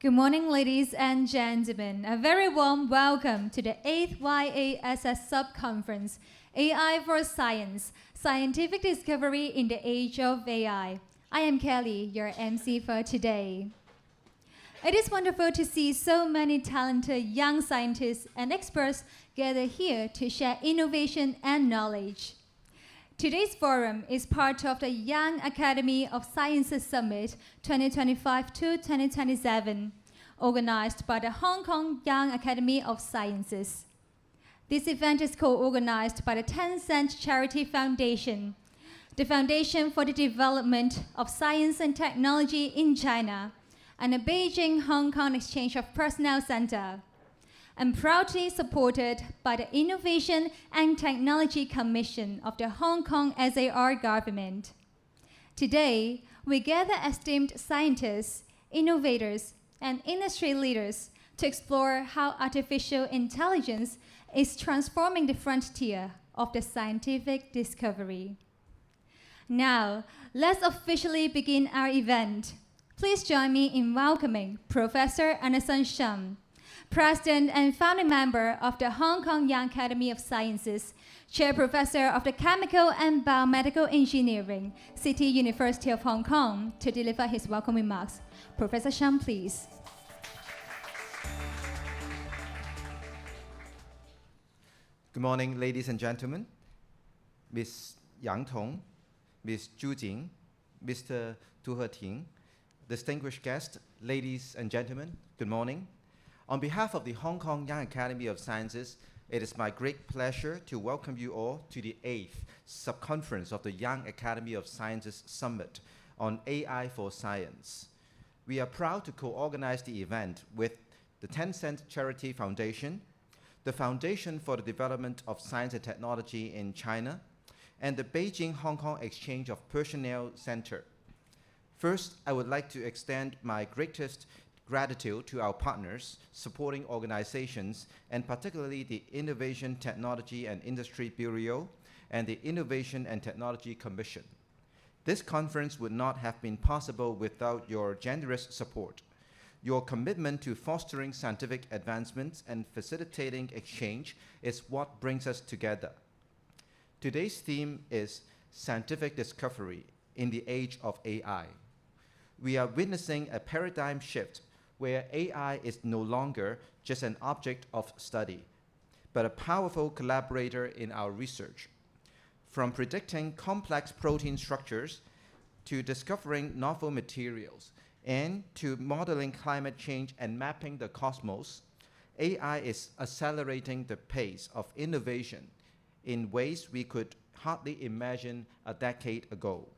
Good morning, ladies and gentlemen. A very warm welcome to the 8th YASS Sub-Conference, AI for Science, Scientific Discovery in the Age of AI. I am Kelly, your MC for today. It is wonderful to see so many talented young scientists and experts gather here to share innovation and knowledge. Today's forum is part of the Young Academy of Sciences Summit 2025 to 2027, organized by the Hong Kong Young Academy of Sciences. This event is co-organized by the Tencent Charity Foundation, the Foundation for the Development of Science and Technology in China, and the Beijing-Hong Kong Exchange of Personnel Center, and proudly supported by the Innovation and Technology Commission of the Hong Kong SAR government. Today, we gather esteemed scientists, innovators, and industry leaders to explore how artificial intelligence is transforming the frontier of the scientific discovery. Now, let's officially begin our event. Please join me in welcoming Professor Anderson Shum, President and founding member of the Hong Kong Young Academy of Sciences, Chair Professor of the Chemical and Biomedical Engineering, City University of Hong Kong, to deliver his welcome remarks. Professor Shum, please. Good morning, ladies and gentlemen. Ms. Yang Tong, Ms. Zhu Jing, Mr. Tu Heting, distinguished guests, ladies and gentlemen, good morning. On behalf of the Hong Kong Young Academy of Sciences, it is my great pleasure to welcome you all to the 8th Sub-Conference of the Young Academy of Sciences Summit on AI for Science. We are proud to co-organize the event with the Tencent Charity Foundation, the Foundation for the Development of Science and Technology in China, and the Beijing-Hong Kong Exchange of Personnel Center. First, I would like to extend my greatest gratitude to our partners, supporting organizations, and particularly the Innovation, Technology and Industry Bureau and the Innovation and Technology Commission. This conference would not have been possible without your generous support. Your commitment to fostering scientific advancements and facilitating exchange is what brings us together. Today's theme is scientific discovery in the age of AI. We are witnessing a paradigm shift where AI is no longer just an object of study, but a powerful collaborator in our research. From predicting complex protein structures to discovering novel materials and to modeling climate change and mapping the cosmos, AI is accelerating the pace of innovation in ways we could hardly imagine a decade ago.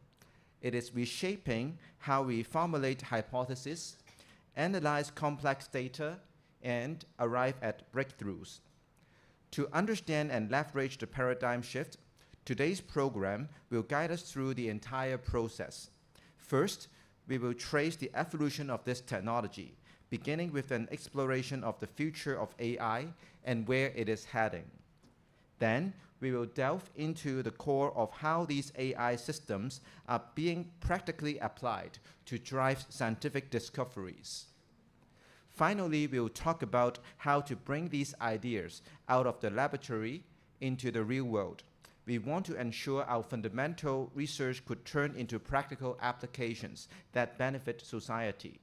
It is reshaping how we formulate hypotheses, analyze complex data, and arrive at breakthroughs. To understand and leverage the paradigm shift, today's program will guide us through the entire process. First, we will trace the evolution of this technology, beginning with an exploration of the future of AI and where it is heading. Then, we will delve into the core of how these AI systems are being practically applied to drive scientific discoveries. Finally, we'll talk about how to bring these ideas out of the laboratory into the real world. We want to ensure our fundamental research could turn into practical applications that benefit society.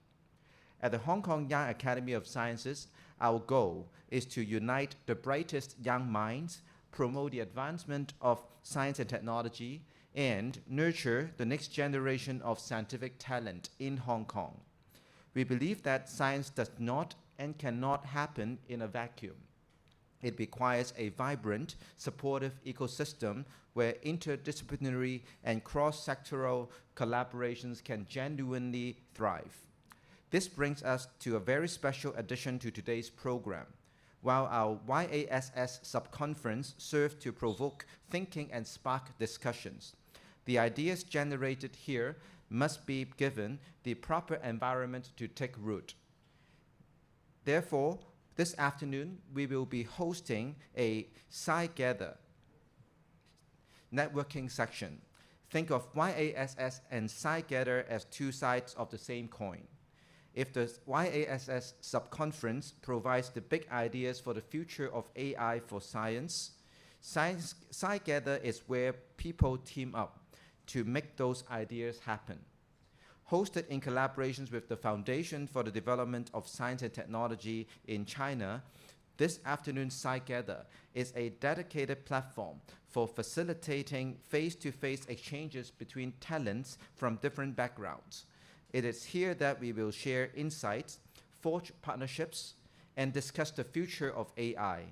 At the Hong Kong Young Academy of Sciences, our goal is to unite the brightest young minds, promote the advancement of science and technology, and nurture the next generation of scientific talent in Hong Kong. We believe that science does not and cannot happen in a vacuum. It requires a vibrant, supportive ecosystem where interdisciplinary and cross-sectoral collaborations can genuinely thrive. This brings us to a very special addition to today's program. While our YASS sub-conference served to provoke thinking and spark discussions, the ideas generated here must be given the proper environment to take root. Therefore, this afternoon, we will be hosting a SciGather networking section. Think of YASS and SciGather as two sides of the same coin. If the YASS sub-conference provides the big ideas for the future of AI for science, SciGather is where people team up to make those ideas happen. Hosted in collaborations with the Foundation for the Development of Science and Technology in China, this afternoon's SciGather is a dedicated platform for facilitating face-to-face exchanges between talents from different backgrounds. It is here that we will share insights, forge partnerships, and discuss the future of AI.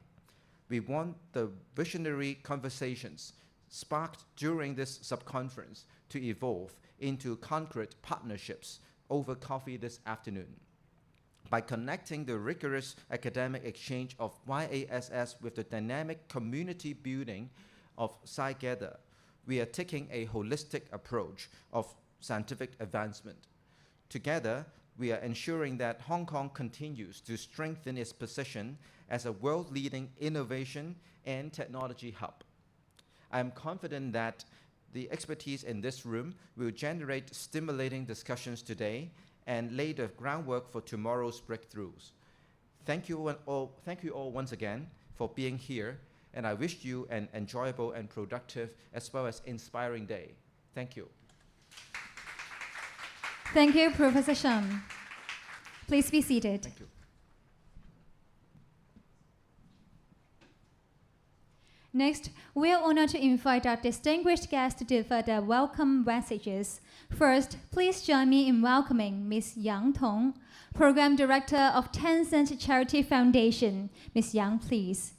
We want the visionary conversations sparked during this sub-conference to evolve into concrete partnerships over coffee this afternoon. By connecting the rigorous academic exchange of YASS with the dynamic community building of SciGather, we are taking a holistic approach of scientific advancement. Together, we are ensuring that Hong Kong continues to strengthen its position as a world-leading innovation and technology hub. I am confident that the expertise in this room will generate stimulating discussions today and lay the groundwork for tomorrow's breakthroughs. Thank you all once again for being here, and I wish you an enjoyable and productive as well as inspiring day. Thank you. Thank you, Professor Shum. Please be seated. Thank you. Next, we are honored to invite our distinguished guests to deliver their welcome messages. First, please join me in welcoming Ms. Yang Tong, Program Director of Tencent Charity Foundation. Ms. Yang, please.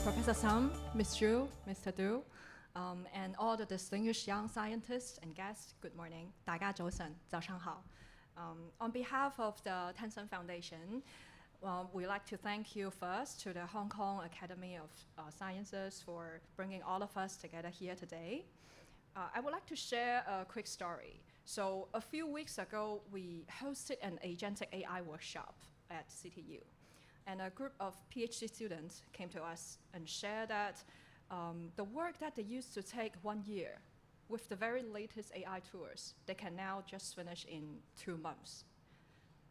Professor Sum, Ms. Zhu, Mr. Du, and all the distinguished young scientists and guests, good morning. 大家早晨，早上好. On behalf of the Tencent Foundation, we'd like to thank you first to the Hong Kong Academy of Sciences for bringing all of us together here today. I would like to share a quick story. So a few weeks ago, we hosted an agentic AI workshop at CTU. And a group of PhD students came to us and shared that the work that they used to take 1 year with the very latest AI tools, they can now just finish in 2 months.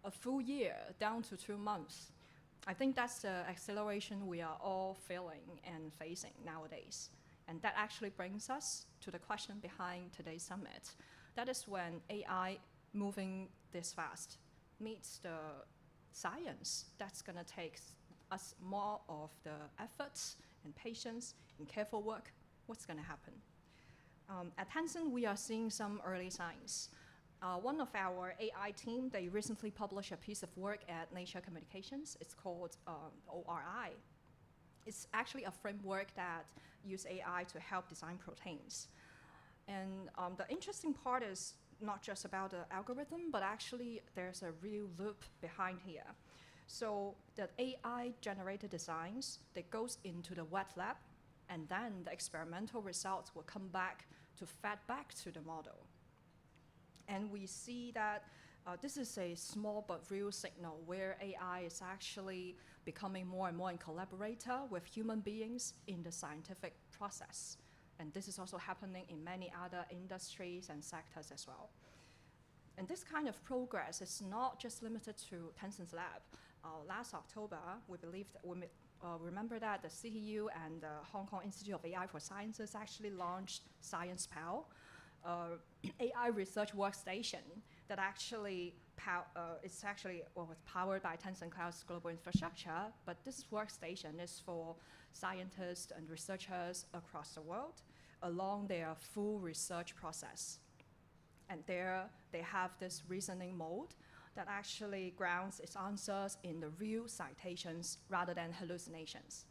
A full year down to 2 months. I think that's the acceleration we are all feeling and facing nowadays. And that actually brings us to the question behind today's summit. That is when AI moving this fast meets the science that's going to take us more of the efforts and patience and careful work. What's going to happen? At Tencent, we are seeing some early signs. One of our AI team, they recently published a piece of work at Nature Communications. It's called ORI. It's actually a framework that uses AI to help design proteins. And the interesting part is not just about the algorithm, but actually there's a real loop behind here. So the AI-generated designs that goes into the wet lab, and then the experimental results will come back to fed back to the model. And we see that this is a small but real signal where AI is actually becoming more and more in collaborator with human beings in the scientific process. And this is also happening in many other industries and sectors as well. And this kind of progress is not just limited to Tencent's lab. Last October, we remember that the CTU and the Hong Kong Institute of AI for Sciences actually launched SciencePal, AI research workstation that actually it's actually powered by Tencent Cloud's global infrastructure. But this workstation is for scientists and researchers across the world along their full research process. And there they have this reasoning mode that actually grounds its answers in the real citations rather than hallucinations.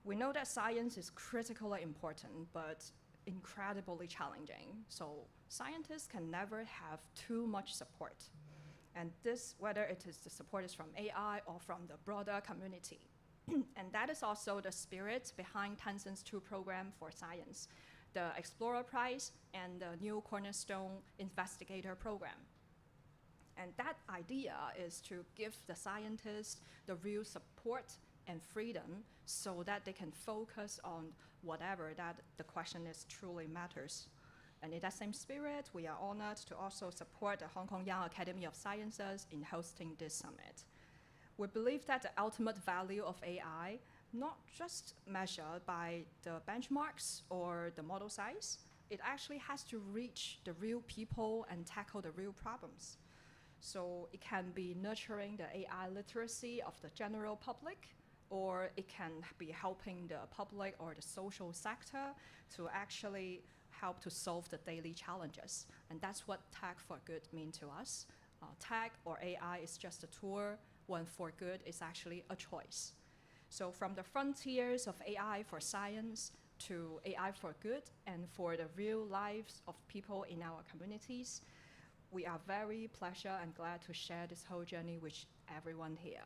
We know that science is critically important, but incredibly challenging. So scientists can never have too much support. And this, whether it is the support is from AI or from the broader community. And that is also the spirit behind Tencent's 2 program for science, the Explorer Prize and the new Cornerstone Investigator Program. And that idea is to give the scientists the real support and freedom so that they can focus on whatever that the question is truly matters. And in that same spirit, we are honored to also support the Hong Kong Young Academy of Sciences in hosting this summit. We believe that the ultimate value of AI not just measured by the benchmarks or the model size, it actually has to reach the real people and tackle the real problems. So it can be nurturing the AI literacy of the general public, or it can be helping the public or the social sector to actually help to solve the daily challenges. And that's what tech for good means to us. Tech or AI is just a tool, when for good is actually a choice. So from the frontiers of AI for science to AI for good and for the real lives of people in our communities, we are very pleasure and glad to share this whole journey with everyone here.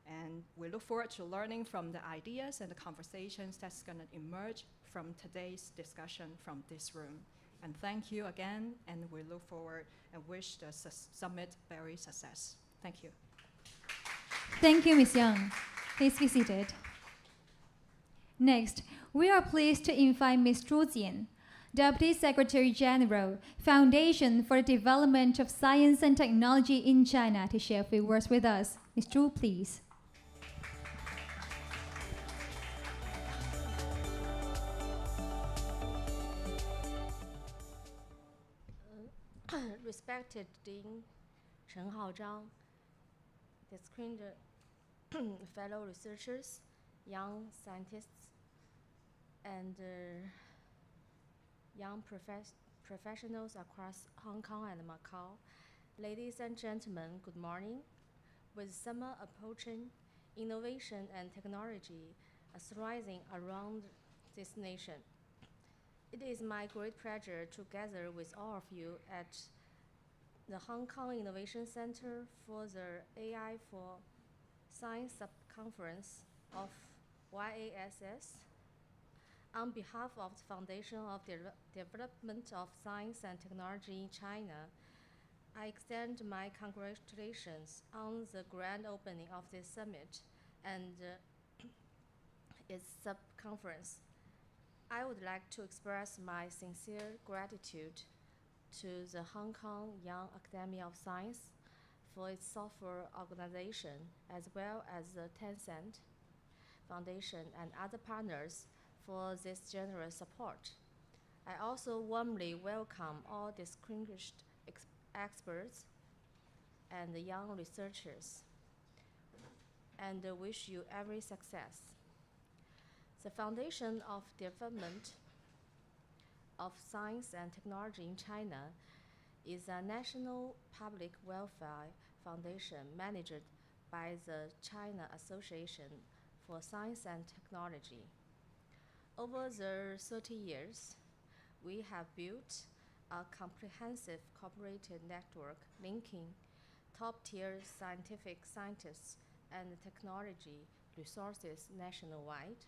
And we look forward to learning from the ideas and the conversations that's going to emerge from today's discussion from this room. And thank you again, and we look forward and wish the summit very success. Thank you. Thank you, Ms. Yang. Please be seated. Next, we are pleased to invite Ms. Zhu Jian, Deputy Secretary General, Foundation for the Development of Science and Technology in China, to share a few words with us. Ms. Zhu, please. Respected Dean Chen Haozhang, distinguished fellow researchers, young scientists, and young professionals across Hong Kong and Macau. Ladies and gentlemen, good morning. With summer approaching, innovation and technology are thriving around this nation. It is my great pleasure to gather with all of you at the Hong Kong Innovation Center for the AI for Science Sub-Conference of YASS. On behalf of the Foundation of Development of Science and Technology in China, I extend my congratulations on the grand opening of this summit and its sub-conference. I would like to express my sincere gratitude to the Hong Kong Young Academy of Science for its software organization, as well as the Tencent Foundation and other partners for this generous support. I also warmly welcome all distinguished experts and young researchers, and wish you every success. The Foundation of Development of Science and Technology in China is a national public welfare foundation managed by the China Association for Science and Technology. Over the 30 years, we have built a comprehensive cooperative network linking top-tier scientists and technology resources nationwide.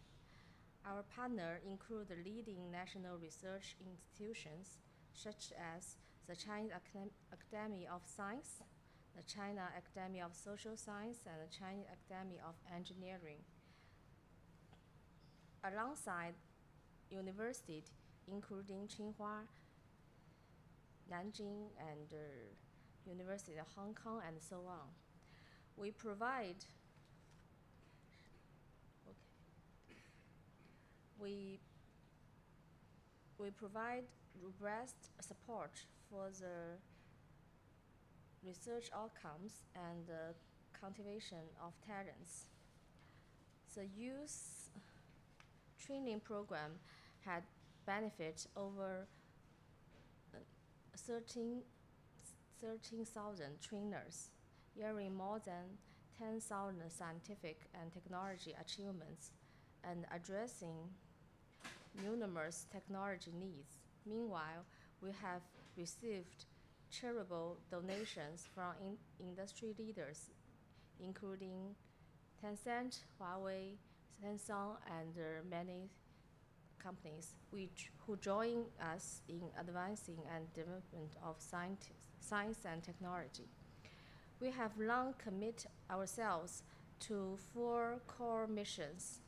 Our partners include the leading national research institutions such as the Chinese Academy of Science, the China Academy of Social Science, and the Chinese Academy of Engineering. Alongside universities including Tsinghua, Nanjing, and University of Hong Kong, and so on. We provide robust support for the research outcomes and the cultivation of talents. The youth training program had benefit over 13,000 trainers, yielding more than 10,000 scientific and technology achievements and addressing numerous technology needs. Meanwhile, we have received charitable donations from industry leaders, including Tencent, Huawei, Samsung, and many companies who join us in advancing and development of science and technology. We have long committed ourselves to 4 core missions.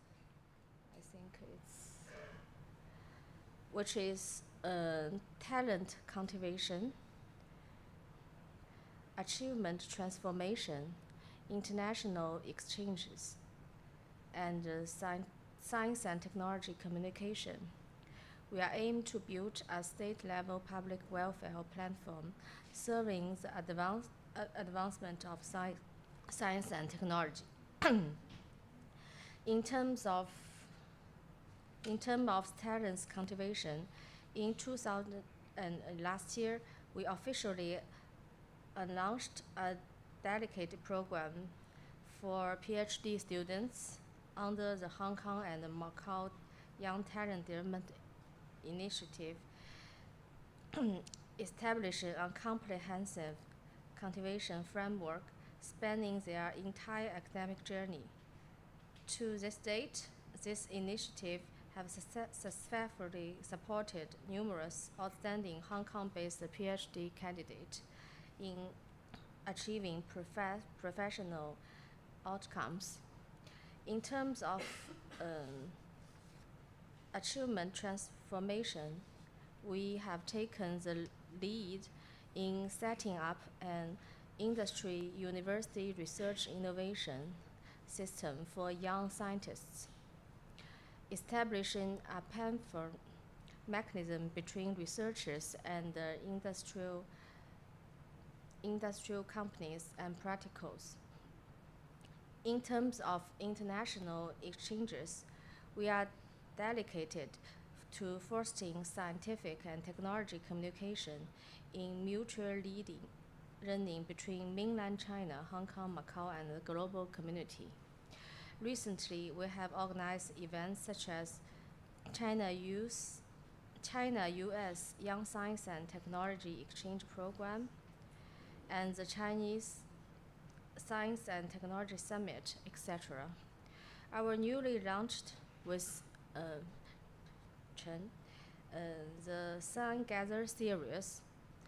I think it's, which is talent cultivation, achievement transformation, international exchanges, and science and technology communication. We are aimed to build a state-level public welfare platform serving the advancement of science and technology. In terms of talent cultivation, in 2000 and last year, we officially launched a dedicated program for PhD students under the Hong Kong and Macau Young Talent Development Initiative, establishing a comprehensive cultivation framework spanning their entire academic journey. To this date, this initiative has successfully supported numerous outstanding Hong Kong-based PhD candidates in achieving professional outcomes. In terms of achievement transformation, we have taken the lead in setting up an industry university research innovation system for young scientists, establishing a platform mechanism between researchers and industrial companies and practicals. In terms of international exchanges, we are dedicated to fostering scientific and technology communication in mutual learning between mainland China, Hong Kong, Macau, and the global community. Recently, we have organized events such as China-US Young Science and Technology Exchange Program and the Chinese Science and Technology Summit, etc. Our newly launched with the Sun Gather series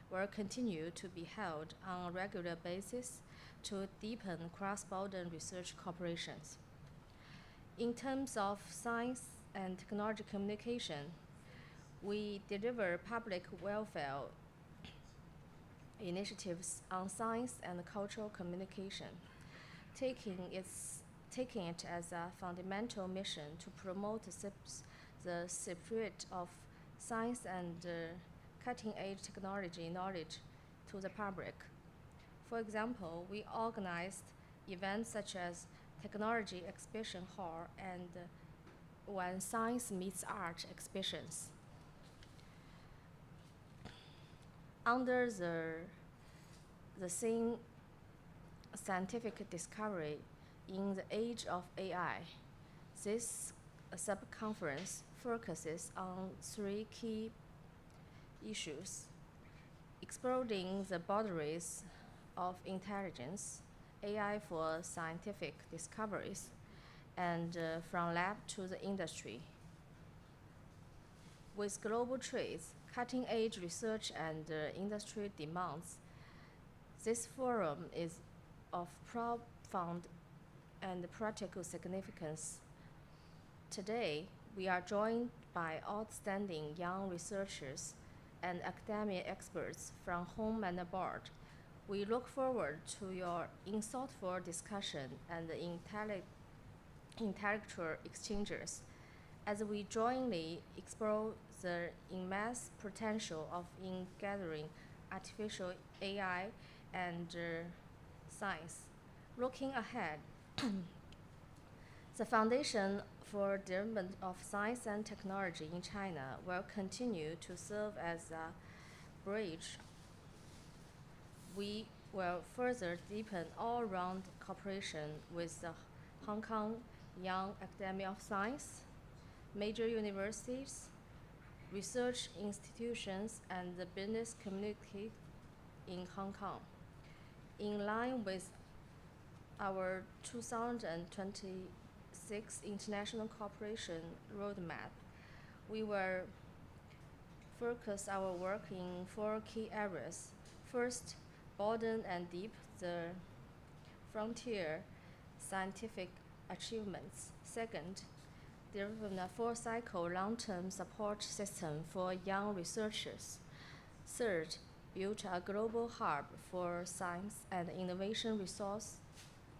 will continue to be held on a regular basis to deepen cross-border research cooperations. In terms of science and technology communication, we deliver public welfare initiatives on science and cultural communication, taking it as a fundamental mission to promote the spirit of science and cutting-edge technology knowledge to the public. For example, we organized events such as Technology Exhibition Hall and When Science Meets Art exhibitions. Under the theme scientific discovery in the age of AI, this sub-conference focuses on 3 key issues: exploring the boundaries of intelligence, AI for scientific discoveries, and from lab to the industry. With global trends, cutting-edge research and industry demands, this forum is of profound and practical significance. Today, we are joined by outstanding young researchers and academic experts from home and abroad. We look forward to your insightful discussion and intellectual exchanges as we jointly explore the immense potential of gathering artificial AI and science. Looking ahead, the Foundation for Development of Science and Technology in China will continue to serve as a bridge. We will further deepen all-round cooperation with the Hong Kong Young Academy of Science, major universities, research institutions, and the business community in Hong Kong. In line with our 2026 International Cooperation Roadmap, we will focus our work in 4 key areas. First, broaden and deepen the frontier scientific achievements. Second, developing a full-cycle long-term support system for young researchers. Third, build a global hub for science and innovation resource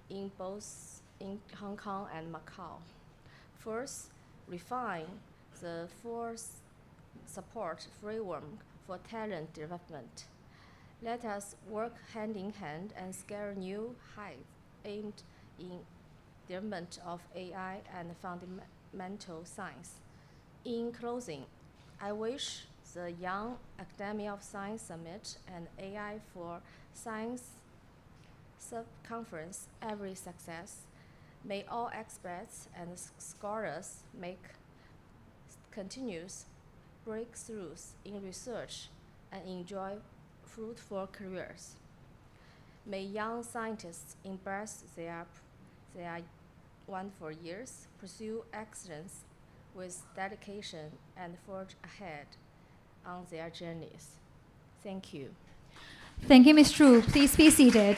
in both Hong Kong and Macau. Fourth, refine the force support framework for talent development. Let us work hand in hand and scale new heights aimed in development of AI and fundamental science. In closing, I wish the Young Academy of Science Summit and AI for Science Sub-Conference every success. May all experts and scholars make continuous breakthroughs in research and enjoy fruitful careers. May young scientists embrace their wonderful years, pursue excellence with dedication, and forge ahead on their journeys. Thank you. Thank you, Ms. Zhu. Please be seated.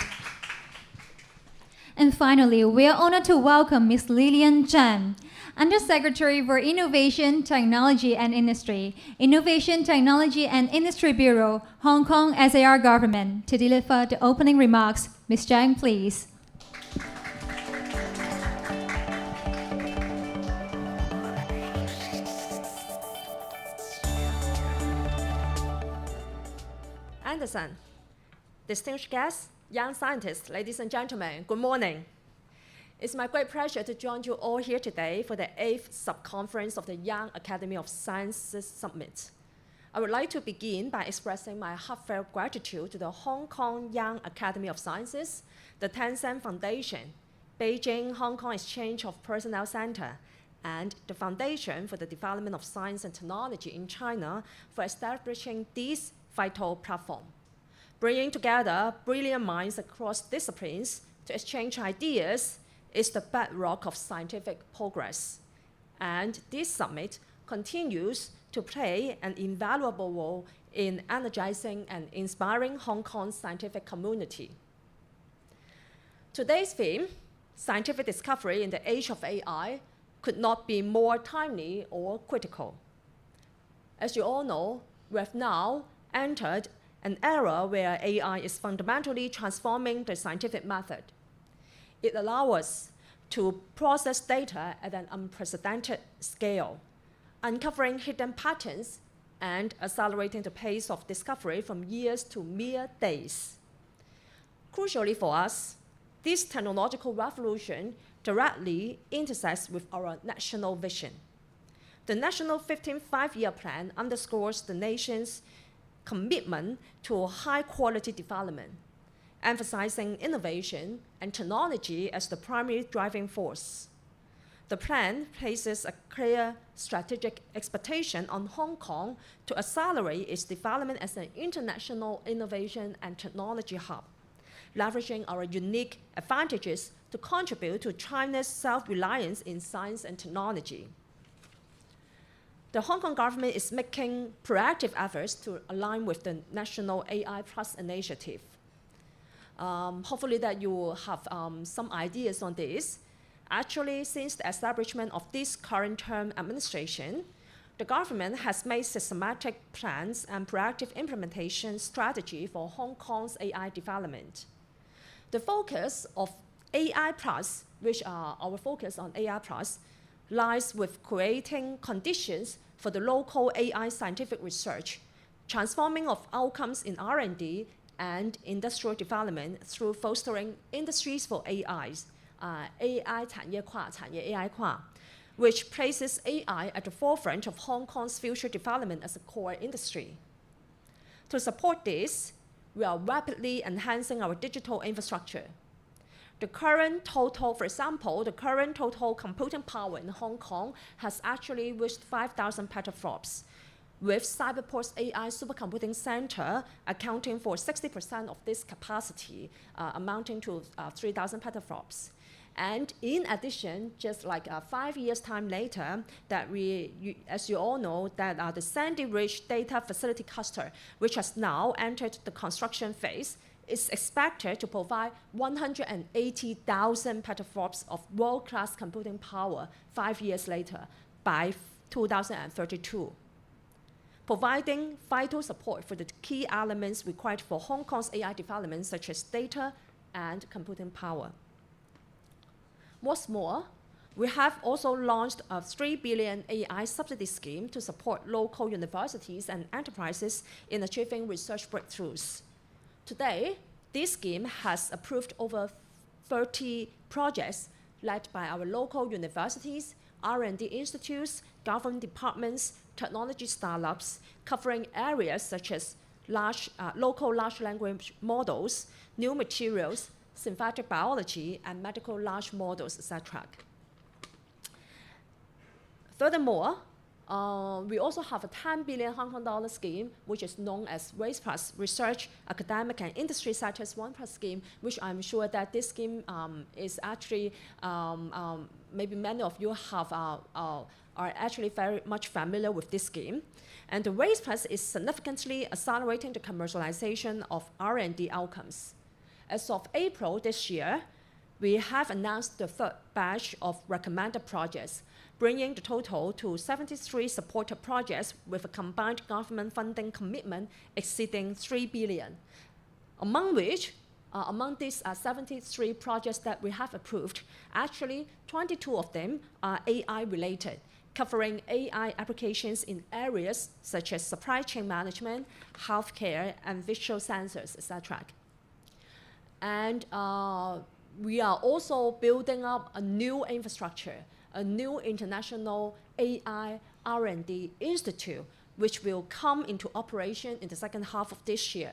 And finally, we are honored to welcome Ms. Lillian Zhang, Undersecretary for Innovation, Technology and Industry, Innovation, Technology and Industry Bureau, Hong Kong SAR Government, to deliver the opening remarks. Ms. Zhang, please. Anderson, distinguished guests, young scientists, ladies and gentlemen, good morning. It's my great pleasure to join you all here today for the 8th sub-conference of the Young Academy of Sciences Summit. I would like to begin by expressing my heartfelt gratitude to the Hong Kong Young Academy of Sciences, the Tencent Foundation, Beijing Hong Kong Exchange of Personnel Center, and the Foundation for the Development of Science and Technology in China for establishing this vital platform. Bringing together brilliant minds across disciplines to exchange ideas is the bedrock of scientific progress. And this summit continues to play an invaluable role in energizing and inspiring Hong Kong's scientific community. Today's theme, scientific discovery in the age of AI, could not be more timely or critical. As you all know, we have now entered an era where AI is fundamentally transforming the scientific method. It allows us to process data at an unprecedented scale, uncovering hidden patterns and accelerating the pace of discovery from years to mere days. Crucially for us, this technological revolution directly intersects with our national vision. The National 15th Five-Year Plan underscores the nation's commitment to high-quality development, emphasizing innovation and technology as the primary driving force. The plan places a clear strategic expectation on Hong Kong to accelerate its development as an international innovation and technology hub, leveraging our unique advantages to contribute to China's self-reliance in science and technology. The Hong Kong government is making proactive efforts to align with the National AI Plus initiative. Hopefully that you will have some ideas on this. Actually, since the establishment of this current term administration, the government has made systematic plans and proactive implementation strategy for Hong Kong's AI development. The focus of AI Plus, which are our focus on AI Plus, lies with creating conditions for the local AI scientific research, transforming of outcomes in R&D and industrial development through fostering industries for AIs, AI 产业跨, 产业 AI 跨, which places AI at the forefront of Hong Kong's future development as a core industry. To support this, we are rapidly enhancing our digital infrastructure. The current total, for example, the current total computing power in Hong Kong has actually reached 5,000 petaflops, with Cyberport's AI Supercomputing Center accounting for 60% of this capacity, amounting to 3,000 petaflops. And in addition, just like 5 years' time later, that as you all know, that the Sandy Ridge Data Facility Cluster, which has now entered the construction phase, is expected to provide 180,000 petaflops of world-class computing power 5 years later by 2032, providing vital support for the key elements required for Hong Kong's AI development, such as data and computing power. What's more, we have also launched a 3 billion AI subsidy scheme to support local universities and enterprises in achieving research breakthroughs. Today, this scheme has approved over 30 projects led by our local universities, R&D institutes, government departments, technology startups, covering areas such as local large language models, new materials, synthetic biology, and medical large models, etc. Furthermore, we also have a 10 billion Hong Kong dollar scheme, which is known as Race Plus Research, Academic and Industry Sectors 1+ scheme, which I'm sure that this scheme is actually, maybe many of you are actually very much familiar with this scheme. And the Race Plus is significantly accelerating the commercialization of R&D outcomes. As of April this year, we have announced the third batch of recommended projects, bringing the total to 73 supported projects with a combined government funding commitment exceeding 3 billion. Among which, among these 73 projects that we have approved, actually 22 of them are AI related, covering AI applications in areas such as supply chain management, healthcare, and visual sensors, etc. And we are also building up a new infrastructure, a new international AI R&D institute, which will come into operation in the second half of this year.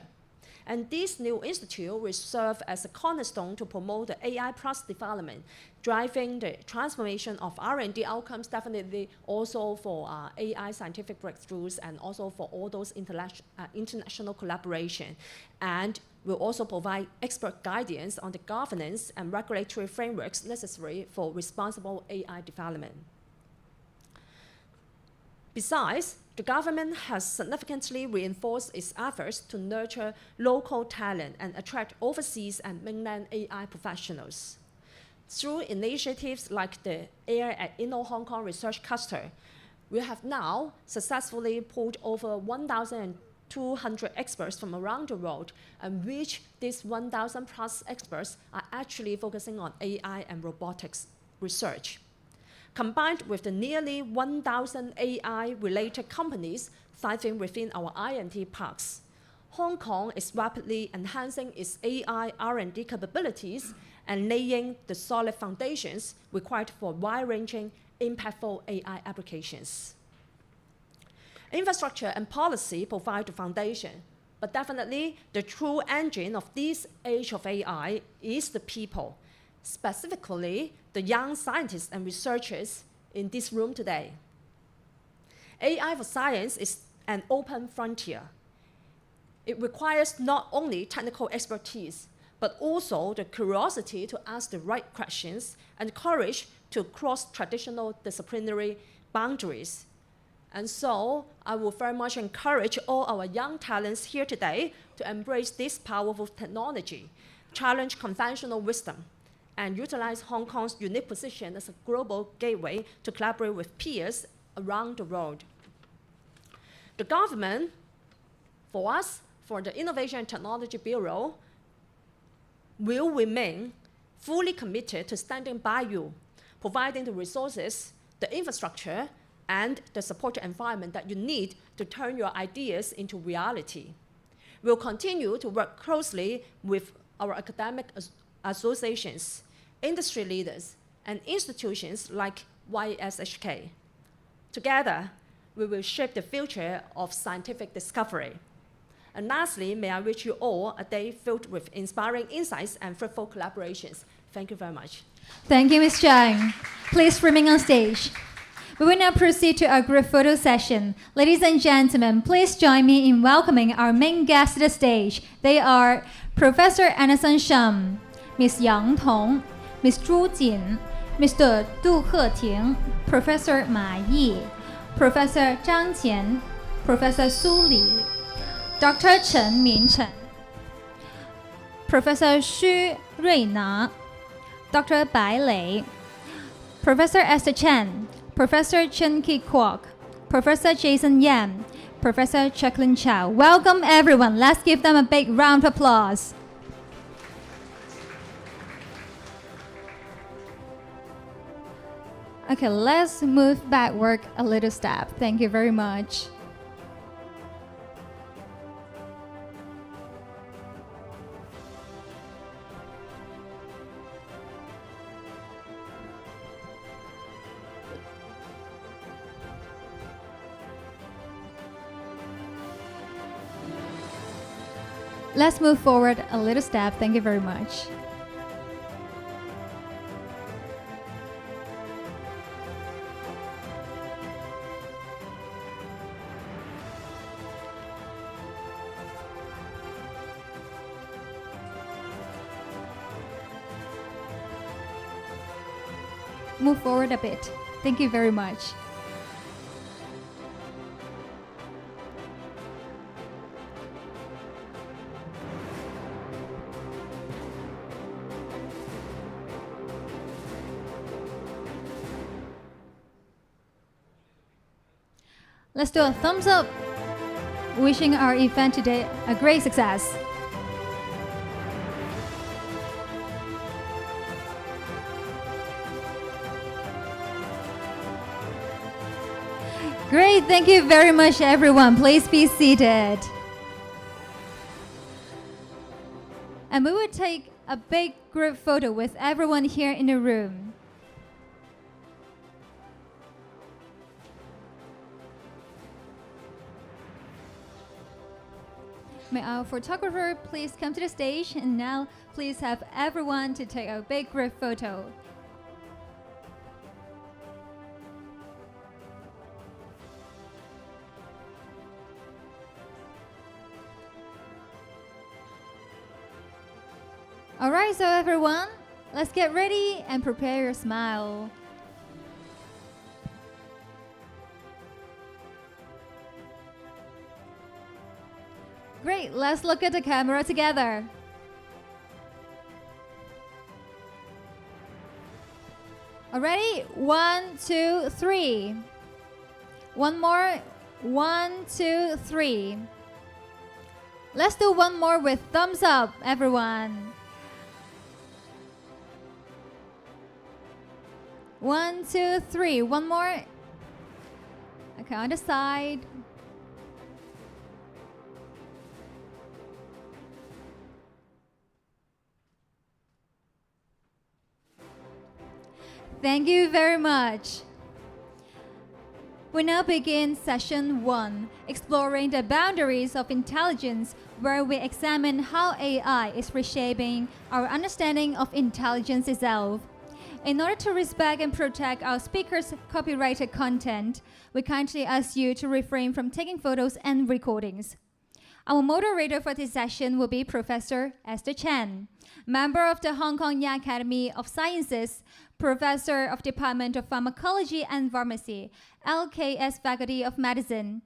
And this new institute will serve as a cornerstone to promote the AI plus development, driving the transformation of R&D outcomes, definitely also for AI scientific breakthroughs and also for all those international collaboration. And will also provide expert guidance on the governance and regulatory frameworks necessary for responsible AI development. Besides, the government has significantly reinforced its efforts to nurture local talent and attract overseas and mainland AI professionals. Through initiatives like the Air at Inno Hong Kong Research Cluster, we have now successfully pulled over 1,200 experts from around the world, and which these 1,000 plus experts are actually focusing on AI and robotics research. Combined with the nearly 1,000 AI-related companies thriving within our I&T parks, Hong Kong is rapidly enhancing its AI R&D capabilities and laying the solid foundations required for wide-ranging, impactful AI applications. Infrastructure and policy provide the foundation, but definitely the true engine of this age of AI is the people, specifically the young scientists and researchers in this room today. AI for science is an open frontier. It requires not only technical expertise, but also the curiosity to ask the right questions and courage to cross traditional disciplinary boundaries. And so I would very much encourage all our young talents here today to embrace this powerful technology, challenge conventional wisdom, and utilize Hong Kong's unique position as a global gateway to collaborate with peers around the world. The government, for us, for the Innovation and Technology Bureau, will remain fully committed to standing by you, providing the resources, the infrastructure, and the supportive environment that you need to turn your ideas into reality. We'll continue to work closely with our academic associations, industry leaders, and institutions like YSHK. Together, we will shape the future of scientific discovery. And lastly, may I wish you all a day filled with inspiring insights and fruitful collaborations. Thank you very much. Thank you, Ms. Zhang. Please remain on stage. We will now proceed to our group photo session. Ladies and gentlemen, please join me in welcoming our main guests to the stage. They are Professor Anderson Shum, Ms. Yang Tong, Ms. Zhu Jin, Mr. Du Heting, Professor Ma Yi, Professor Zhang Qian, Professor Su Li, Dr. Chen Minchen. Professor Xu Ruina, Dr. Bai Lei, Professor Esther Chen, Professor Chen Ki Kwok, Professor Jason Yan, Professor Jacqueline Chow. Welcome everyone. Let's give them a big round of applause. Okay, let's move backward a little step. Thank you very much. Let's move forward a little step. Thank you very much. Move forward a bit. Thank you very much. Let's do a thumbs up. Wishing our event today a great success. Great, thank you very much everyone. Please be seated. And we will take a big group photo with everyone here in the room. May our photographer please come to the stage, and now please have everyone to take a big group photo. Alright, so everyone, let's get ready and prepare your smile. Great, let's look at the camera together. Already? 1, 2, 3. One more. 1, 2, 3. Let's do one more with thumbs up, everyone. 1, 2, 3. One more. Okay, on the side. Thank you very much. We now begin session 1, exploring the boundaries of intelligence, where we examine how AI is reshaping our understanding of intelligence itself. In order to respect and protect our speakers' copyrighted content, we kindly ask you to refrain from taking photos and recordings. Our moderator for this session will be Professor Esther Chen, member of the Hong Kong Yan Academy of Sciences, Professor of Department of Pharmacology and Pharmacy, LKS Faculty of Medicine,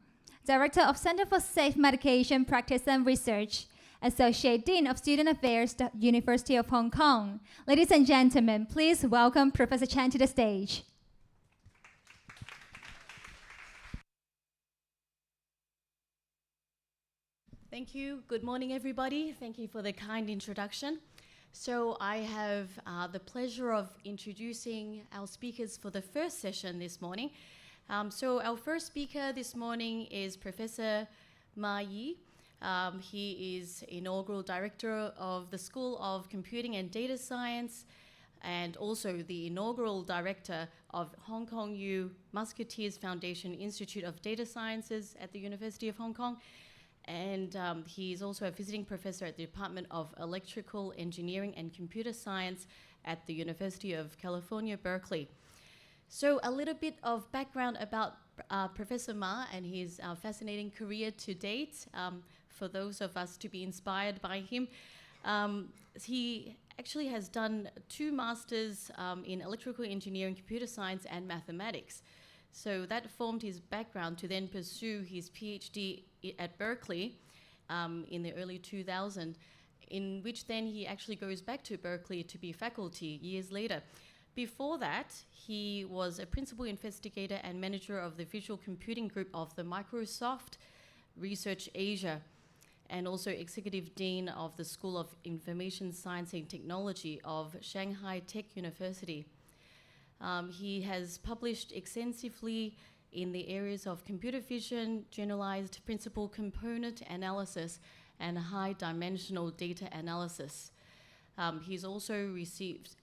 Director of Center for Safe Medication Practice and Research, Associate Dean of Student Affairs, the University of Hong Kong. Ladies and gentlemen, please welcome Professor Chen to the stage. Thank you. Good morning, everybody. Thank you for the kind introduction. So I have the pleasure of introducing our speakers for the first session this morning. So our first speaker this morning is Professor Ma Yi. He is inaugural director of the School of Computing and Data Science, and also the inaugural director of Hong Kong U Musketeers Foundation Institute of Data Sciences at the University of Hong Kong. And he is also a visiting professor at the Department of Electrical Engineering and Computer Science at the University of California, Berkeley. So a little bit of background about Professor Ma and his fascinating career to date, for those of us to be inspired by him. He actually has done 2 masters in electrical engineering, computer science, and mathematics. So that formed his background to then pursue his PhD at Berkeley in the early 2000s in which then he actually goes back to Berkeley to be faculty years later. Before that, he was a principal investigator and manager of the visual computing group of the Microsoft Research Asia, and also executive dean of the School of Information Science and Technology of Shanghai Tech University. He has published extensively in the areas of computer vision, generalized principal component analysis, and high-dimensional data analysis. He's also received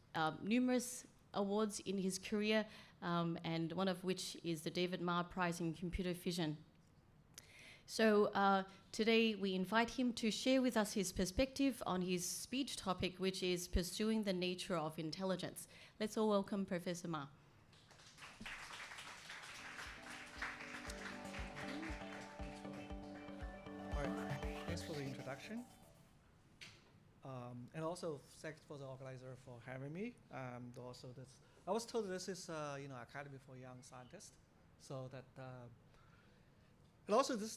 numerous awards in his career, and one of which is the David Ma Prize in Computer Vision. So today we invite him to share with us his perspective on his speech topic, which is Pursuing the Nature of Intelligence. Let's all welcome Professor Ma. All right, thanks for the introduction. And also thanks for the organizer for having me. Also, I was told this is Academy for Young Scientists, so that. And also this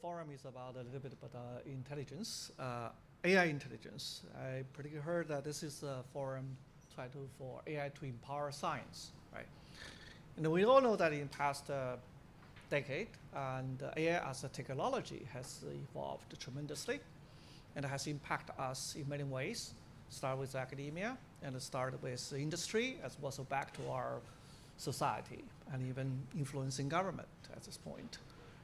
forum is about a little bit about intelligence, AI intelligence. I pretty heard that this is a forum for AI to empower science, right? And we all know that in past decade, and AI as a technology has evolved tremendously, and has impacted us in many ways. Start with academia, and start with industry, as well as back to our society, and even influencing government at this point.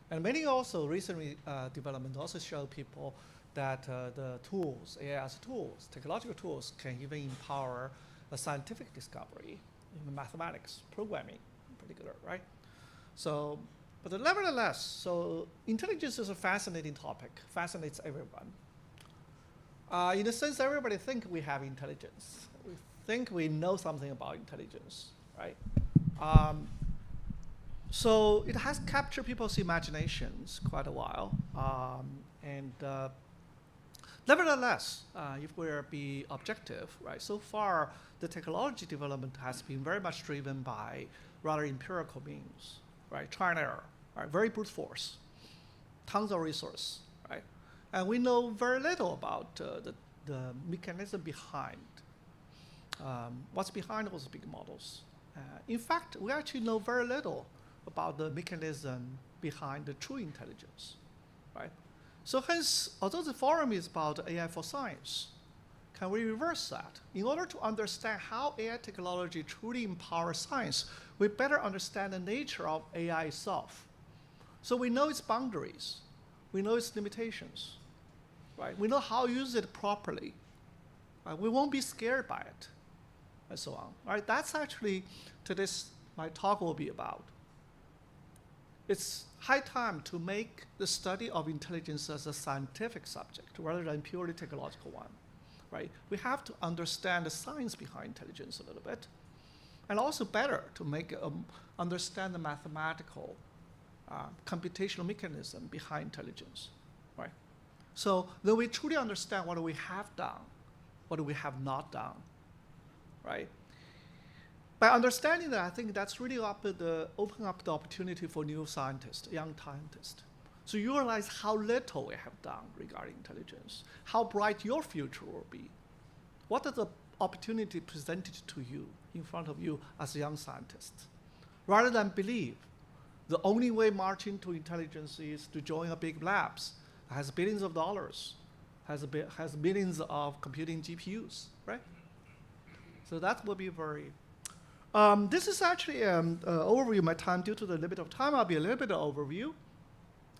And many also recently development also show people that the tools, AI as tools, technological tools, can even empower a scientific discovery, even mathematics, programming in particular, right? So, but nevertheless, so intelligence is a fascinating topic, fascinates everyone. In a sense, everybody think we have intelligence. We think we know something about intelligence, right? So it has captured people's imaginations quite a while. Nevertheless, if we're be objective, right, so far the technology development has been very much driven by rather empirical means, right? Trial and error, right? Very brute force, tons of resource, right? And we know very little about the mechanism behind. What's behind those big models? In fact, we actually know very little about the mechanism behind the true intelligence, right? So hence, although the forum is about AI for science, can we reverse that? In order to understand how AI technology truly empowers science, we better understand the nature of AI itself. So we know its boundaries, we know its limitations, right? We know how to use it properly. Right? We won't be scared by it, and so on. Right? That's actually my talk will be about. It's high time to make the study of intelligence as a scientific subject rather than purely technological one, right? We have to understand the science behind intelligence a little bit, and also better to make understand the mathematical computational mechanism behind intelligence, right? So then we truly understand what we have done, what we have not done, right? By understanding that, I think that's really open up the opportunity for new scientists, young scientists. So you realize how little we have done regarding intelligence, how bright your future will be. What are the opportunity presented to you, in front of you as a young scientist? Rather than believe the only way marching to intelligence is to join a big labs, has billions of dollars, has billions of computing GPUs, right? So that will be very. This is actually an overview of my time. Due to the limit of time, I'll be a little bit of overview.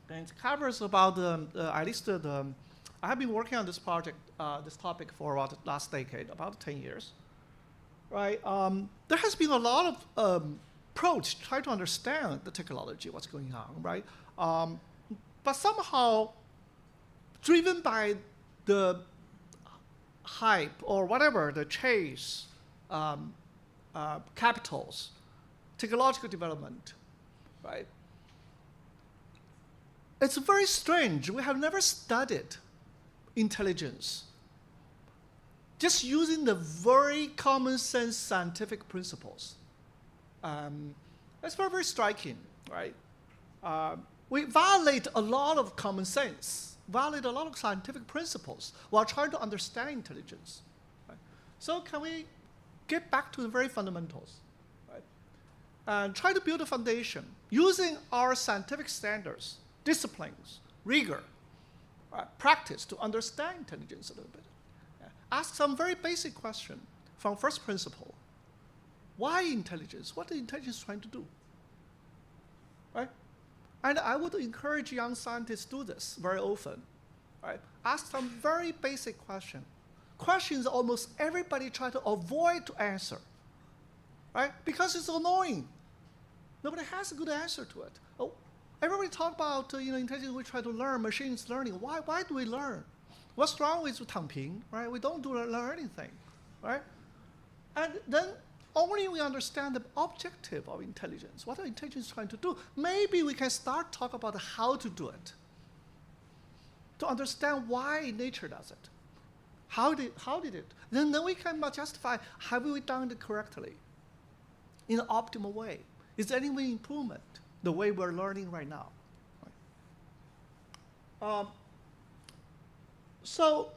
And it covers about, at least I have been working on this project, this topic for about the last decade, about 10 years. Right? There has been a lot of approach trying to understand the technology, what's going on, right? But somehow, driven by the hype or whatever, the chase, capitals, technological development, right? It's very strange. We have never studied intelligence just using the very common sense scientific principles. That's very, very striking, right? We violate a lot of common sense violate a lot of scientific principles while trying to understand intelligence. Right? So can we get back to the very fundamentals, right? And try to build a foundation using our scientific standards, disciplines, rigor, practice to understand intelligence a little bit. Ask some very basic question from first principle. Why intelligence? What is intelligence trying to do? Right? And I would encourage young scientists to do this very often. Right? Ask some very basic question. Questions almost everybody try to avoid to answer. Right? Because it's annoying. Nobody has a good answer to it. Oh, everybody talk about intelligence. We try to learn machines learning. Why do we learn? What's wrong with 躺平? Right? We don't learn anything. Right? And then only we understand the objective of intelligence, what intelligence is trying to do, maybe we can start talk about how to do it, to understand why nature does it. How did it? Then we can justify, have we done it correctly, in an optimal way? Is there any improvement, the way we're learning right now? Right. So,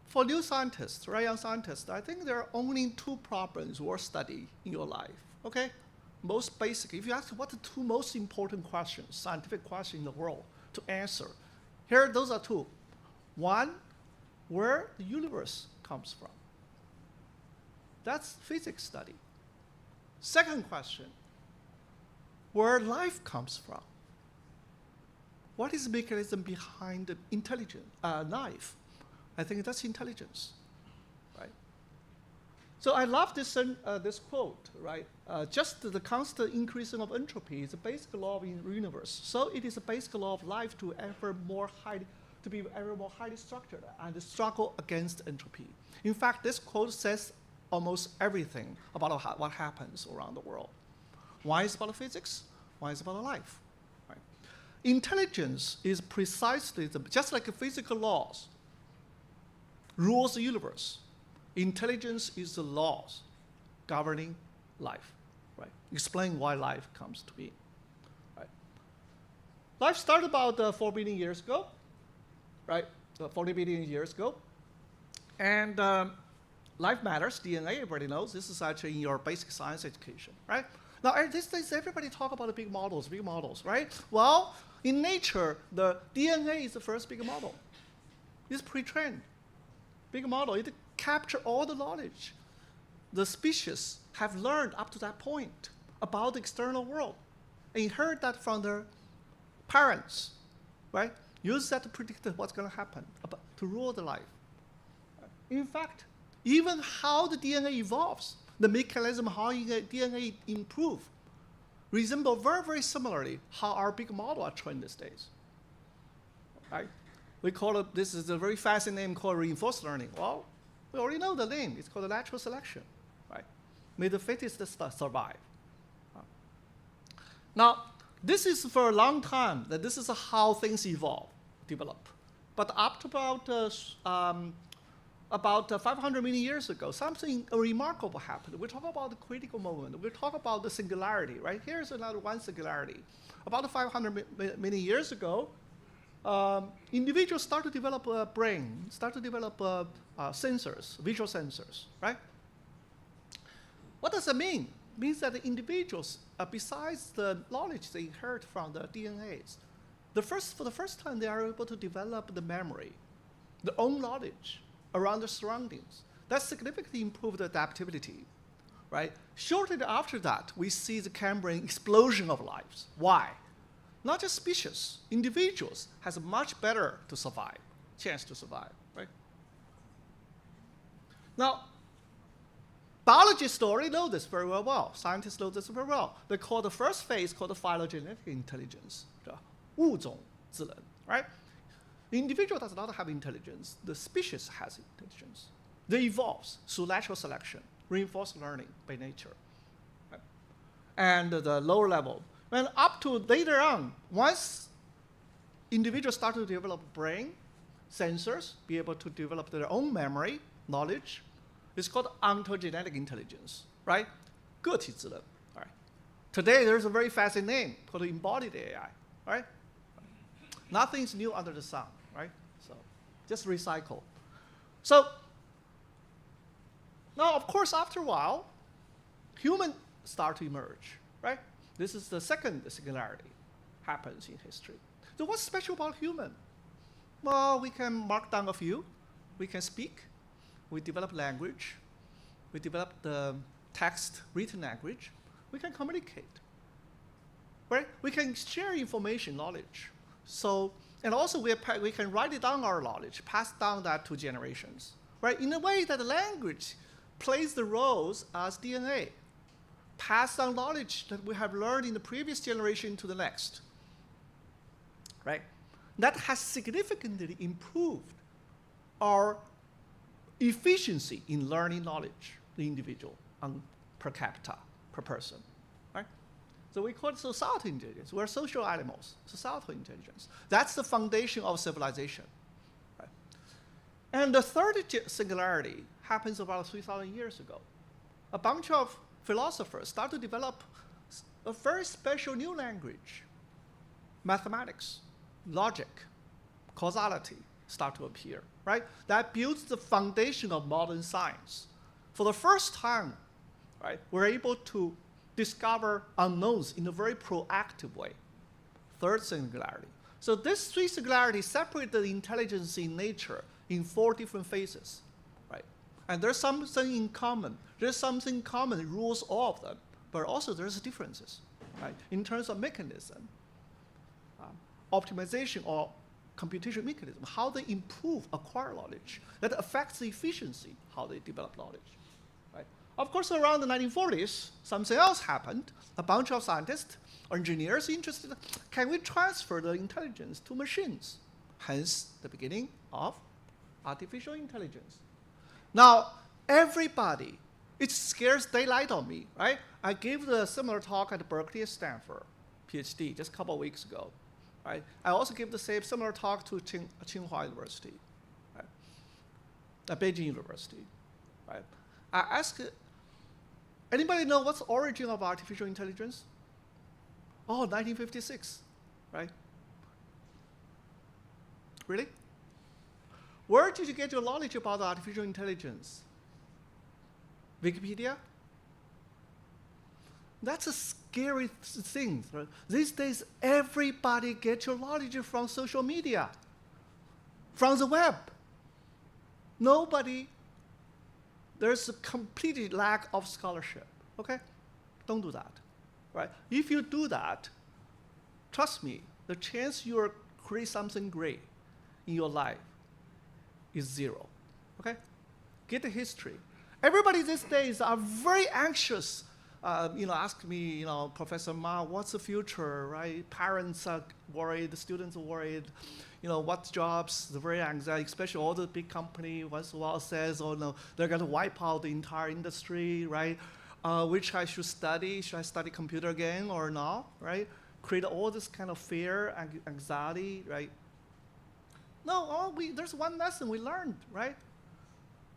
for new scientists, right, young scientists, I think there are only two problems worth study in your life, okay? Most basic, if you ask what are the two most important questions, scientific questions in the world to answer, here, those are two. One, where the universe comes from. That's physics study. Second question, where life comes from. What is the mechanism behind the intelligent life? I think that's intelligence, right? So I love this quote, right? Just the constant increasing of entropy is a basic law of the universe. So it is a basic law of life to be ever more highly structured and struggle against entropy. In fact, this quote says almost everything about what happens around the world. One is about physics, one is about life. Right? Intelligence is precisely just like physical laws rules the universe. Intelligence is the laws governing life, right? Explain why life comes to be, right? Life started about 4 billion years ago, right? 40 billion years ago. And life matters, DNA, everybody knows. This is actually in your basic science education, right? Now, these days, everybody talk about the big models, right? Well, in nature, the DNA is the first big model. It's pre-trained. Big model, it captures all the knowledge the species have learned up to that point about the external world. And inherit that from their parents, right? Use that to predict what's going to happen, to rule the life. In fact, even how the DNA evolves, the mechanism how DNA improve, resemble very, very similarly how our big model are trained these days, right? We call it, this is a very fancy name called reinforced learning. Well, we already know the name. It's called natural selection, right? May the fittest survive. Now, this is for a long time that this is how things develop. But up to about 500 million years ago, something remarkable happened. We talk about the critical moment. We talk about the singularity, right? Here's another one singularity. About 500 million years ago, individuals start to develop a brain, start to develop sensors, visual sensors, right? What does that mean? It means that the individuals, besides the knowledge they inherit from the DNAs, for the first time they are able to develop the memory, their own knowledge around their surroundings. That significantly improved adaptability, right? Shortly after that, we see the Cambrian explosion of lives. Why? Not just species, individuals has a much better chance to survive, right? Now, biologists already know this very well. Scientists know this very well. They call the first phase called the phylogenetic intelligence, 物种智能, right? The individual does not have intelligence. The species has intelligence. They evolve through natural selection, reinforced learning by nature, right? And the lower level. And up to later on, once individuals start to develop brain, sensors, be able to develop their own memory, knowledge, it's called ontogenetic intelligence, right? 个体智能, right? Today, there's a very fancy name called embodied AI, right? Nothing's new under the sun, right? So just recycle. So now, of course, after a while, humans start to emerge, right? This is the second singularity happens in history. So what's special about human? Well, we can mark down a few. We can speak. We develop language. We develop the text, written language. We can communicate, right? We can share information, knowledge. So, and also we can write it down our knowledge, pass down that to generations, right? In a way that the language plays the roles as DNA. Pass down knowledge that we have learned in the previous generation to the next, right? That has significantly improved our efficiency in learning knowledge, the individual, per capita, per person, right? So we call it societal intelligence. We're social animals, societal intelligence. That's the foundation of civilization, right? And the third singularity happens about 3,000 years ago. A bunch of philosophers start to develop a very special new language. Mathematics, logic, causality start to appear, right? That builds the foundation of modern science. For the first time, right, we're able to discover unknowns in a very proactive way. Third singularity. So these three singularities separate the intelligence in nature in 4 different phases, right? And there's something in common. There's something common that rules all of them, but also there's differences, right? In terms of mechanism, optimization or computation mechanism, how they improve, acquire knowledge. That affects the efficiency, how they develop knowledge, right? Of course, around the 1940s, something else happened. A bunch of scientists or engineers interested, can we transfer the intelligence to machines? Hence, the beginning of artificial intelligence. Now, everybody, it scares daylight on me, right? I gave the similar talk at Berkeley and Stanford, PhD, just a couple of weeks ago. Right? I also gave the same similar talk to Tsinghua University, right? Beijing University. Right? I asked, anybody know what's the origin of artificial intelligence? Oh, 1956, right? Really? Where did you get your knowledge about artificial intelligence? Wikipedia? That's a scary thing. Right? These days, everybody gets your knowledge from social media, from the web. Nobody, there's a complete lack of scholarship, okay? Don't do that, right? If you do that, trust me, the chance you'll create something great in your life is 0, okay? Get the history. Everybody these days are very anxious. Ask me, Professor Ma, what's the future, right? Parents are worried, the students are worried, what jobs, the very anxiety, especially all the big company once in a while says, oh no, they're going to wipe out the entire industry, right? Which I should study, should I study computer again or not, right? Create all this kind of fear and anxiety, right? No, there's one lesson we learned, right?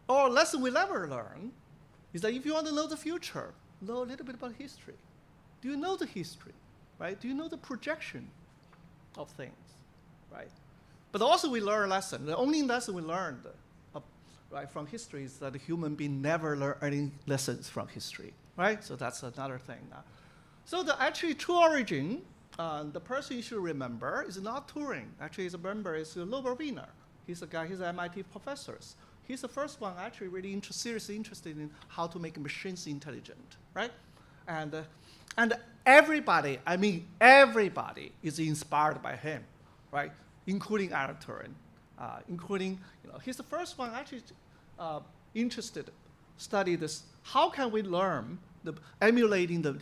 Or a lesson we never learn is that if you want to know the future, know a little bit about history. Do you know the history, right? Do you know the projection of things, right? But also we learn a lesson. The only lesson we learned right, from history is that the human being never learn any lessons from history, right? So that's another thing. So the actually true origin, the person you should remember is not Turing. Actually, his member is a Nobel winner. He's a guy, he's an MIT professor. He's the first one actually really seriously interested in how to make machines intelligent, right? And everybody, I mean everybody is inspired by him, right? Including Alan Turing, he's the first one actually interested, study this, how can we learn emulating the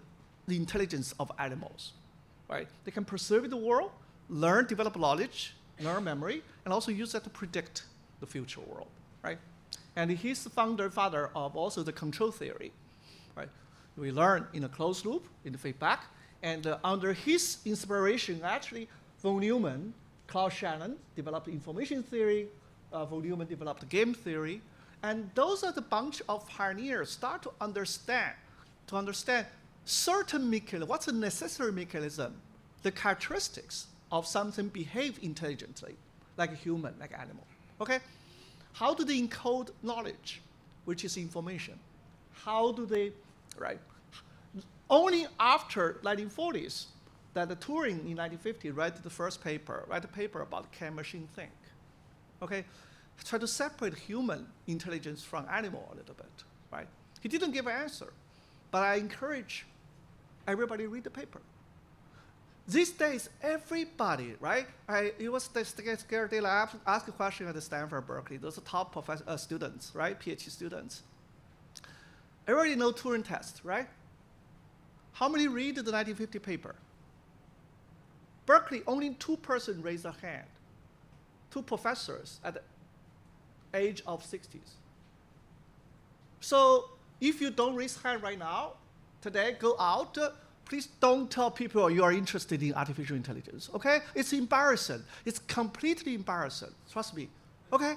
intelligence of animals, right? They can perceive the world, learn, develop knowledge, learn memory, and also use that to predict the future world. Right? And he's the father of also the control theory. Right? We learn in a closed loop, in the feedback, and under his inspiration, actually, von Neumann, Klaus Shannon developed information theory, von Neumann developed game theory, and those are the bunch of pioneers start to understand certain mechanism, what's a necessary mechanism, the characteristics of something behave intelligently, like a human, like an animal. Okay? How do they encode knowledge, which is information? How do they, right? Only after 1940s that the Turing in 1950 write the first paper, write a paper about can machine think. Okay? Try to separate human intelligence from animal a little bit, right? He didn't give an answer, but I encourage everybody read the paper. These days, everybody, right? It was the scared day. I asked a question at Stanford, Berkeley. Those are top students, right? PhD students. Everybody know Turing test, right? How many read the 1950 paper? Berkeley, only 2 persons raised their hand. 2 professors at the age of 60s. So if you don't raise hand right now, today, go out. Please don't tell people you are interested in artificial intelligence, okay? It's embarrassing. It's completely embarrassing, trust me, okay?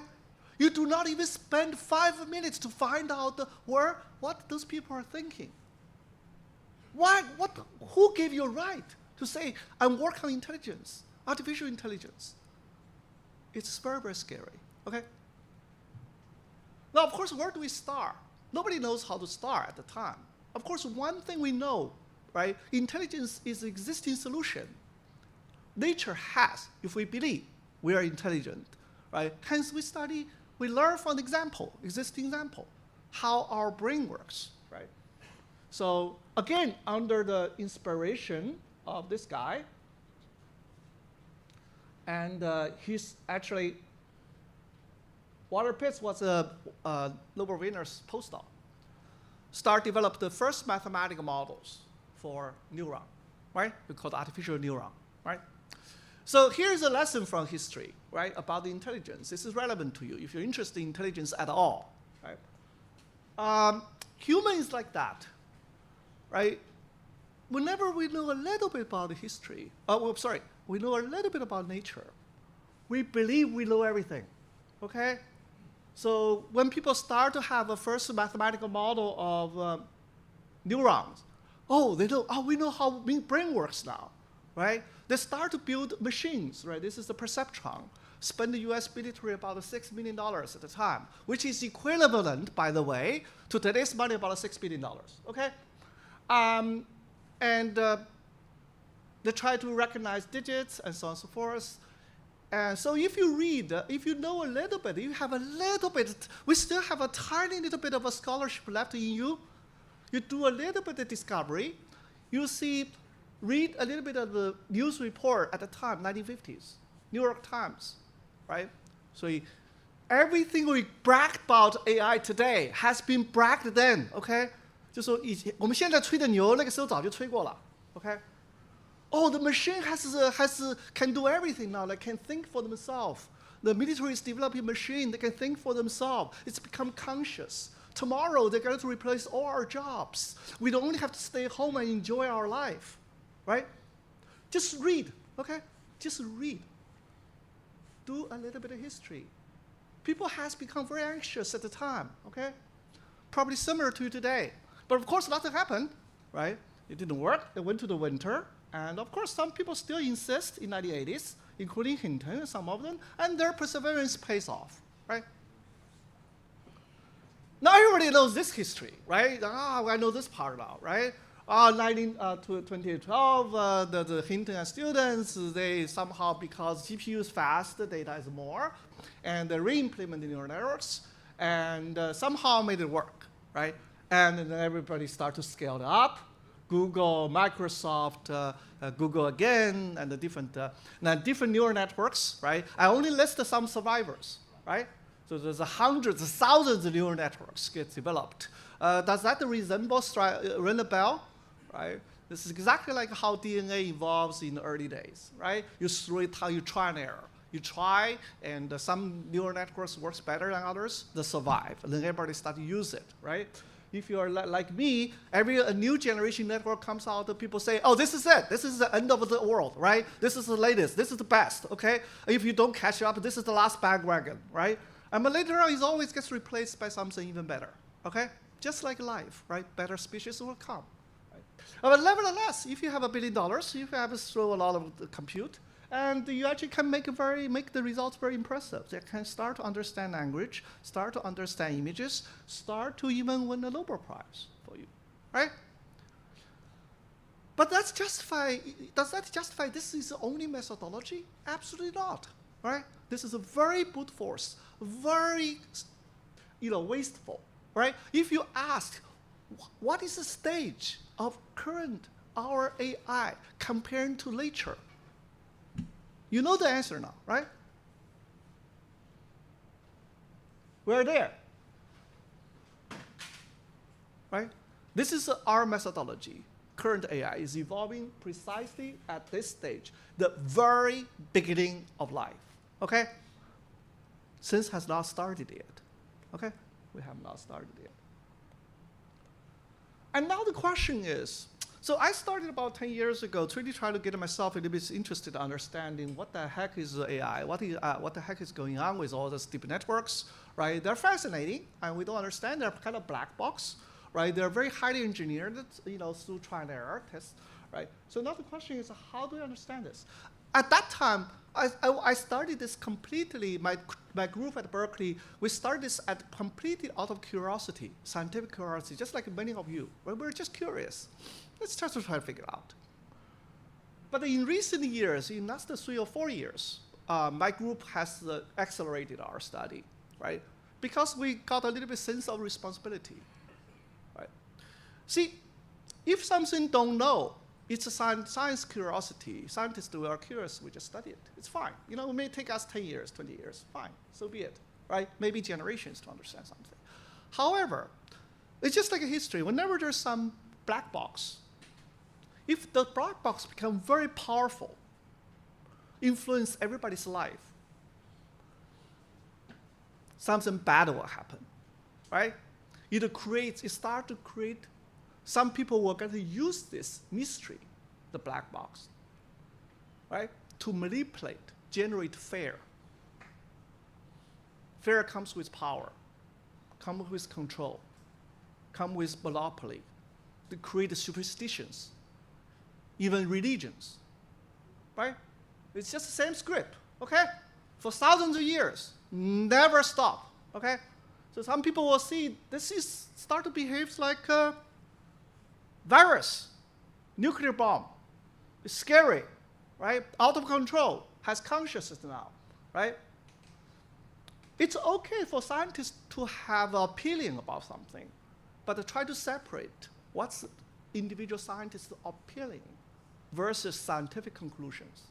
You do not even spend 5 minutes to find out what those people are thinking. Who gave you a right to say, I'm working on intelligence, artificial intelligence? It's very, very scary, okay? Now, of course, where do we start? Nobody knows how to start at the time. Of course, one thing we know, right? Intelligence is an existing solution. Nature has, if we believe we are intelligent, right? Hence we study, we learn from the example, existing example, how our brain works, right? So again, under the inspiration of this guy, and he's actually, Walter Pitts was a Nobel winner's postdoc. Developed the first mathematical models for neuron, right? We call it artificial neuron, right? So here's a lesson from history, right, about the intelligence. This is relevant to you if you're interested in intelligence at all, right? Human is like that, right? Whenever we know a little bit about the history, we know a little bit about nature, we believe we know everything, okay? So when people start to have a first mathematical model of neurons, we know how brain works now, right? They start to build machines, right? This is the perceptron. Spend the US military about $6 million at the time, which is equivalent, by the way, to today's money about $6 billion, okay? They try to recognize digits and so on and so forth. So if you read, if you know a little bit, you have a little bit, we still have a tiny little bit of a scholarship left in you. You do a little bit of discovery. You see, read a little bit of the news report at the time, 1950s, New York Times, right? So everything we brag about AI today has been bragged then, okay? 就说以前我们现在吹的牛，那个时候早就吹过了 ，OK？ Oh, the machine can do everything now. They can think for themselves. The military is developing a machine that can think for themselves. It's become conscious. Tomorrow, they're going to replace all our jobs. We don't only have to stay home and enjoy our life, right? Just read, okay? Just read. Do a little bit of history. People has become very anxious at the time, okay? Probably similar to today. But of course, nothing happened, right? It didn't work. They went to the winter. And of course, some people still insist in 1980s, including Hinton, some of them, and their perseverance pays off, right? Now everybody knows this history, right? I know this part now, right? 2012, the Hinton students, they somehow, because GPU is fast, the data is more, and they re-implemented neural networks, and somehow made it work, right? And then everybody started to scale it up. Google, Microsoft, Google again, and the different neural networks, right? I only listed some survivors, right? So there's hundreds, thousands of neural networks get developed. Does that resemble ring a bell, right? This is exactly like how DNA evolves in the early days, right? You try and error. You try, and some neural networks works better than others, they survive, and then everybody start to use it, right? If you're like me, a new generation network comes out, people say, oh, this is it. This is the end of the world, right? This is the latest. This is the best, okay? If you don't catch up, this is the last bandwagon, right? And but later on, it always gets replaced by something even better, okay? Just like life, right? Better species will come. Right? But nevertheless, if you have $1 billion, you have to throw a lot of compute, And you actually can make the results very impressive. They can start to understand language, start to understand images, start to even win a Nobel Prize for you, right? But does that justify this is the only methodology? Absolutely not, right? This is a very brute force, very wasteful, right? If you ask, what is the stage of our AI comparing to nature? You know the answer now, right? We're there, right? This is our methodology. Current AI is evolving precisely at this stage, the very beginning of life, okay? Science has not started yet, okay? We have not started yet. And now the question is, so I started about 10 years ago to really try to get myself a little bit interested in understanding what the heck is AI, what the heck is going on with all these deep networks, right? They're fascinating, and we don't understand. They're kind of black box, right? They're very highly engineered, through trial and error tests, right? So now the question is, how do we understand this? At that time, I started this completely, my group at Berkeley, we started this completely out of curiosity, scientific curiosity, just like many of you. Right? We're just curious. Let's try to figure it out. But in recent years, in last 3 or 4 years, my group has accelerated our study, right? Because we got a little bit sense of responsibility, right? See, if something don't know, it's a science curiosity. Scientists who are curious, we just study it. It's fine. It may take us 10 years, 20 years. Fine, so be it, right? Maybe generations to understand something. However, it's just like a history. Whenever there's some black box, if the black box becomes very powerful, influence everybody's life, something bad will happen, right? It starts to create. Some people were going to use this mystery, the black box, right, to manipulate, generate fear. Fear comes with power, comes with control, comes with monopoly, to create superstitions, even religions, right? It's just the same script, okay? For thousands of years, never stop, okay? So some people will see this is start to behave like a virus, nuclear bomb. It's scary, right? Out of control, has consciousness now, right? It's okay for scientists to have an opinion about something, but to try to separate what's individual scientists' opinion versus scientific conclusions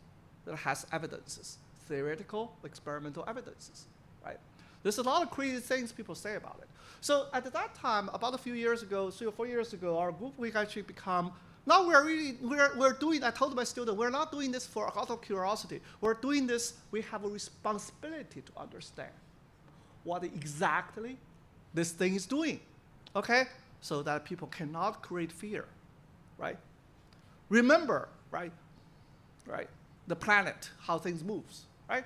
that has evidences, theoretical, experimental evidences, right? There's a lot of crazy things people say about it. So at that time, about a few years ago, 3 or 4 years ago, our group, we actually become, now we're doing, I told my student, we're not doing this out of curiosity. We're doing this, we have a responsibility to understand what exactly this thing is doing, okay? So that people cannot create fear, right? Remember, right, the planet, how things moves, right?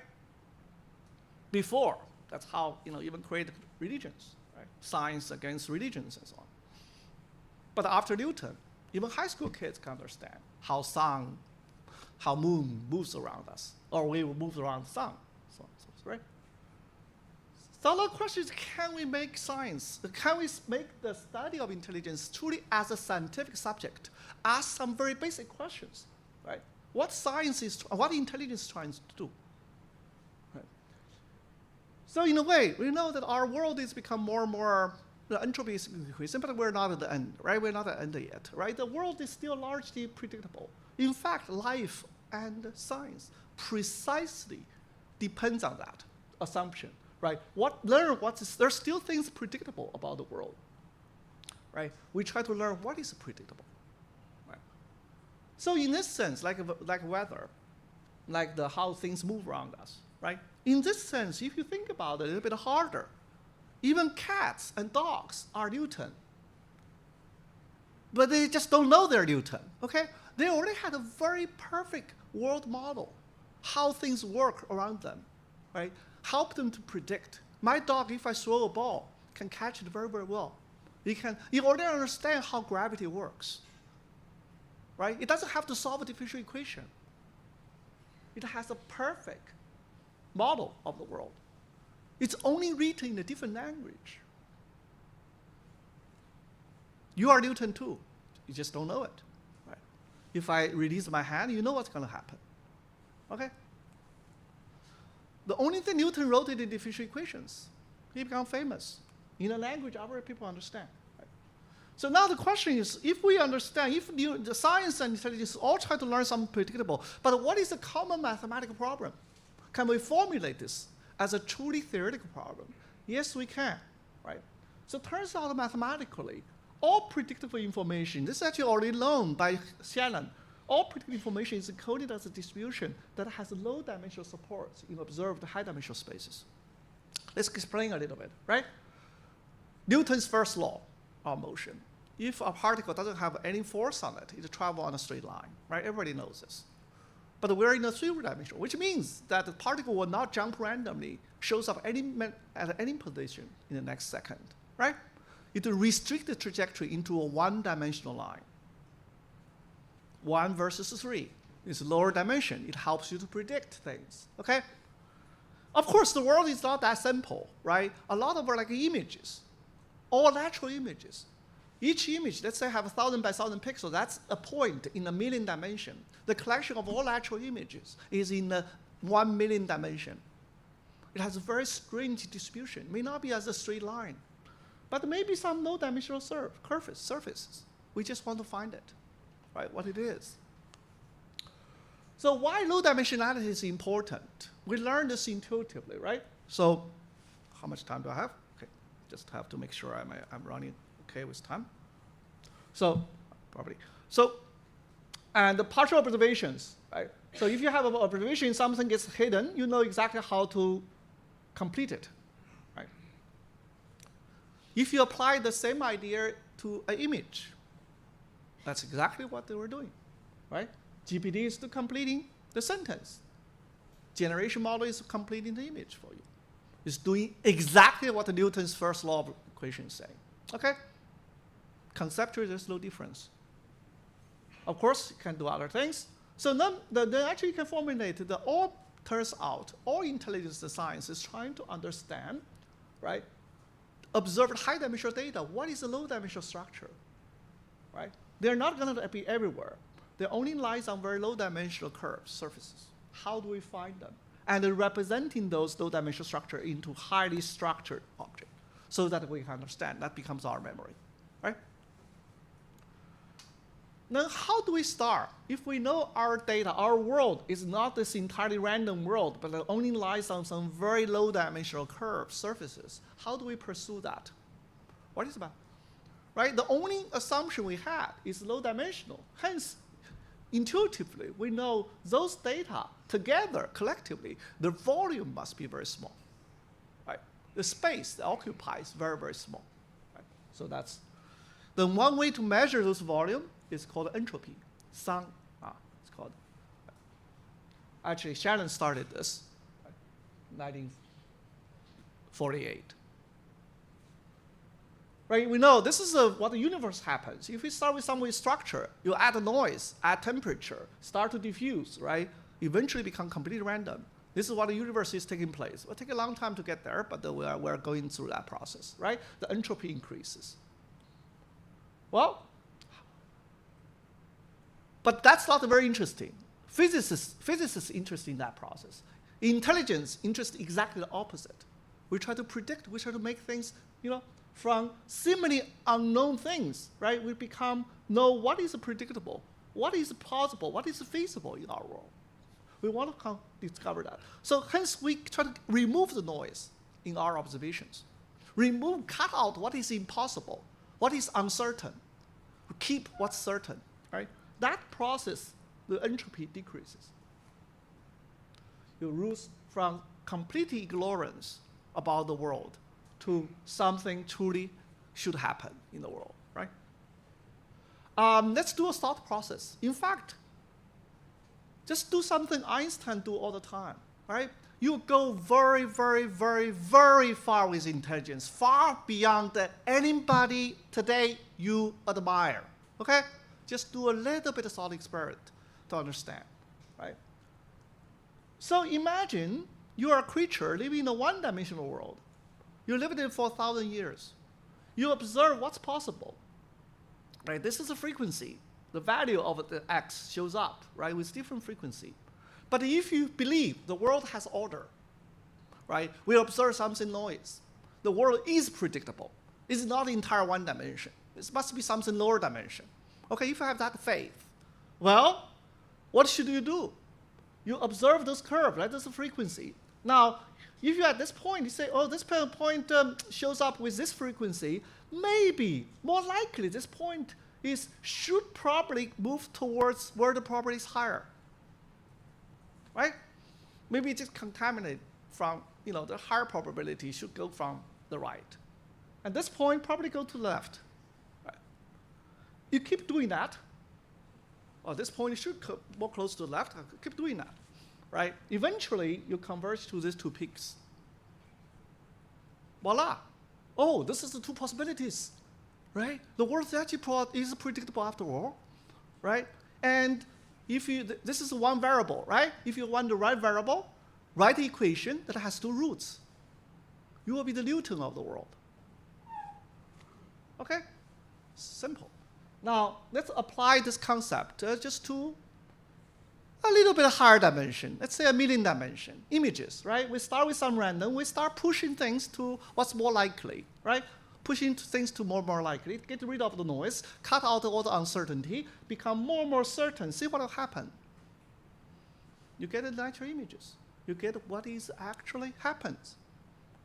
Before, that's how, even created religions, right? Science against religions and so on. But after Newton, even high school kids can understand how moon moves around us, or we move around the sun, so right? So a lot of questions, can we make the study of intelligence truly as a scientific subject? Ask some very basic questions, right? What intelligence is trying to do? Right? So in a way, we know that our world is become more and more, the entropy is increasing, but we're not at the end, right? We're not at the end yet, right? The world is still largely predictable. In fact, life and science precisely depends on that assumption, right? There's still things predictable about the world, right? We try to learn what is predictable, right? So in this sense, like weather, like how things move around us, right? In this sense, if you think about it a little bit harder, even cats and dogs are Newton. But they just don't know they're Newton, okay? They already had a very perfect world model, how things work around them, right? Help them to predict. My dog, if I throw a ball, can catch it very, very well. You already understand how gravity works, right? It doesn't have to solve a differential equation. It has a perfect model of the world. It's only written in a different language. You are Newton too. You just don't know it. Right? If I release my hand, you know what's going to happen. Okay? The only thing Newton wrote it in differential equations. He became famous in a language other people understand. Right? So now the question is, if we understand, if the science and intelligence all try to learn something predictable, but what is the common mathematical problem? Can we formulate this as a truly theoretical problem? Yes, we can. Right? So it turns out mathematically, all predictable information, this is actually already known by Shannon, all predictable information is encoded as a distribution that has low dimensional supports in observed high dimensional spaces. Let's explain a little bit, right? Newton's first law of motion. If a particle doesn't have any force on it, it travels on a straight line, right? Everybody knows this. But we're in a three-dimensional, which means that the particle will not jump randomly, shows up at any position in the next second, right? It will restrict the trajectory into a one-dimensional line. 1 versus 3 is lower dimension. It helps you to predict things, okay? Of course, the world is not that simple, right? A lot of like images, all natural images. Each image, let's say, have 1,000 by 1,000 pixels. That's a point in a million dimension. The collection of all natural images is in a 1 million dimension. It has a very strange distribution. It may not be as a straight line, but maybe some low-dimensional surfaces. We just want to find it, right? What it is. So why low dimensionality is important? We learned this intuitively, right? So how much time do I have? Okay, just have to make sure I'm running okay with time. So probably. So, and the partial observations, right? So if you have an observation, something gets hidden, you know exactly how to complete it, right? If you apply the same idea to an image, that's exactly what they were doing, right? GPT is completing the sentence. Generation model is completing the image for you. It's doing exactly what Newton's first law of equation is saying. Okay? Conceptually, there's no difference. Of course, you can do other things. So then actually you can formulate that all turns out, all intelligence science is trying to understand, right? Observed high dimensional data, what is the low dimensional structure, right? They're not going to be everywhere. They only lies on very low dimensional curves, surfaces. How do we find them? And representing those low dimensional structure into highly structured object so that we can understand. That becomes our memory, right? Now, how do we start? If we know our data, our world is not this entirely random world, but it only lies on some very low dimensional curves, surfaces, how do we pursue that? What is about? Right? The only assumption we had is low dimensional. Hence, intuitively, we know those data together, collectively, the volume must be very small. Right? The space they occupy is very, very small. Right? So that's the one way to measure this volume is called entropy. It's called. Actually, Shannon started this, right? 1948. Right? We know this is what the universe happens. If we start with some way structure, you add noise, add temperature, start to diffuse, right? Eventually become completely random. This is what the universe is taking place. It will take a long time to get there, but we're going through that process, right? The entropy increases. Well, but that's not very interesting. Physicists interested in that process. Intelligence interested exactly the opposite. We try to predict, we try to make things, from seemingly unknown things, right? We know what is predictable, what is possible, what is feasible in our world. We want to discover that. So hence we try to remove the noise in our observations. Cut out what is impossible, what is uncertain. Keep what's certain, right? That process, the entropy decreases. You lose from complete ignorance about the world to something truly should happen in the world, right? Let's do a thought process. In fact, just do something Einstein do all the time, right? You go very, very, very, very far with intelligence, far beyond anybody today you admire, okay? Just do a little bit of thought experiment to understand, right? So imagine you are a creature living in a one-dimensional world. You lived in it for 1,000 years. You observe what's possible. Right? This is a frequency. The value of the x shows up, right, with different frequency. But if you believe the world has order, right, we observe something noise. The world is predictable. It's not the entire one dimension. It must be something lower dimension. Okay, if you have that faith, well, what should you do? You observe those curves, right? That's the frequency. Now, if you're at this point, you say, oh, this point shows up with this frequency, maybe, more likely, this point should probably move towards where the probability is higher, right? Maybe it just contaminate from, the higher probability should go from the right. At this point, probably go to the left. Right? You keep doing that. At this point, it should come more close to the left. Keep doing that, right? Eventually, you converge to these two peaks. Voila. Oh, this is the two possibilities, right? The world actually is predictable after all, right? And if this is one variable, right? If you want the right variable, write the equation that has two roots. You will be the Newton of the world. Okay? Simple. Now, let's apply this concept just to a little bit higher dimension. Let's say 1,000,000 dimension. Images, right? We start with some random. We start pushing things to what's more likely, right? Pushing things to more and more likely. Get rid of the noise. Cut out all the uncertainty. Become more and more certain. See what will happen. You get the natural images. You get what is actually happens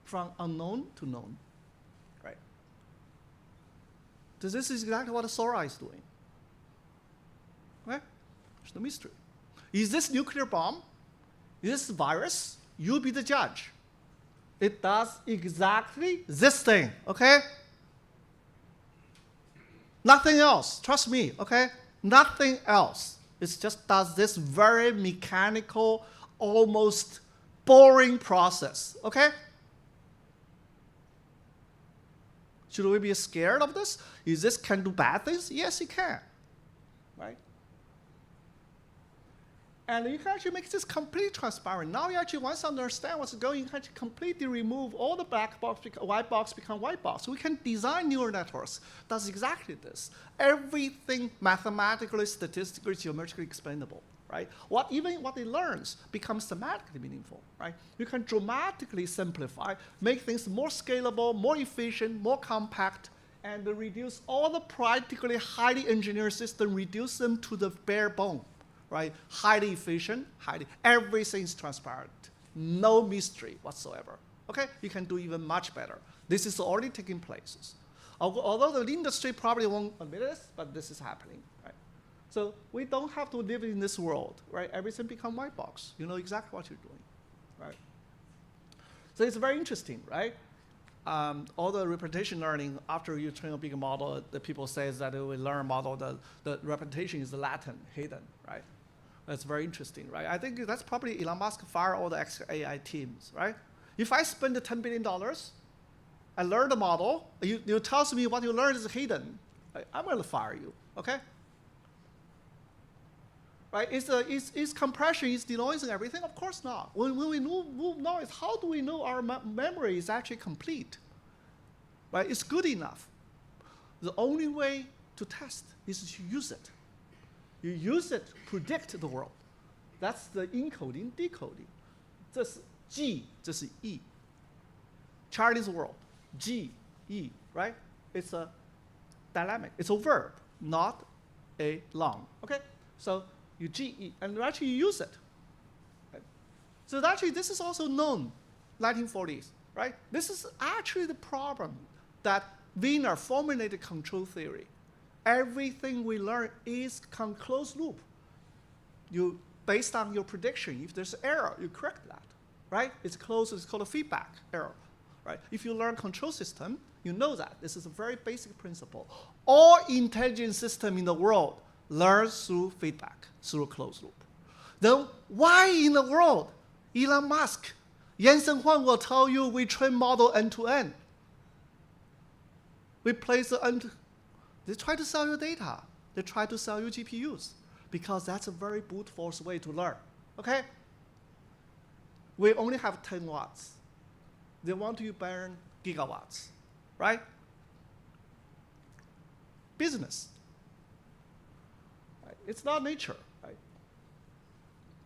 from unknown to known. So this is exactly what Sora is doing. Right? It's the mystery. Is this nuclear bomb? Is this virus? You be the judge. It does exactly this thing, okay? Nothing else. Trust me, okay? Nothing else. It just does this very mechanical, almost boring process, okay? Should we be scared of this? Is this can do bad things? Yes, it can, right? And you can actually make this completely transparent. Now you actually, once you understand what's going, you can actually completely remove all the black box, white box become white box. So we can design neural networks. Does exactly this. Everything mathematically, statistically, geometrically explainable. Right? Even what it learns becomes thematically meaningful, right? You can dramatically simplify, make things more scalable, more efficient, more compact, and reduce all the practically highly engineered systems, reduce them to the bare bone, right? Highly efficient, everything's transparent. No mystery whatsoever, okay? You can do even much better. This is already taking place. Although the industry probably won't admit this, but this is happening, right? So we don't have to live in this world, right? Everything become white box. You know exactly what you're doing, right? So it's very interesting, right? All the representation learning, after you train a big model, the people say that we learn a model, the representation is latent, hidden, right? That's very interesting, right? I think that's probably Elon Musk fire all the AI teams, right? If I spend $10 billion, I learn the model, you tell me what you learned is hidden, I'm going to fire you, okay? Right? Is compression, is denoising everything? Of course not. When we move noise, how do we know our memory is actually complete? Right? It's good enough. The only way to test is to use it. You use it to predict the world. That's the encoding, decoding. 这是 G, 这是 E. Chinese world, G, E, right? It's a dynamic. It's a verb, not a noun. Okay? So you GE, and actually you use it. Right? So actually this is also known, 1940s, right? This is actually the problem that Wiener formulated control theory. Everything we learn is closed loop. You, based on your prediction, if there's error, you correct that, right? It's closed, it's called a feedback error, right? If you learn control system, you know that. This is a very basic principle. All intelligent system in the world learns through feedback, through a closed loop. Then why in the world, Elon Musk, Jensen Huang will tell you we train model end to end. We place the end. They try to sell you data. They try to sell you GPUs because that's a very brute force way to learn. Okay? we only have 10 watts. They want to burn gigawatts, right? Business. Right? It's not nature, right?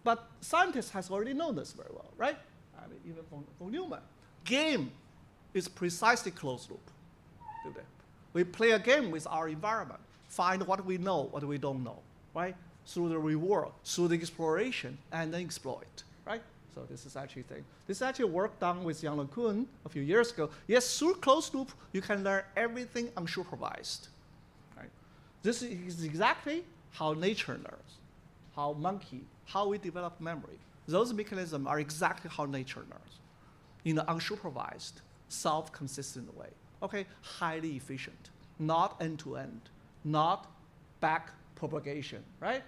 But scientists has already known this very well, right? I mean, even from Newman. Game is precisely closed loop. We play a game with our environment, find what we know, what we don't know, right? Through the reward, through the exploration, and then exploit, right? So this is actually thing. This is actually work done with Yang Kun a few years ago. Yes, through closed loop, you can learn everything unsupervised, right? This is exactly how nature learns, how monkey, how we develop memory. Those mechanisms are exactly how nature learns, in an unsupervised, self-consistent way. Okay, highly efficient, not end-to-end, not back propagation, right?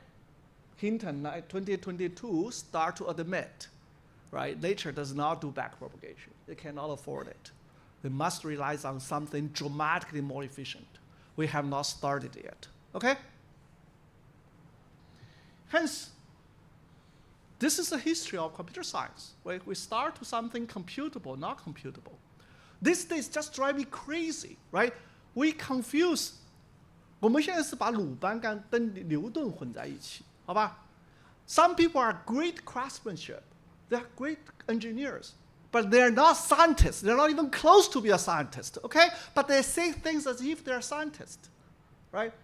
Hinton, 2022, start to admit, right? Nature does not do back propagation. It cannot afford it. They must rely on something dramatically more efficient. We have not started yet, okay? Hence, this is the history of computer science, where we start with something computable, not computable. These days just drive me crazy, right? We confuse. 我们现在是把鲁班跟牛顿混在一起，好吧？ Some people are great craftsmanship, they are great engineers, but they are not scientists. They're not even close to be a scientist, okay? But they say things as if they're scientists, right?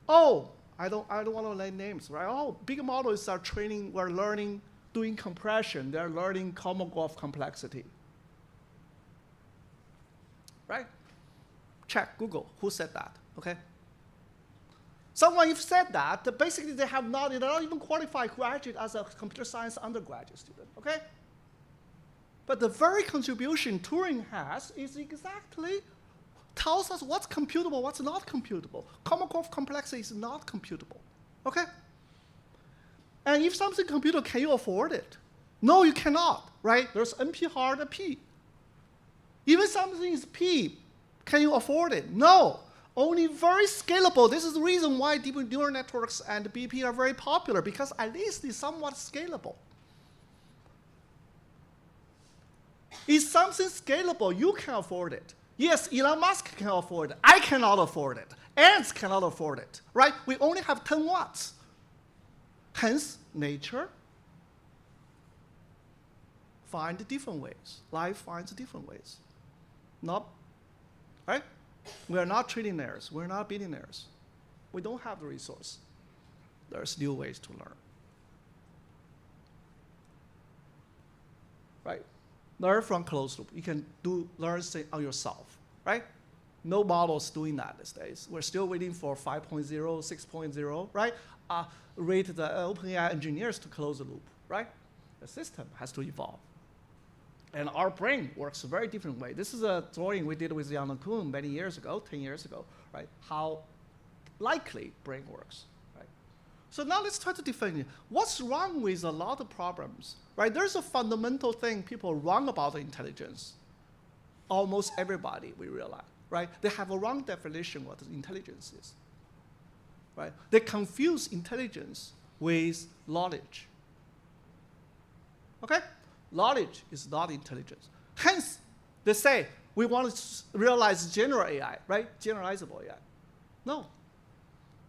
Oh, I don't want to name names, right? Oh, big models are training, we're learning, doing compression. They're learning Kolmogorov complexity. Right? Check Google, who said that, okay? Someone if said that, basically they're not even qualified graduate as a computer science undergraduate student, okay? But the very contribution Turing has is exactly tells us what's computable, what's not computable. Kolmogorov complexity is not computable, okay? And if something computable, can you afford it? No, you cannot, right? There's NP hard and P. Even something is P, can you afford it? No, only very scalable. This is the reason why deep neural networks and BP are very popular, because at least it's somewhat scalable. Is something scalable, you can afford it. Yes, Elon Musk can afford it. I cannot afford it. Ants cannot afford it, right? We only have 10 watts. Hence, nature finds different ways. Life finds different ways. Not, right? We are not trillionaires. We're not billionaires. We don't have the resource. There's new ways to learn. Right? Learn from closed loop. You can learn on yourself, right? No models doing that these days. We're still waiting for 5.0, 6.0, right? Rate the OpenAI engineers to close the loop, right? The system has to evolve. And our brain works a very different way. This is a drawing we did with Yang Kun many years ago, 10 years ago, right? How likely brain works, right? So now let's try to define it. What's wrong with a lot of problems, right? There's a fundamental thing people wrong about intelligence. Almost everybody, we realize, right? They have a wrong definition what intelligence is, right? They confuse intelligence with knowledge, okay? Knowledge is not intelligence. Hence, they say, we want to realize general AI, right? Generalizable AI. No.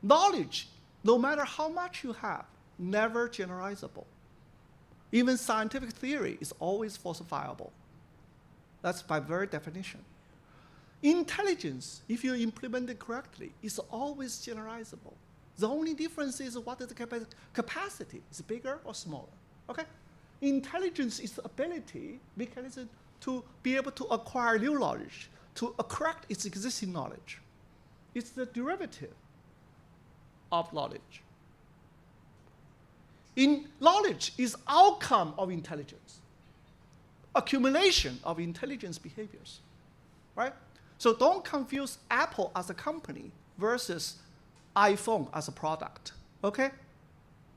Knowledge, no matter how much you have, never generalizable. Even scientific theory is always falsifiable. That's by very definition. Intelligence, if you implement it correctly, is always generalizable. The only difference is what is the capacity. Is it bigger or smaller? Okay? Intelligence is the ability, mechanism, to be able to acquire new knowledge, to correct its existing knowledge. It's the derivative of knowledge. Knowledge is outcome of intelligence, accumulation of intelligence behaviors, right? So don't confuse Apple as a company versus iPhone as a product, okay?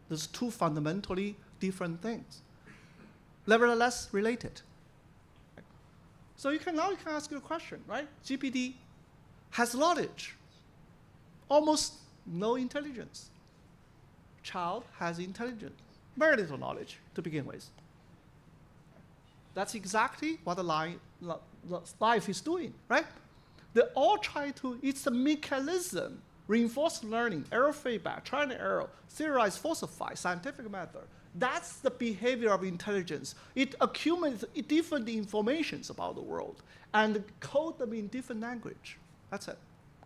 There's two fundamentally different things, nevertheless related. So now you can ask your question, right? GPT has knowledge, almost no intelligence. Child has intelligence, very little knowledge to begin with. That's exactly what life is doing, right? They all try to, it's a mechanism, reinforced learning, error feedback, trial and error, theorize, falsify, scientific method. That's the behavior of intelligence. It accumulates different informations about the world and code them in different language. That's it,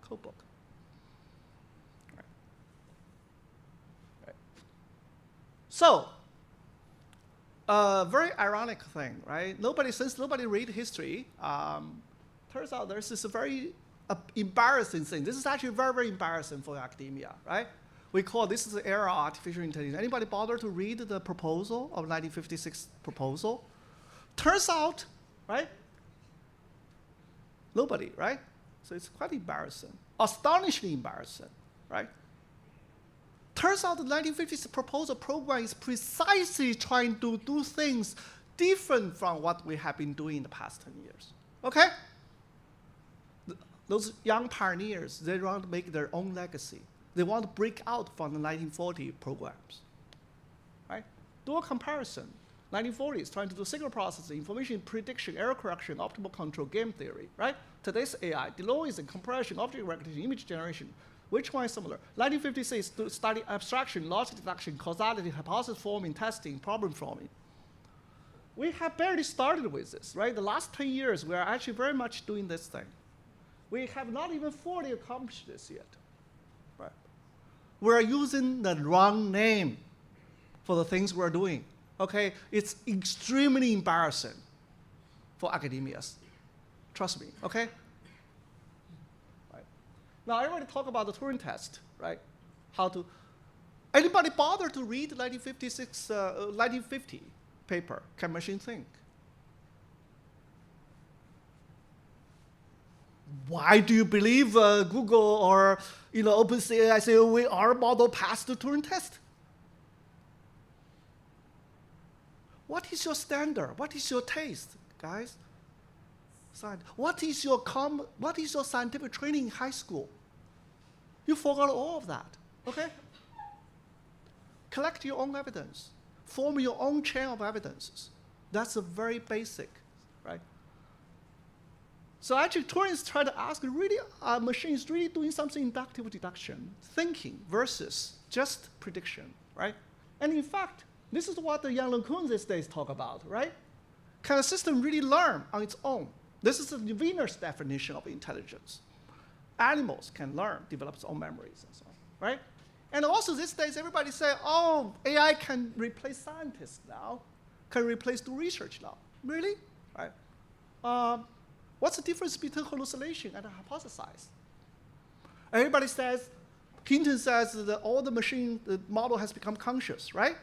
code book. Right. So, a very ironic thing, right? Since nobody read history, turns out there's this very embarrassing thing. This is actually very, very embarrassing for academia, right? We call this is the era of artificial intelligence. Anybody bother to read the proposal of 1956 proposal? Turns out, right? Nobody, right? So it's quite embarrassing, astonishingly embarrassing, right? Turns out the 1950s proposal program is precisely trying to do things different from what we have been doing in the past 10 years. Okay? Those young pioneers, they want to make their own legacy. They want to break out from the 1940 programs. Right? Do a comparison. 1940s, trying to do signal processing, information prediction, error correction, optimal control, game theory, right? Today's AI, deloising, compression, object recognition, image generation. Which one is similar? 1956 to study abstraction, logic deduction, causality, hypothesis forming, testing, problem solving. We have barely started with this, right? The last 10 years, we are actually very much doing this thing. We have not even fully accomplished this yet, right? We're using the wrong name for the things we're doing, okay? It's extremely embarrassing for academias. Trust me, okay? Now, everybody talk about the Turing test, right? Anybody bother to read the 1950 paper, Can Machine Think? Why do you believe Google or OpenAI say our model passed the Turing test? What is your standard? What is your taste, guys? What is your scientific training in high school? You forgot all of that, okay? Collect your own evidence. Form your own chain of evidences. That's a very basic, right? So actually, Turing is trying to ask, really, are machines really doing something inductive deduction, thinking versus just prediction, right? And in fact, this is what the young LeCun these days talk about, right? Can a system really learn on its own? This is the Wiener's definition of intelligence. Animals can learn, develop its own memories and so on, right? And also these days, everybody say, oh, AI can replace scientists now, can replace do research now. Really? Right? What's the difference between hallucination and hypothesis? Everybody says, Hinton says that all the model has become conscious, right?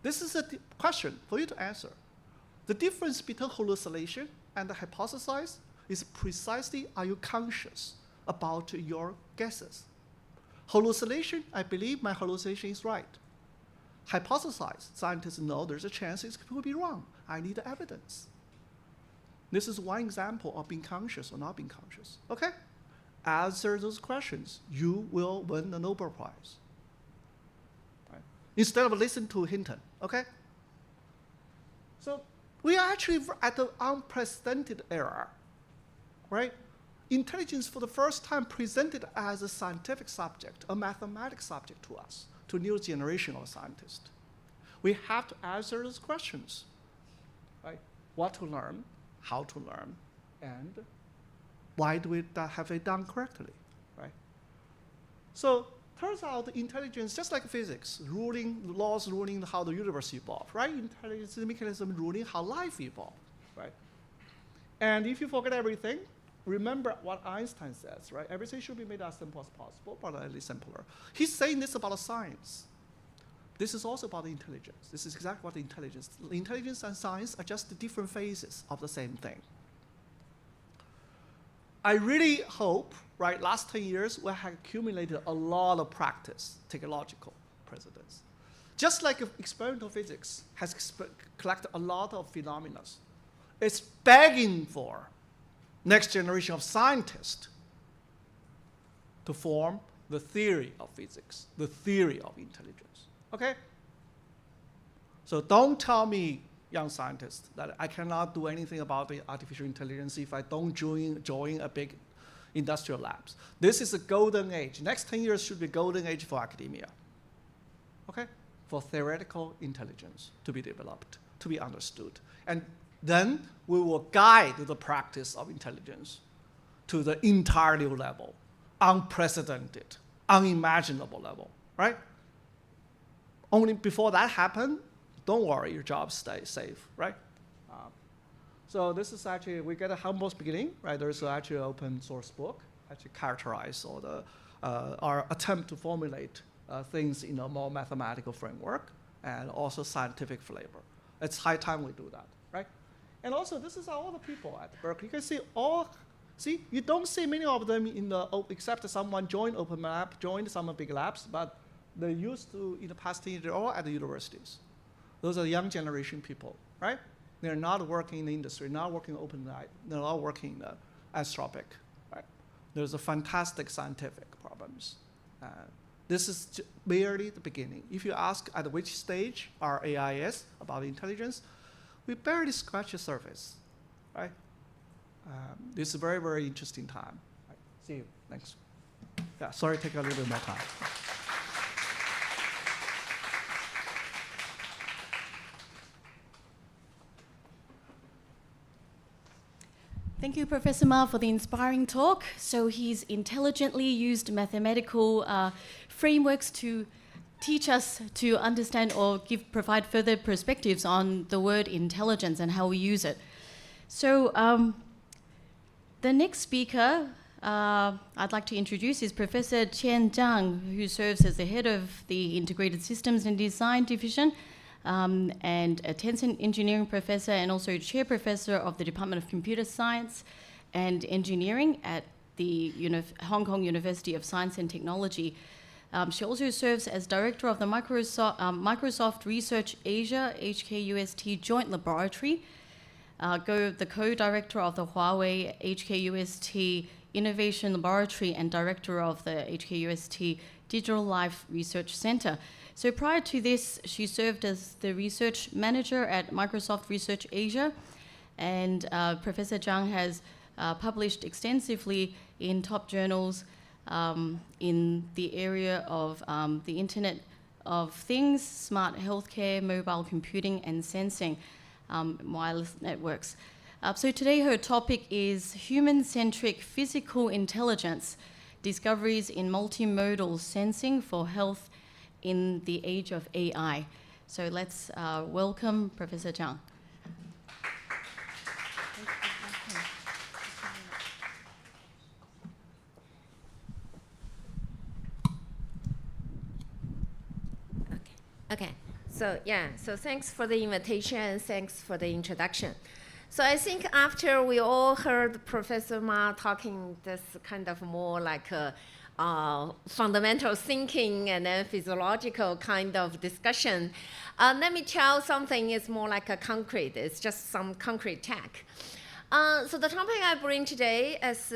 This is a question for you to answer. The difference between hallucination and the hypothesis is precisely, are you conscious about your guesses? Hallucination, I believe my hallucination is right. Hypothesize, scientists know there's a chance it could be wrong. I need evidence. This is one example of being conscious or not being conscious, okay? Answer those questions, you will win the Nobel Prize. Right? Instead of listening to Hinton, okay? So we are actually at an unprecedented era, right? Intelligence for the first time presented as a scientific subject, a mathematics subject to us, to a new generation of scientists. We have to answer those questions, right? What to learn, how to learn, and why do we have it done correctly, right? So turns out intelligence, just like physics, laws ruling how the universe evolved, right? Intelligence is a mechanism ruling how life evolved, right? And if you forget everything, remember what Einstein says, right? Everything should be made as simple as possible, but at least simpler. He's saying this about science. This is also about intelligence. This is exactly what intelligence and science are just different phases of the same thing. I really hope, right, last 10 years, we have accumulated a lot of practice, technological precedents. Just like experimental physics has collected a lot of phenomena. It's begging for next generation of scientists to form the theory of physics, the theory of intelligence, okay? So don't tell me young scientist that I cannot do anything about the artificial intelligence if I don't join a big industrial labs. This is a golden age. Next 10 years should be golden age for academia. Okay? For theoretical intelligence to be developed, to be understood. And then we will guide the practice of intelligence to the entire new level, unprecedented, unimaginable level, right? Only before that happens, don't worry, your job stays safe, right? So this is actually, we get a humble beginning, right? There's actually an open source book, actually characterize all the, our attempt to formulate things in a more mathematical framework and also scientific flavor. It's high time we do that, right? And also, this is all the people at Berkeley. You can see you don't see many of them in the, except someone joined Open Lab, joined some big labs, but they used to, in the past 10 years, they're all at the universities. Those are young generation people, right? They're not working in the industry, not working in Open Lab, they're all working in the Anthropic, right? There's a fantastic scientific problems. This is barely the beginning. If you ask at which stage our AI is about intelligence, we barely scratch the surface, right? This is a very, very interesting time. Right. See you. Thanks. Yeah, sorry, take a little bit more time. Thank you, Professor Ma, for the inspiring talk. So he's intelligently used mathematical frameworks to teach us to understand or provide further perspectives on the word intelligence and how we use it. So the next speaker I'd like to introduce is Professor Qian Zhang, who serves as the head of the Integrated Systems and Design Division and a Tencent engineering professor and also chair professor of the Department of Computer Science and Engineering at the Hong Kong University of Science and Technology. She also serves as director of the Microsoft Research Asia HKUST Joint Laboratory, the co-director of the Huawei HKUST Innovation Laboratory and director of the HKUST Digital Life Research Center. So prior to this, she served as the research manager at Microsoft Research Asia, and Professor Zhang has published extensively in top journals in the area of the Internet of Things, smart healthcare, mobile computing, and sensing, wireless networks. So today her topic is human-centric physical intelligence, discoveries in multimodal sensing for health in the age of AI. So let's welcome Professor Zhang. Okay, so thanks for the invitation, thanks for the introduction. So I think after we all heard Professor Ma talking this kind of more like fundamental thinking and then physiological kind of discussion, let me tell something is more like a concrete, it's just some concrete tech. So the topic I bring today, as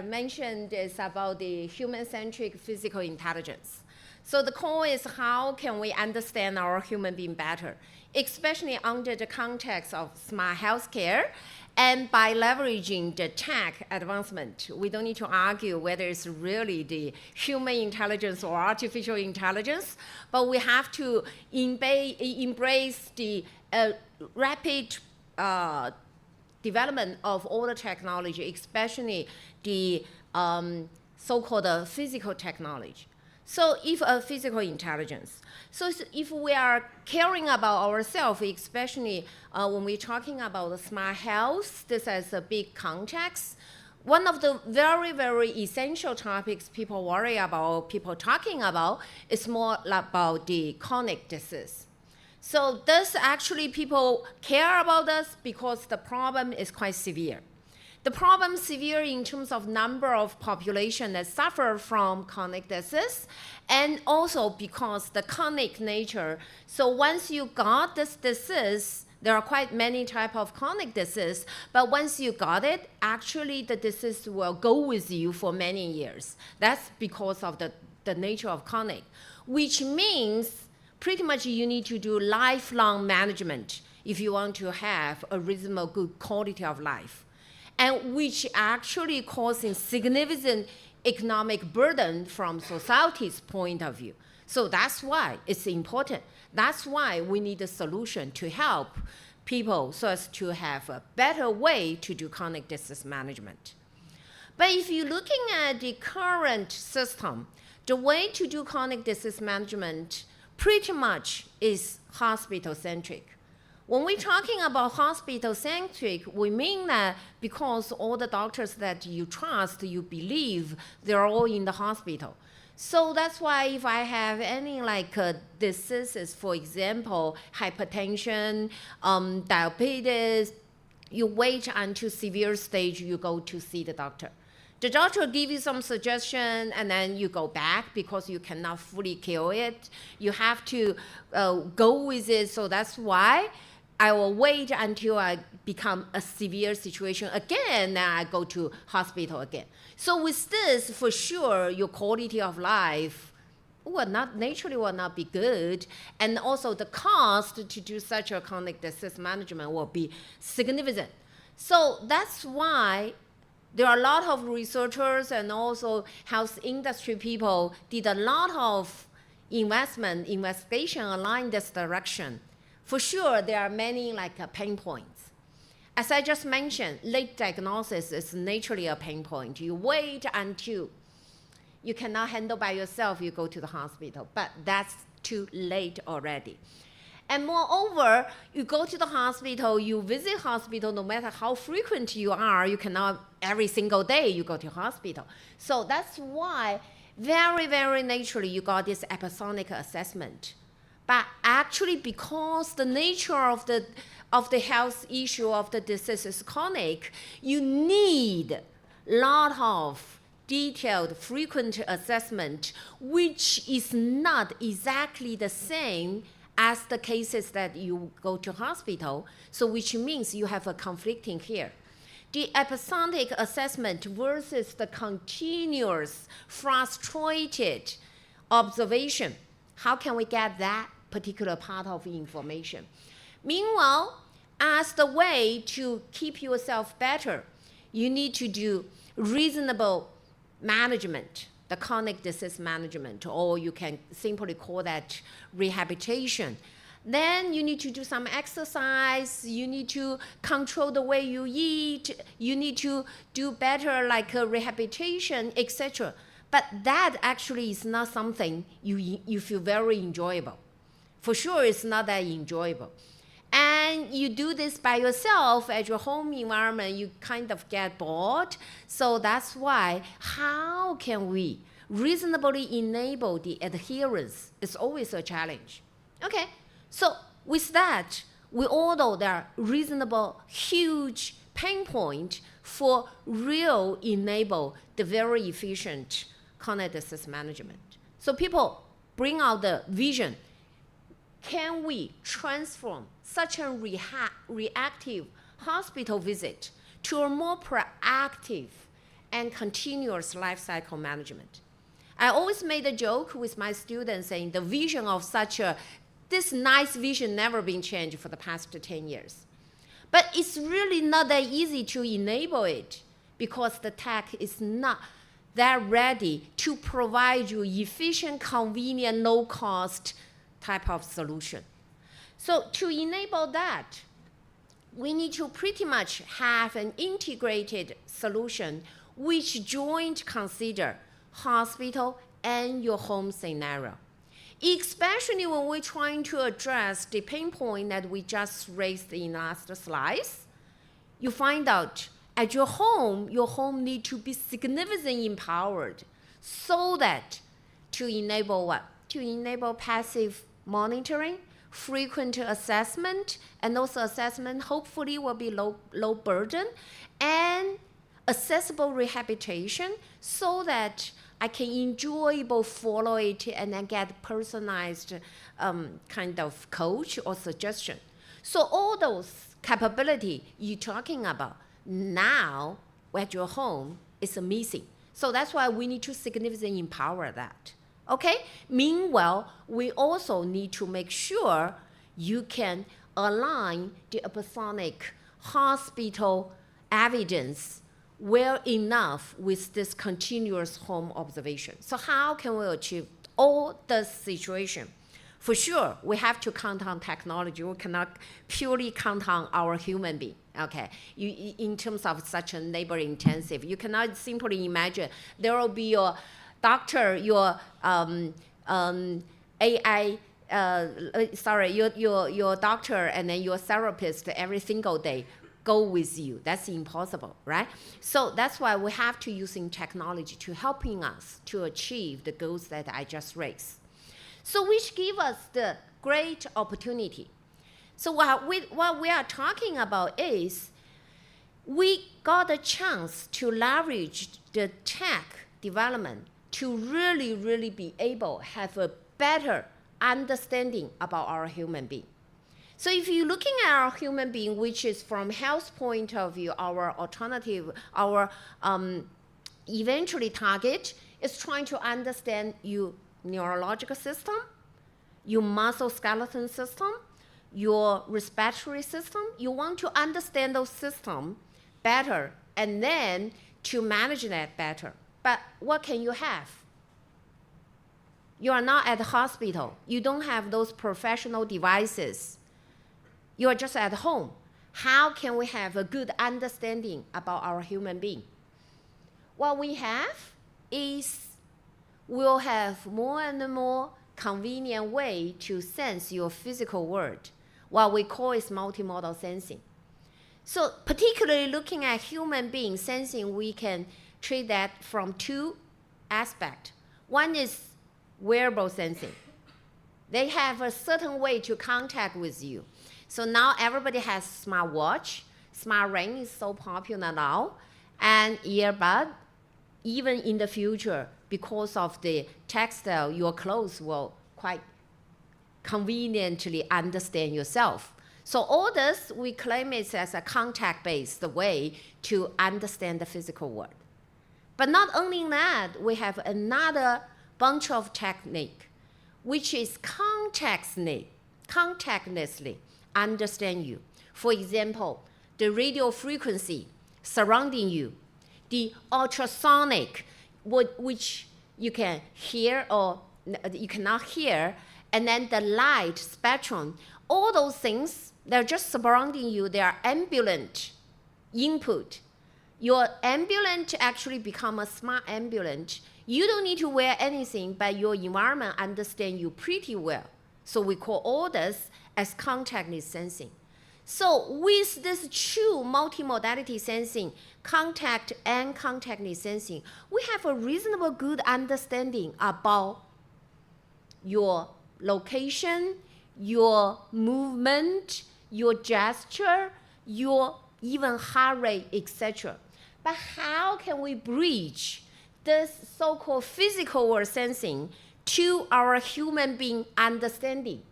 mentioned, is about the human-centric physical intelligence. So the core is how can we understand our human being better, especially under the context of smart healthcare, and by leveraging the tech advancement. We don't need to argue whether it's really the human intelligence or artificial intelligence, but we have to embrace the rapid development of all the technology, especially the so-called physical technology. So if physical intelligence. So if we are caring about ourselves, especially when we're talking about the smart health, this is a big context. One of the very, very essential topics people worry about, people talking about, is more about the chronic disease. So this actually people care about this because the problem is quite severe. The problem is severe in terms of number of population that suffer from chronic disease, and also because the chronic nature. So once you got this disease, there are quite many types of chronic disease, but once you got it, actually the disease will go with you for many years. That's because of the nature of chronic, which means pretty much you need to do lifelong management if you want to have a reasonable good quality of life, and which actually causing significant economic burden from society's point of view. So that's why it's important. That's why we need a solution to help people so as to have a better way to do chronic disease management. But if you're looking at the current system, the way to do chronic disease management pretty much is hospital-centric. When we're talking about hospital-centric, we mean that because all the doctors that you trust, you believe, they're all in the hospital. So that's why if I have any diseases, for example, hypertension, diabetes, you wait until severe stage, you go to see the doctor. The doctor will give you some suggestion, and then you go back because you cannot fully cure it. You have to go with it. So that's why I will wait until I become a severe situation again, then I go to hospital again. So with this, for sure, your quality of life naturally will not be good. And also the cost to do such a chronic disease management will be significant. So that's why there are a lot of researchers and also health industry people did a lot of investigation along this direction. For sure, there are many pain points. As I just mentioned, late diagnosis is naturally a pain point. You wait until you cannot handle by yourself, you go to the hospital, but that's too late already. And moreover, you go to the hospital, you visit hospital, no matter how frequent you are, you cannot every single day you go to hospital. So that's why very, very naturally you got this episodic assessment. But actually, because the nature of the health issue of the disease is chronic, you need a lot of detailed, frequent assessment, which is not exactly the same as the cases that you go to hospital. So which means you have a conflicting here. The episodic assessment versus the continuous, frustrated observation. How can we get that particular part of information? Meanwhile, as the way to keep yourself better, you need to do reasonable management, the chronic disease management, or you can simply call that rehabilitation. Then you need to do some exercise, you need to control the way you eat, you need to do better rehabilitation, etc. But that actually is not something you feel very enjoyable. For sure, it's not that enjoyable. And you do this by yourself at your home environment, you kind of get bored. So that's why, how can we reasonably enable the adherence? It's always a challenge. Okay, so with that, we all know there are reasonable, huge pain point for real enable the very efficient chronic disease management. So people bring out the vision. Can we transform such a reactive hospital visit to a more proactive and continuous life cycle management? I always made a joke with my students saying the vision of this nice vision never been changed for the past 10 years. But it's really not that easy to enable it because the tech is not that ready to provide you efficient, convenient, low-cost type of solution. So to enable that, we need to pretty much have an integrated solution which joint consider hospital and your home scenario. Especially when we're trying to address the pain point that we just raised in last slides, you find out at your home need to be significantly empowered so that to enable what? To enable passive monitoring, frequent assessment, and also assessment hopefully will be low burden, and accessible rehabilitation so that I can enjoyable follow it and then get personalized kind of coach or suggestion. So all those capability you're talking about now at your home is missing. So that's why we need to significantly empower that. Okay? Meanwhile, we also need to make sure you can align the episonic hospital evidence well enough with this continuous home observation. So how can we achieve all the situation? For sure, we have to count on technology. We cannot purely count on our human being, okay? In terms of such a labor intensive, you cannot simply imagine there will be your doctor, your AI, your doctor and then your therapist every single day go with you. That's impossible, right? So that's why we have to using technology to helping us to achieve the goals that I just raised. So which give us the great opportunity. So what we are talking about is we got a chance to leverage the tech development to really, really be able to have a better understanding about our human being. So if you're looking at our human being, which is from health point of view, our alternative, our eventually target is trying to understand your neurological system, your muscle skeleton system, your respiratory system. You want to understand those systems better and then to manage that better. But what can you have? You are not at the hospital. You don't have those professional devices. You are just at home. How can we have a good understanding about our human being? What we have is we'll have more and more convenient way to sense your physical world. What we call is multimodal sensing. So particularly looking at human being sensing, we can treat that from two aspects. One is wearable sensing. They have a certain way to contact with you. So now everybody has smartwatch. Smart ring is so popular now. And earbud, even in the future, because of the textile, your clothes will quite conveniently understand yourself. So all this, we claim it as a contact-based way to understand the physical world. But not only that, we have another bunch of technique, which is contactlessly understand you. For example, the radio frequency surrounding you, the ultrasonic, which you can hear or you cannot hear, and then the light spectrum, all those things, they're just surrounding you. They are ambient input. Your ambulance actually become a smart ambulance. You don't need to wear anything, but your environment understands you pretty well. So we call all this as contactless sensing. So with this true multimodality sensing, contact and contactless sensing, we have a reasonable good understanding about your location, your movement, your gesture, your even heart rate, etc. But how can we bridge this so-called physical world sensing to our human being understanding?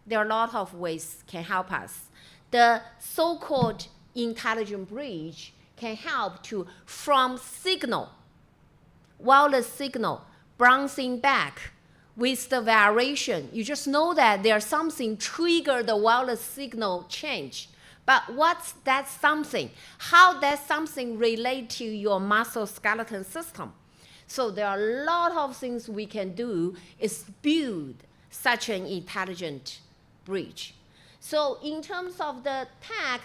There are a lot of ways can help us. The so-called intelligent bridge can help to, from signal, wireless signal, bouncing back with the variation. You just know that there's something trigger the wireless signal change. But what's that something? How that something relate to your muscle skeleton system? So there are a lot of things we can do is build such an intelligent bridge. So in terms of the tech,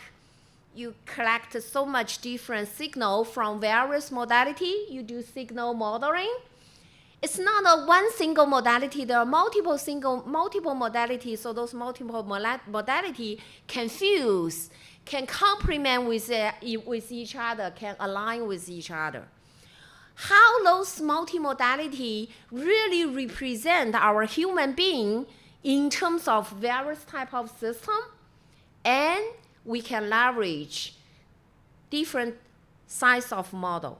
you collect so much different signal from various modality. You do signal modeling. It's not a one single modality. There are multiple modalities. So those multiple modality can fuse, can complement with each other, can align with each other. How those multimodality really represent our human being in terms of various type of system, and we can leverage different size of model.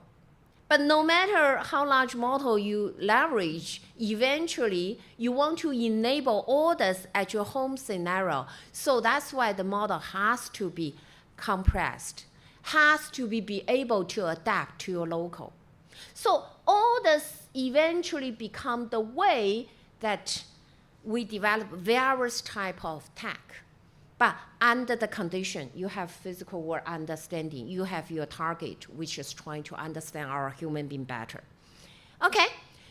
But no matter how large model you leverage, eventually you want to enable all this at your home scenario. So that's why the model has to be compressed, has to be able to adapt to your local. So all this eventually become the way that we develop various type of tech. But under the condition, you have physical world understanding. You have your target, which is trying to understand our human being better. Okay,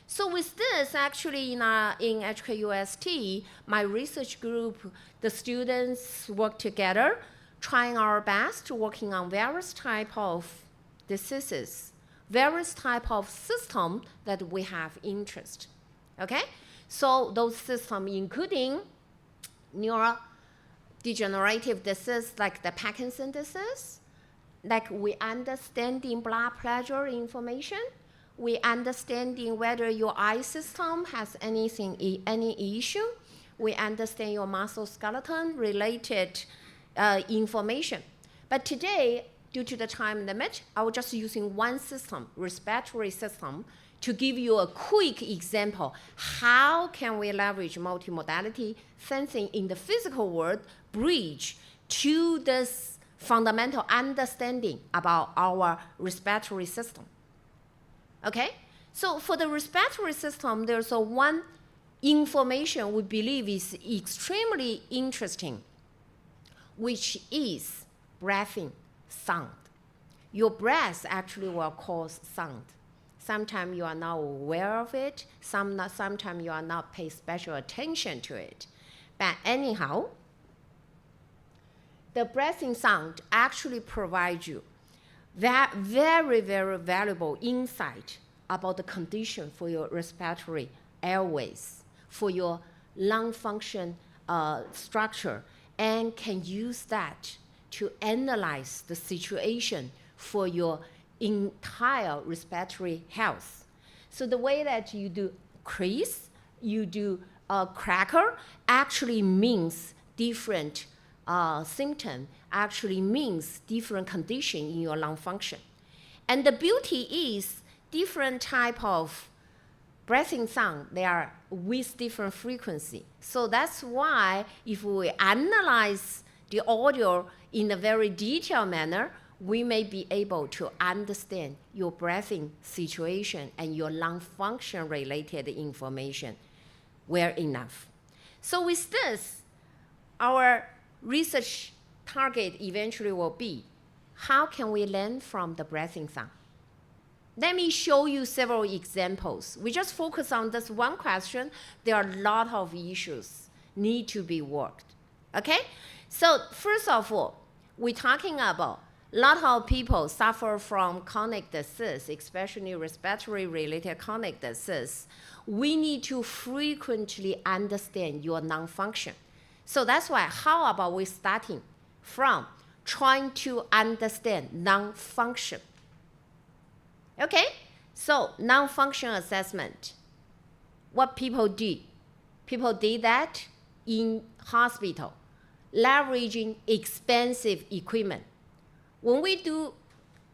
so with this, actually in HKUST, my research group, the students work together, trying our best, working on various type of diseases, various type of system that we have interest. Okay, so those systems including neurodegenerative disease like the Parkinson disease, like we understanding blood pressure information, we understanding whether your eye system has any issue, we understand your muscle skeleton related information. But today, due to the time limit, I will just using one system, respiratory system, to give you a quick example. How can we leverage multimodality sensing in the physical world bridge to this fundamental understanding about our respiratory system? Okay, so for the respiratory system, there's one information we believe is extremely interesting, which is breathing sound. Your breath actually will cause sound. Sometimes you are not aware of it, sometimes you are not pay special attention to it. But anyhow, the breathing sound actually provides you that very, very valuable insight about the condition for your respiratory airways, for your lung function structure, and can use that to analyze the situation for your entire respiratory health. So the way that you do crease, you do cracker, actually means different symptom, actually means different condition in your lung function. And the beauty is different type of breathing sound, they are with different frequency. So that's why if we analyze the audio in a very detailed manner, we may be able to understand your breathing situation and your lung function related information well enough. So with this, our research target eventually will be, how can we learn from the breathing sound? Let me show you several examples. We just focus on this one question. There are a lot of issues need to be worked. Okay? So first of all, we're talking about a lot of people suffer from chronic disease, especially respiratory related chronic disease. We need to frequently understand your lung function. So that's why, how about we starting from trying to understand lung function? Okay, so lung function assessment. What people did that in hospital, leveraging expensive equipment. When we do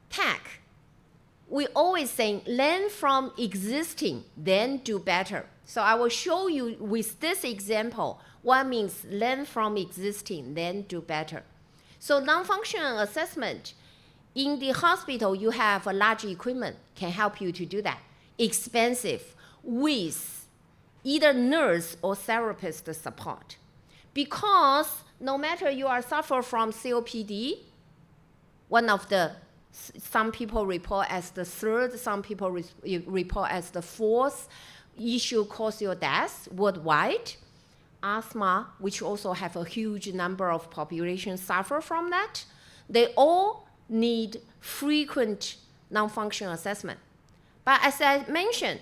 tech, we always say learn from existing, then do better. So I will show you with this example what means learn from existing, then do better. So lung function assessment, in the hospital, you have a large equipment can help you to do that. Expensive, with either nurse or therapist support. Because no matter you are suffer from COPD, one of the, some people report as the third, some people report as the fourth issue cause your death worldwide. Asthma, which also have a huge number of population suffer from that. They all need frequent non-function assessment. But as I mentioned,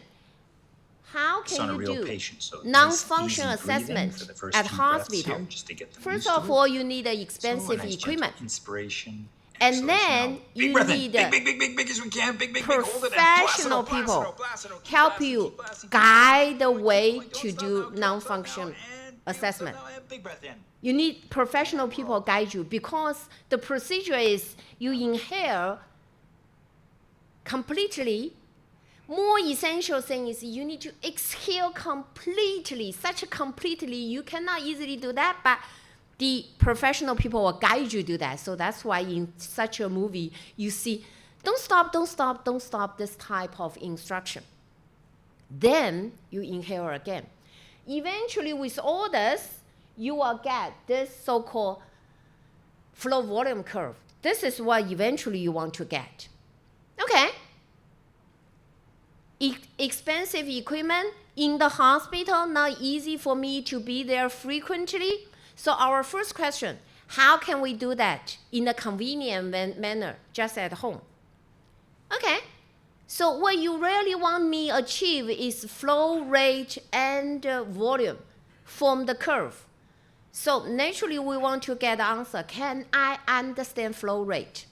how can you do non-function assessment at hospital? First of all, you need an expensive equipment. And then you need professional people help you guide the way to do non-function assessment. You need professional people guide you because the procedure is you inhale completely. More essential thing is you need to exhale completely, such completely, you cannot easily do that, but the professional people will guide you do that. So that's why in such a movie, you see, don't stop, don't stop, don't stop, this type of instruction. then you inhale again. Eventually, with all this, you will get this so-called flow volume curve. This is what eventually you want to get. Okay. Expensive equipment in the hospital, not easy for me to be there frequently. So our first question, how can we do that in a convenient manner, just at home? Okay. So what you really want me to achieve is flow rate and volume from the curve. So naturally, we want to get the answer, can I understand flow rate?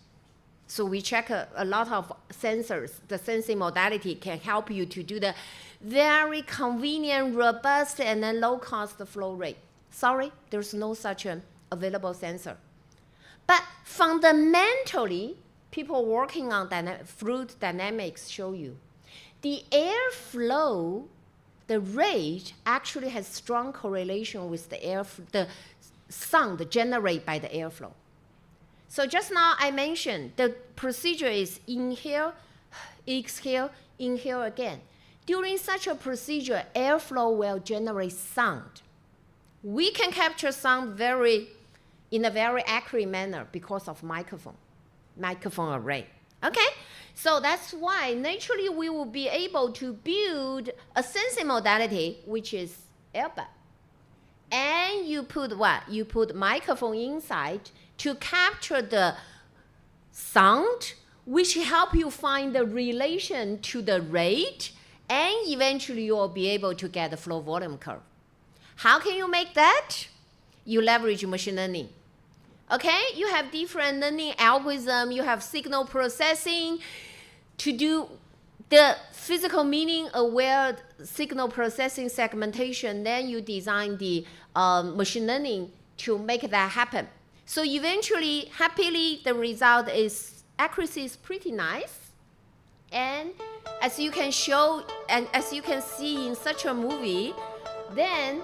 So we check a lot of sensors. The sensing modality can help you to do the very convenient, robust, and then low-cost flow rate. Sorry, there's no such an available sensor. But fundamentally, people working on fluid dynamics show you the airflow, the rate actually has strong correlation with the sound generated by the airflow. So just now I mentioned the procedure is inhale, exhale, inhale again. During such a procedure, airflow will generate sound. We can capture sound in a very accurate manner because of microphone array. Okay? So that's why naturally we will be able to build a sensing modality, which is earbud. And you put what? You put microphone inside to capture the sound, which help you find the relation to the rate, and eventually you will be able to get the flow volume curve. How can you make that? You leverage machine learning. Okay, you have different learning algorithm, you have signal processing to do the physical meaning aware signal processing segmentation, then you design the machine learning to make that happen. So eventually, happily, the result is accuracy is pretty nice. And as you can show, and as you can see in such a movie, then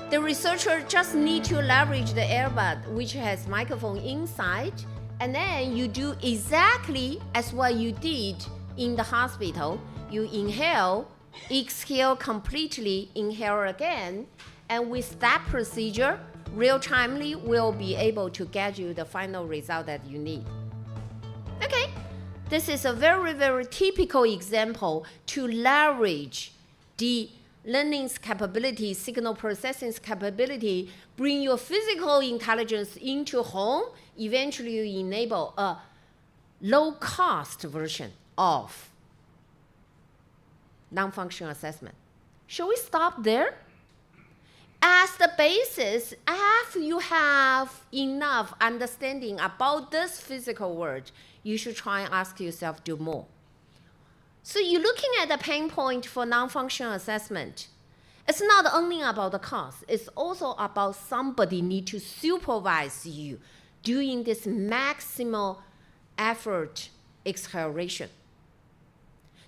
the researcher just need to leverage the earbud, which has microphone inside, and then you do exactly as what you did in the hospital. You inhale, exhale completely, inhale again, and with that procedure, real-timely will be able to get you the final result that you need. Okay, this is a very, very typical example to leverage the learning's capability, signal processing's capability, bring your physical intelligence into home. Eventually, you enable a low-cost version of non-functional assessment. Shall we stop there? As the basis, after you have enough understanding about this physical world, you should try and ask yourself, do more. So you're looking at the pain point for non-functional assessment. It's not only about the cost, it's also about somebody need to supervise you doing this maximal effort acceleration.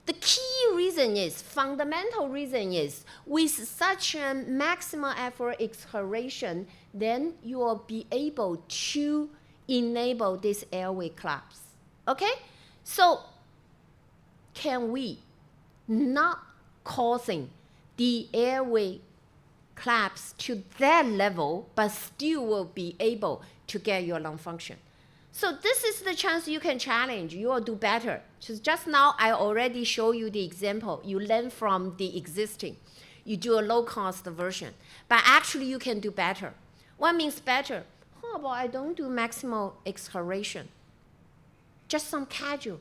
The key reason is, fundamental reason is, with such a maximal effort acceleration, then you will be able to enable this airway collapse. Okay? So, can we not causing the airway collapse to that level, but still will be able to get your lung function? So this is the chance you can challenge. You will do better. So just now, I already showed you the example. You learn from the existing. You do a low-cost version. But actually, you can do better. What means better? How about I don't do maximal acceleration? Just some casual.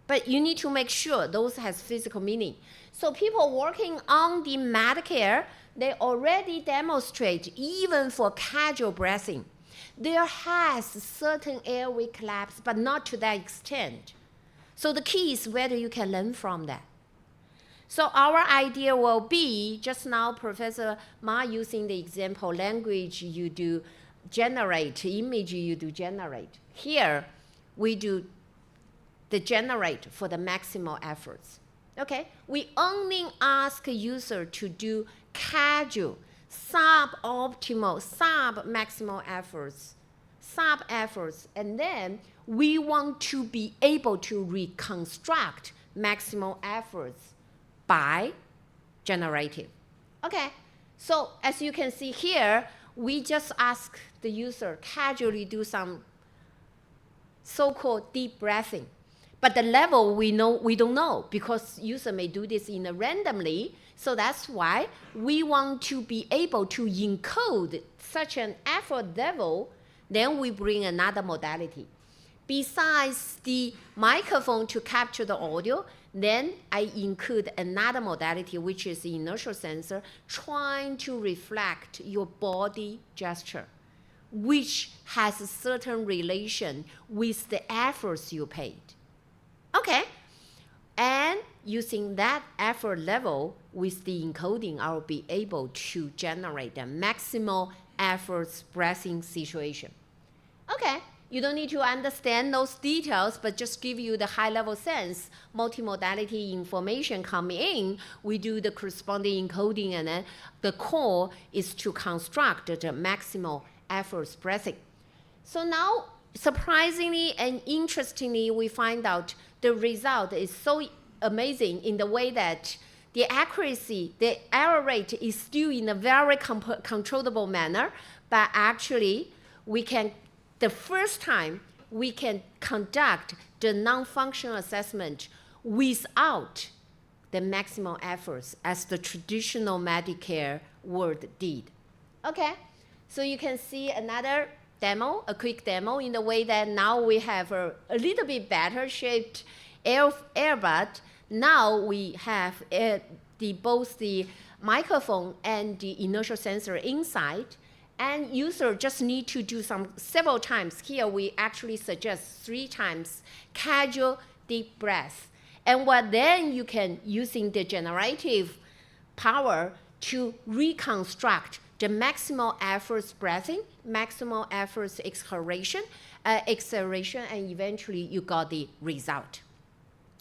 But you need to make sure those has physical meaning. So people working on the Medicare, they already demonstrate, even for casual breathing, there has certain airway collapse, but not to that extent. So the key is whether you can learn from that. So our idea will be, just now Professor Ma using the example, language you do generate, image you do generate. Here, we do the generate for the maximal efforts. Okay, we only ask a user to do casual, suboptimal, sub-maximal efforts, sub-efforts, and then we want to be able to reconstruct maximal efforts by generative. Okay, so as you can see here, we just ask the user casually do some so-called deep breathing. But the level we don't know because user may do this in a randomly. So that's why we want to be able to encode such an effort level. Then we bring another modality. Besides the microphone to capture the audio, then I include another modality, which is the inertial sensor, trying to reflect your body gesture, which has a certain relation with the efforts you paid. Okay, and using that effort level with the encoding, I'll be able to generate the maximal efforts breathing situation. Okay, you don't need to understand those details, but just give you the high-level sense. Multimodality information coming in, we do the corresponding encoding, and then the core is to construct the maximal efforts breathing. So now, surprisingly and interestingly, we find out the result is so amazing in the way that the accuracy, the error rate is still in a very controllable manner, but actually we can, the first time we can conduct the non-functional assessment without the maximal efforts as the traditional Medicare world did. Okay, so you can see another demo, a quick demo, in the way that now we have a little bit better shaped earbud. Now we have both the microphone and the inertial sensor inside, and user just need to do several times. Here we actually suggest 3 times casual deep breath. And then you can, using the generative power, to reconstruct the maximal efforts breathing, maximal efforts acceleration, and eventually you got the result.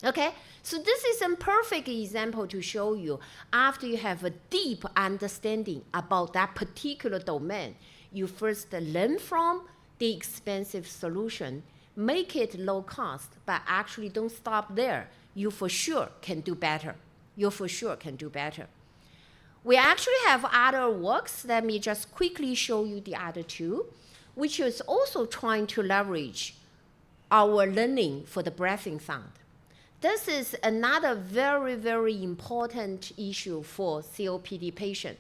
Okay, so this is a perfect example to show you after you have a deep understanding about that particular domain, you first learn from the expensive solution, make it low cost, but actually don't stop there. You for sure can do better. You for sure can do better. We actually have other works. Let me just quickly show you the other 2, which is also trying to leverage our learning for the breathing sound. This is another very, very important issue for COPD patient.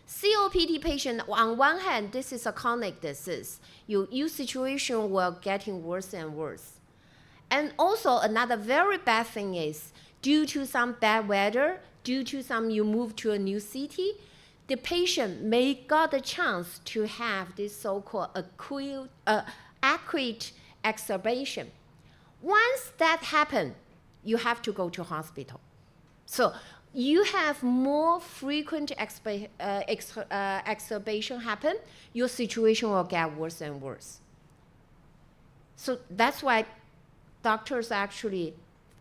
COPD patient, on one hand, this is a chronic disease. Your situation will getting worse and worse. And also another very bad thing is, due to some bad weather, due to some you move to a new city, the patient may got a chance to have this so-called acute exacerbation. Once that happens, you have to go to hospital. So you have more frequent exacerbation happen, your situation will get worse and worse. So that's why doctors actually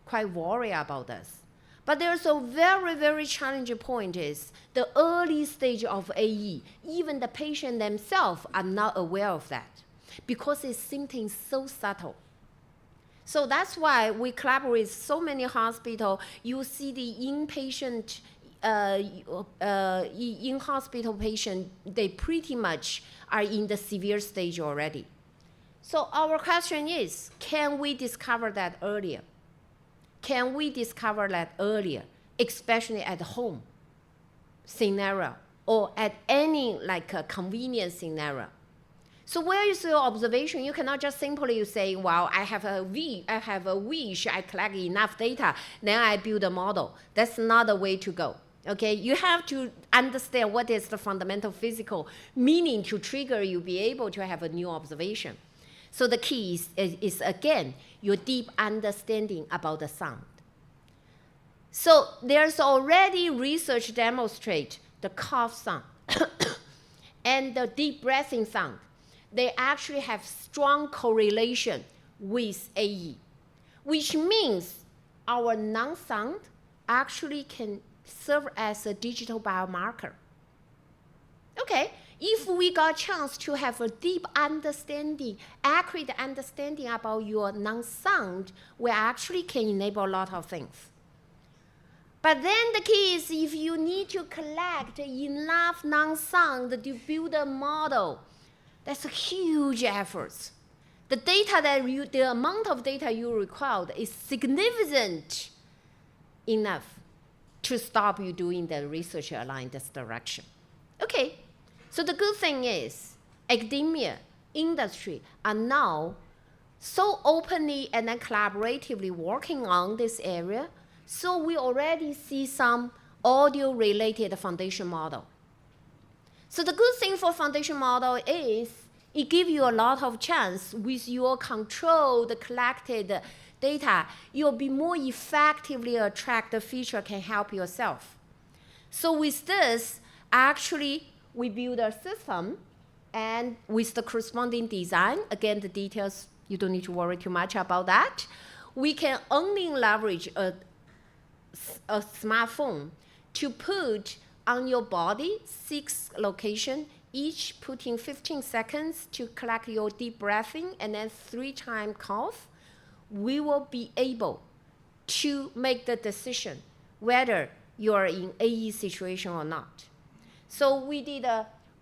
quite worry about this. But there's a very, very challenging point is the early stage of AE, even the patient themselves are not aware of that because it's something so subtle. So that's why we collaborate with so many hospitals. You see the inpatient, in-hospital patient, they pretty much are in the severe stage already. So our question is, can we discover that earlier? Can we discover that earlier, especially at home scenario or at any like a convenient scenario? So where is your observation? You cannot just simply say, well, I have a wish, I collect enough data, then I build a model. That's not the way to go. Okay, you have to understand what is the fundamental physical meaning to trigger you be able to have a new observation. So the key is again, your deep understanding about the sound. So there's already research demonstrate the cough sound and the deep breathing sound. They actually have strong correlation with AE, which means our non-sound actually can serve as a digital biomarker. Okay, if we got a chance to have a deep understanding, accurate understanding about your non-sound, we actually can enable a lot of things. But then the key is if you need to collect enough non-sound to build a model, that's a huge effort. The data that the amount of data you require is significant enough to stop you doing the research along this direction. Okay, so the good thing is academia, industry are now so openly and then collaboratively working on this area. So we already see some audio-related foundation model. So the good thing for foundation model is it gives you a lot of chance with your controlled, collected data, you'll be more effectively attract the feature can help yourself. So with this, actually, we build a system, and with the corresponding design, again, the details, you don't need to worry too much about that. We can only leverage a smartphone to put on your body 6 locations, each putting 15 seconds to collect your deep breathing and then 3 times cough. We will be able to make the decision whether you're in AE situation or not. So we did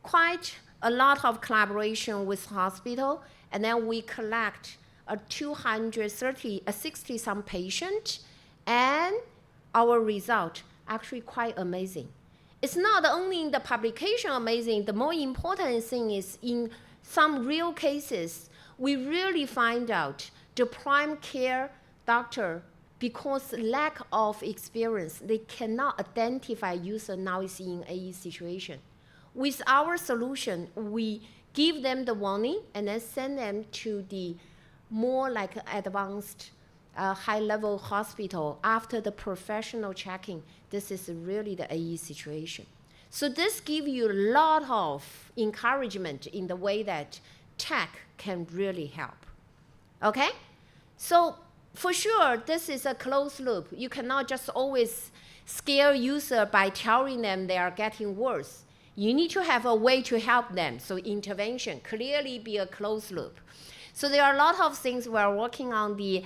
quite a lot of collaboration with hospital, and then we collect 60 some patient, and our result actually quite amazing. It's not only in the publication amazing, the more important thing is in some real cases, we really find out the prime care doctor, because lack of experience, they cannot identify user now is in AE situation. With our solution, we give them the warning and then send them to the more like advanced high-level hospital after the professional checking. This is really the AE situation. So this gives you a lot of encouragement in the way that tech can really help. Okay? So for sure, this is a closed loop. You cannot just always scare user by telling them they are getting worse. You need to have a way to help them. So intervention clearly be a closed loop. So there are a lot of things we're working on the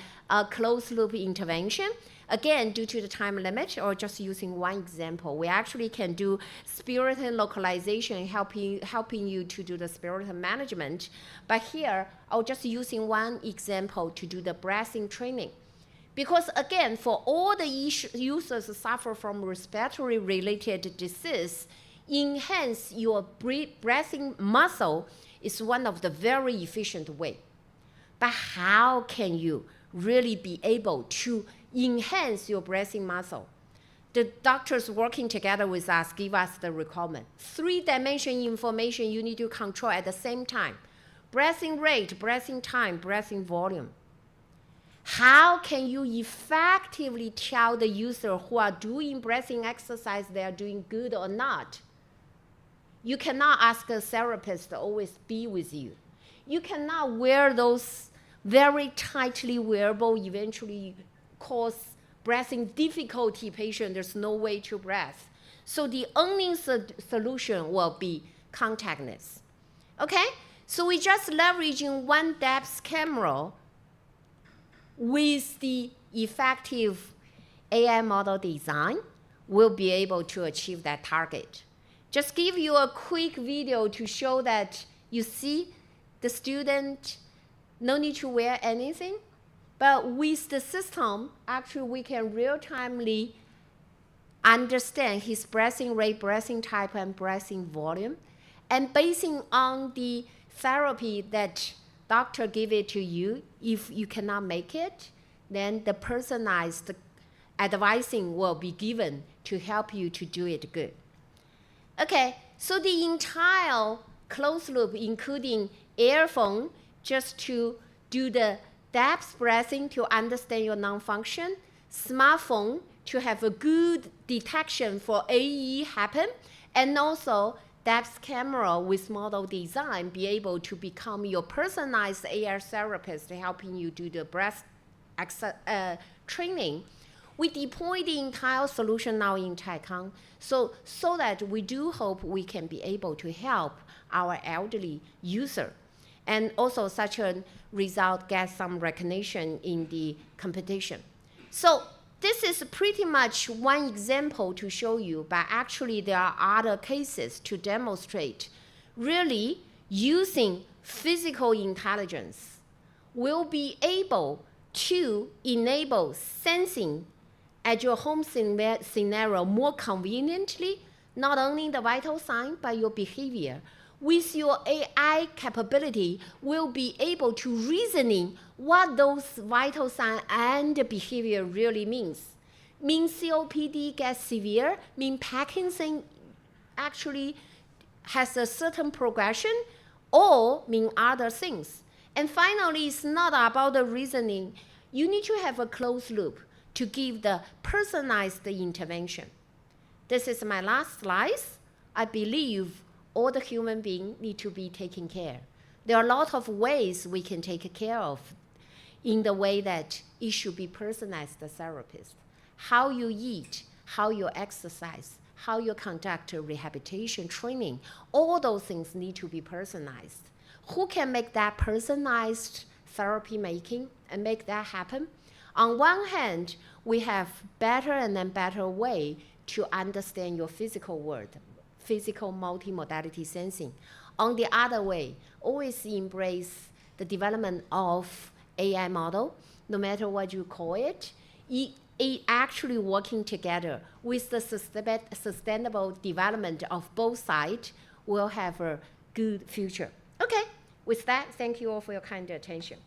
closed loop intervention. Again, due to the time limit, or just using one example, we actually can do spirit and localization, helping you to do the spirit management. But here, I'll just using one example to do the breathing training. Because again, for all the users who suffer from respiratory related disease, enhance your breathing muscle is one of the very efficient way. But how can you really be able to enhance your breathing muscle? The doctors working together with us give us the requirement. 3-dimension information you need to control at the same time. Breathing rate, breathing time, breathing volume. How can you effectively tell the user who are doing breathing exercise they are doing good or not? You cannot ask a therapist to always be with you. You cannot wear those very tightly wearable, eventually cause breathing difficulty patient. There's no way to breathe. So the only solution will be contactless. Okay? So we just leveraging one depth camera with the effective AI model design, we'll be able to achieve that target. Just give you a quick video to show that you see the student no need to wear anything, but with the system, actually we can real-timely understand his breathing rate, breathing type, and breathing volume. And basing on the therapy that doctor give it to you, if you cannot make it, then the personalized advising will be given to help you to do it good. Okay, so the entire closed loop, including earphone, just to do the depth breathing to understand your non-function, smartphone to have a good detection for AE happen, and also depth camera with model design be able to become your personalized AI therapist helping you do the breath training. We deploy the entire solution now in Taikang, so that we do hope we can be able to help our elderly user. And also such a result gets some recognition in the competition. So this is pretty much one example to show you, but actually there are other cases to demonstrate really using physical intelligence will be able to enable sensing at your home scenario more conveniently, not only the vital sign, but your behavior. With your AI capability, will be able to reasoning what those vital sign and behavior really means. Mean COPD gets severe, mean Parkinson actually has a certain progression, or mean other things. And finally, it's not about the reasoning. You need to have a closed loop to give the personalized intervention. This is my last slide. I believe all the human beings need to be taken care. There are a lot of ways we can take care of in the way that it should be personalized therapist. How you eat, how you exercise, how you conduct rehabilitation training, all those things need to be personalized. Who can make that personalized therapy making and make that happen? On one hand, we have better and then better way to understand your physical world, physical multimodality sensing. On the other way, always embrace the development of AI model, no matter what you call it, it actually working together with the sustainable development of both sides will have a good future. Okay, with that, thank you all for your kind attention.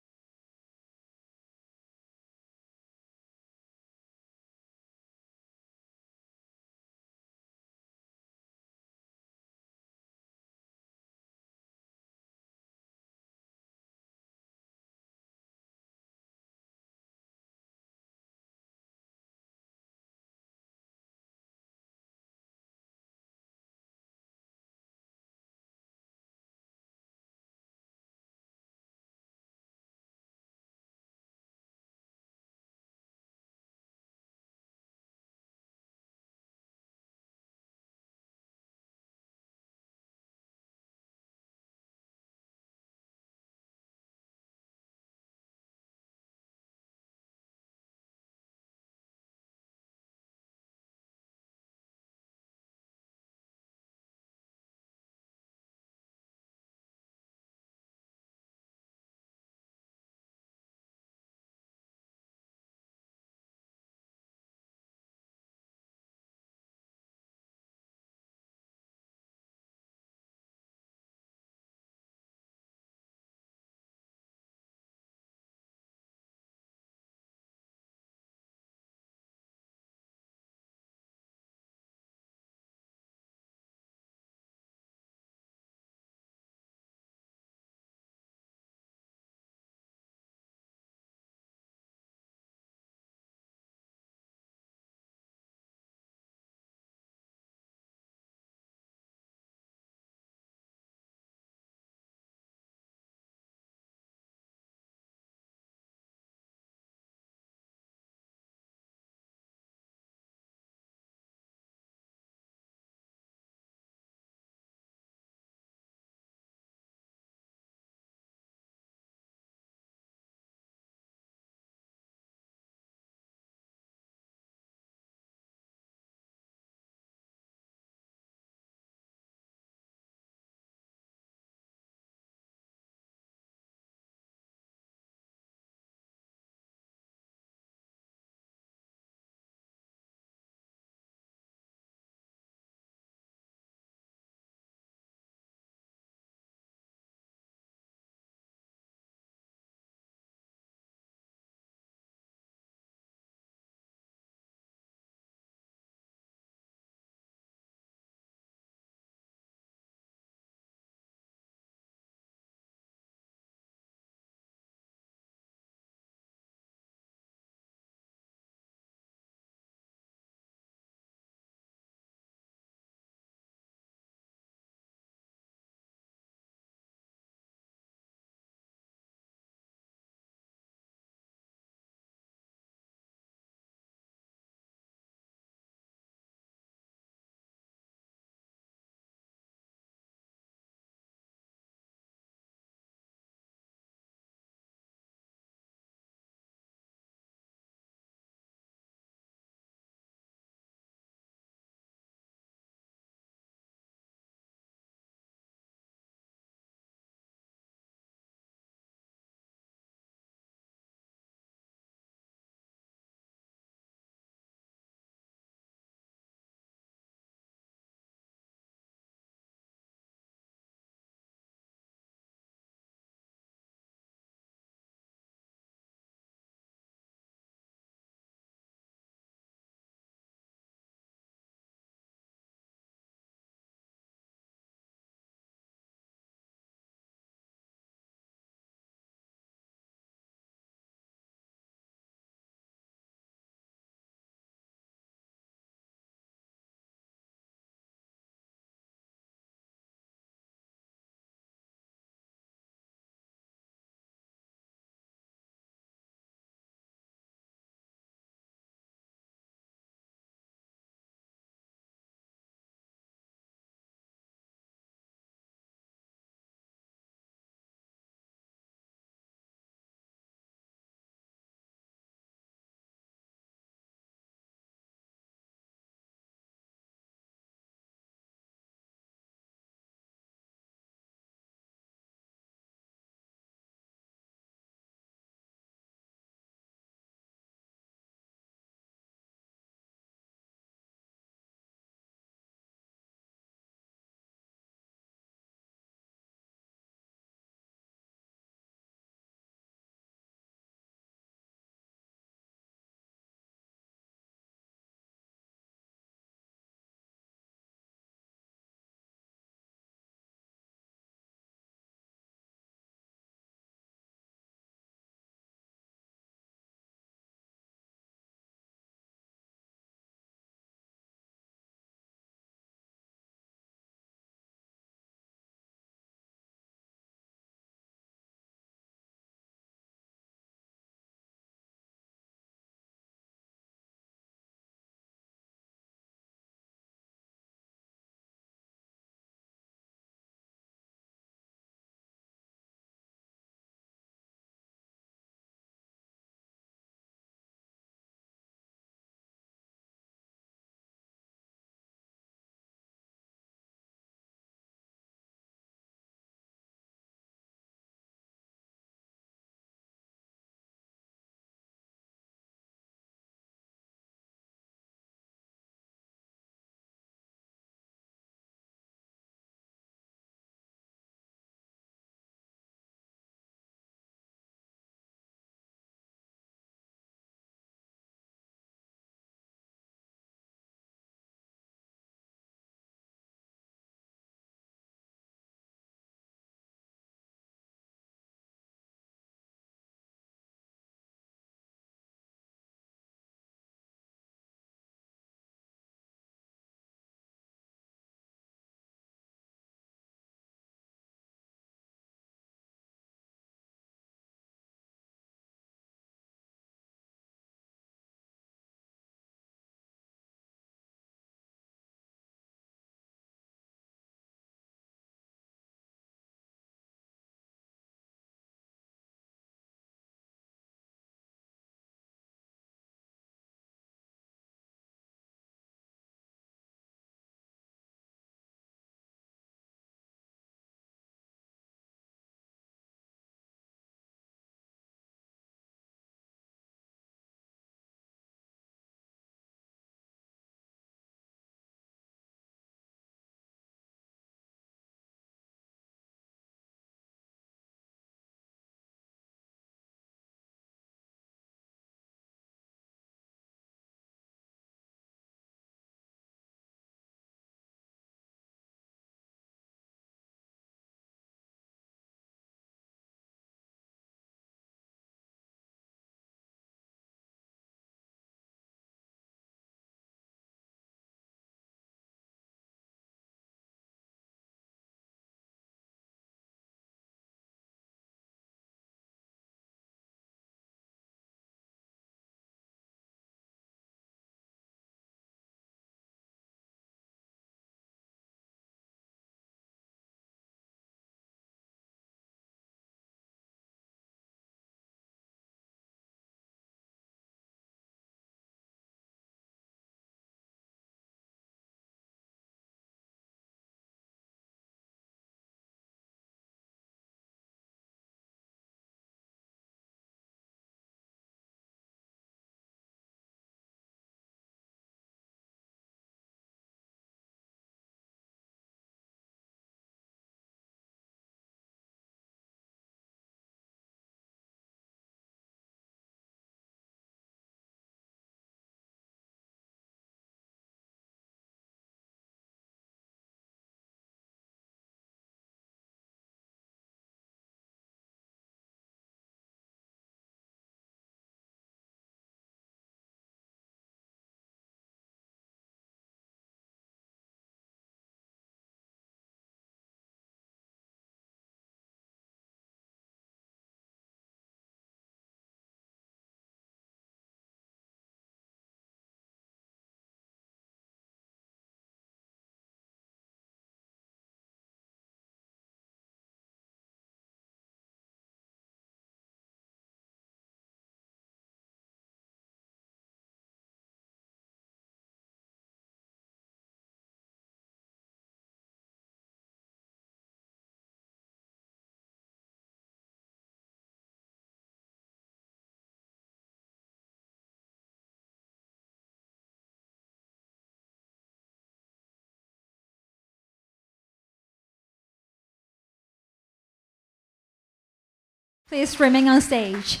Please remain on stage.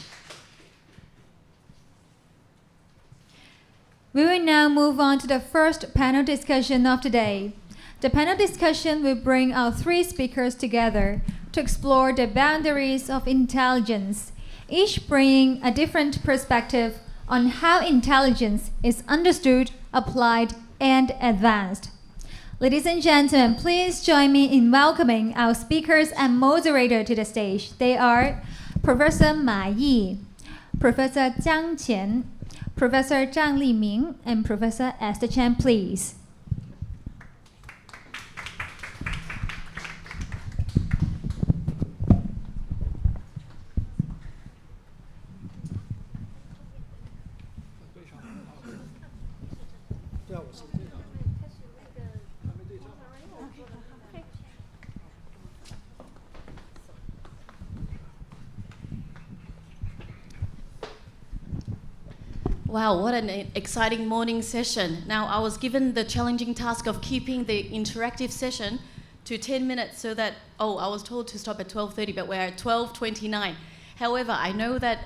We will now move on to the first panel discussion of the day. The panel discussion will bring our three speakers together to explore the boundaries of intelligence, each bringing a different perspective on how intelligence is understood, applied, and advanced. Ladies and gentlemen, please join me in welcoming our speakers and moderator to the stage. They are Professor Ma Yi, Professor Jiang Qian, Professor Zhang Liming, and Professor Esther Chen, please. Wow, what an exciting morning session. Now, I was given the challenging task of keeping the interactive session to 10 minutes so that, I was told to stop at 12:30, but we're at 12:29. However, I know that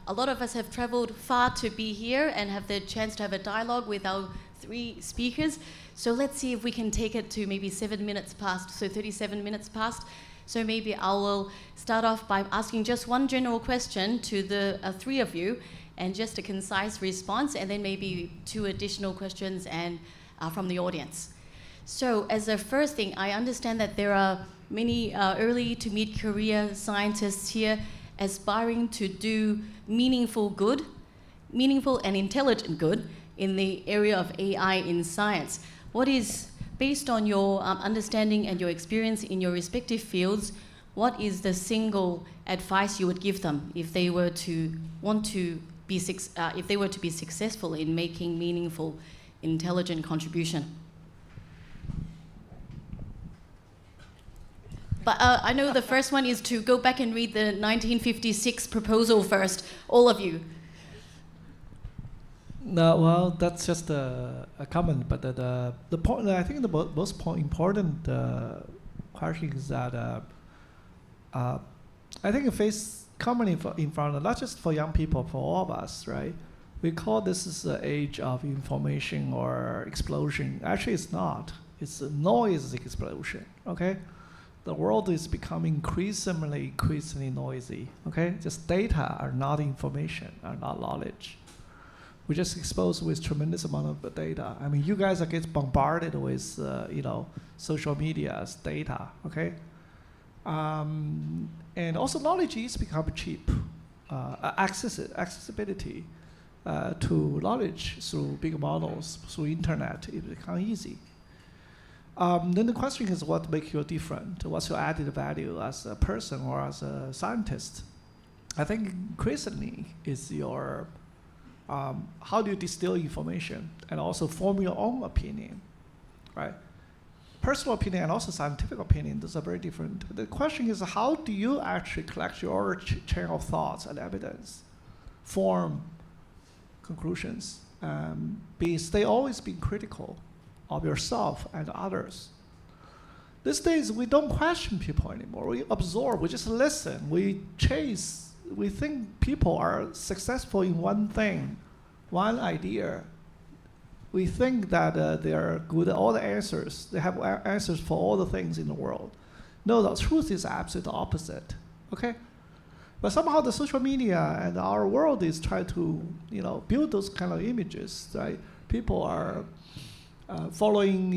a lot of us have traveled far to be here and have the chance to have a dialogue with our three speakers. So let's see if we can take it to maybe 7 minutes past, so 37 minutes past. So maybe I will start off by asking just one general question to the three of you, and just a concise response, and then maybe two additional questions and from the audience. So as a first thing, I understand that there are many early to mid-career scientists here aspiring to do meaningful and intelligent good in the area of AI in science. What is, based on your understanding and your experience in your respective fields, what is the single advice you would give them if they were to be successful in making meaningful, intelligent contribution? But I know the first one is to go back and read the 1956 proposal first, all of you. No, well, that's just a comment, but the point, I think the most important question is that I think it faces commonly in front of, not just for young people, for all of us, right? We call this is the age of information or explosion. Actually, it's not. It's a noise explosion, okay? The world is becoming increasingly noisy, okay? Just data are not information, are not knowledge. We're just exposed with tremendous amount of data. I mean, you guys are getting bombarded with, social media's data, okay? And also knowledge is becoming cheap. Accessibility to knowledge through big models, through internet, it becomes easy. Then the question is, what makes you different? What's your added value as a person or as a scientist? I think increasingly is your, how do you distill information and also form your own opinion, right? Personal opinion and also scientific opinion, those are very different. The question is, how do you actually collect your chain of thoughts and evidence, form conclusions, stay always being critical of yourself and others. These days, we don't question people anymore. We absorb, we just listen, we chase. We think people are successful in one thing, one idea. We think that they are good at all the answers. They have answers for all the things in the world. No, the truth is absolutely the opposite, okay? But somehow the social media and our world is trying to, build those kind of images, right? People are following,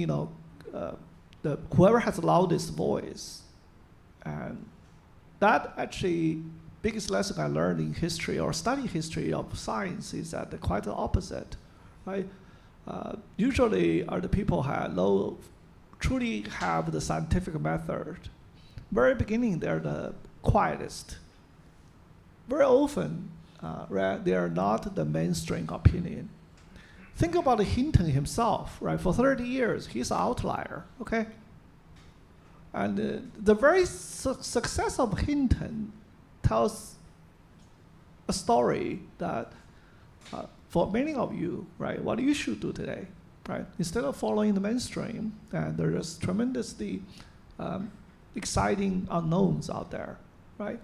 whoever has the loudest voice. And that actually, biggest lesson I learned in history or study history of science is that quite the opposite, right? Usually the people truly have the scientific method. Very beginning, they're the quietest. Very often, they are not the mainstream opinion. Think about Hinton himself, right? For 30 years, he's an outlier, okay? And the very success of Hinton tells a story that for many of you, right, what you should do today, right? Instead of following the mainstream, and there's tremendously exciting unknowns out there, right?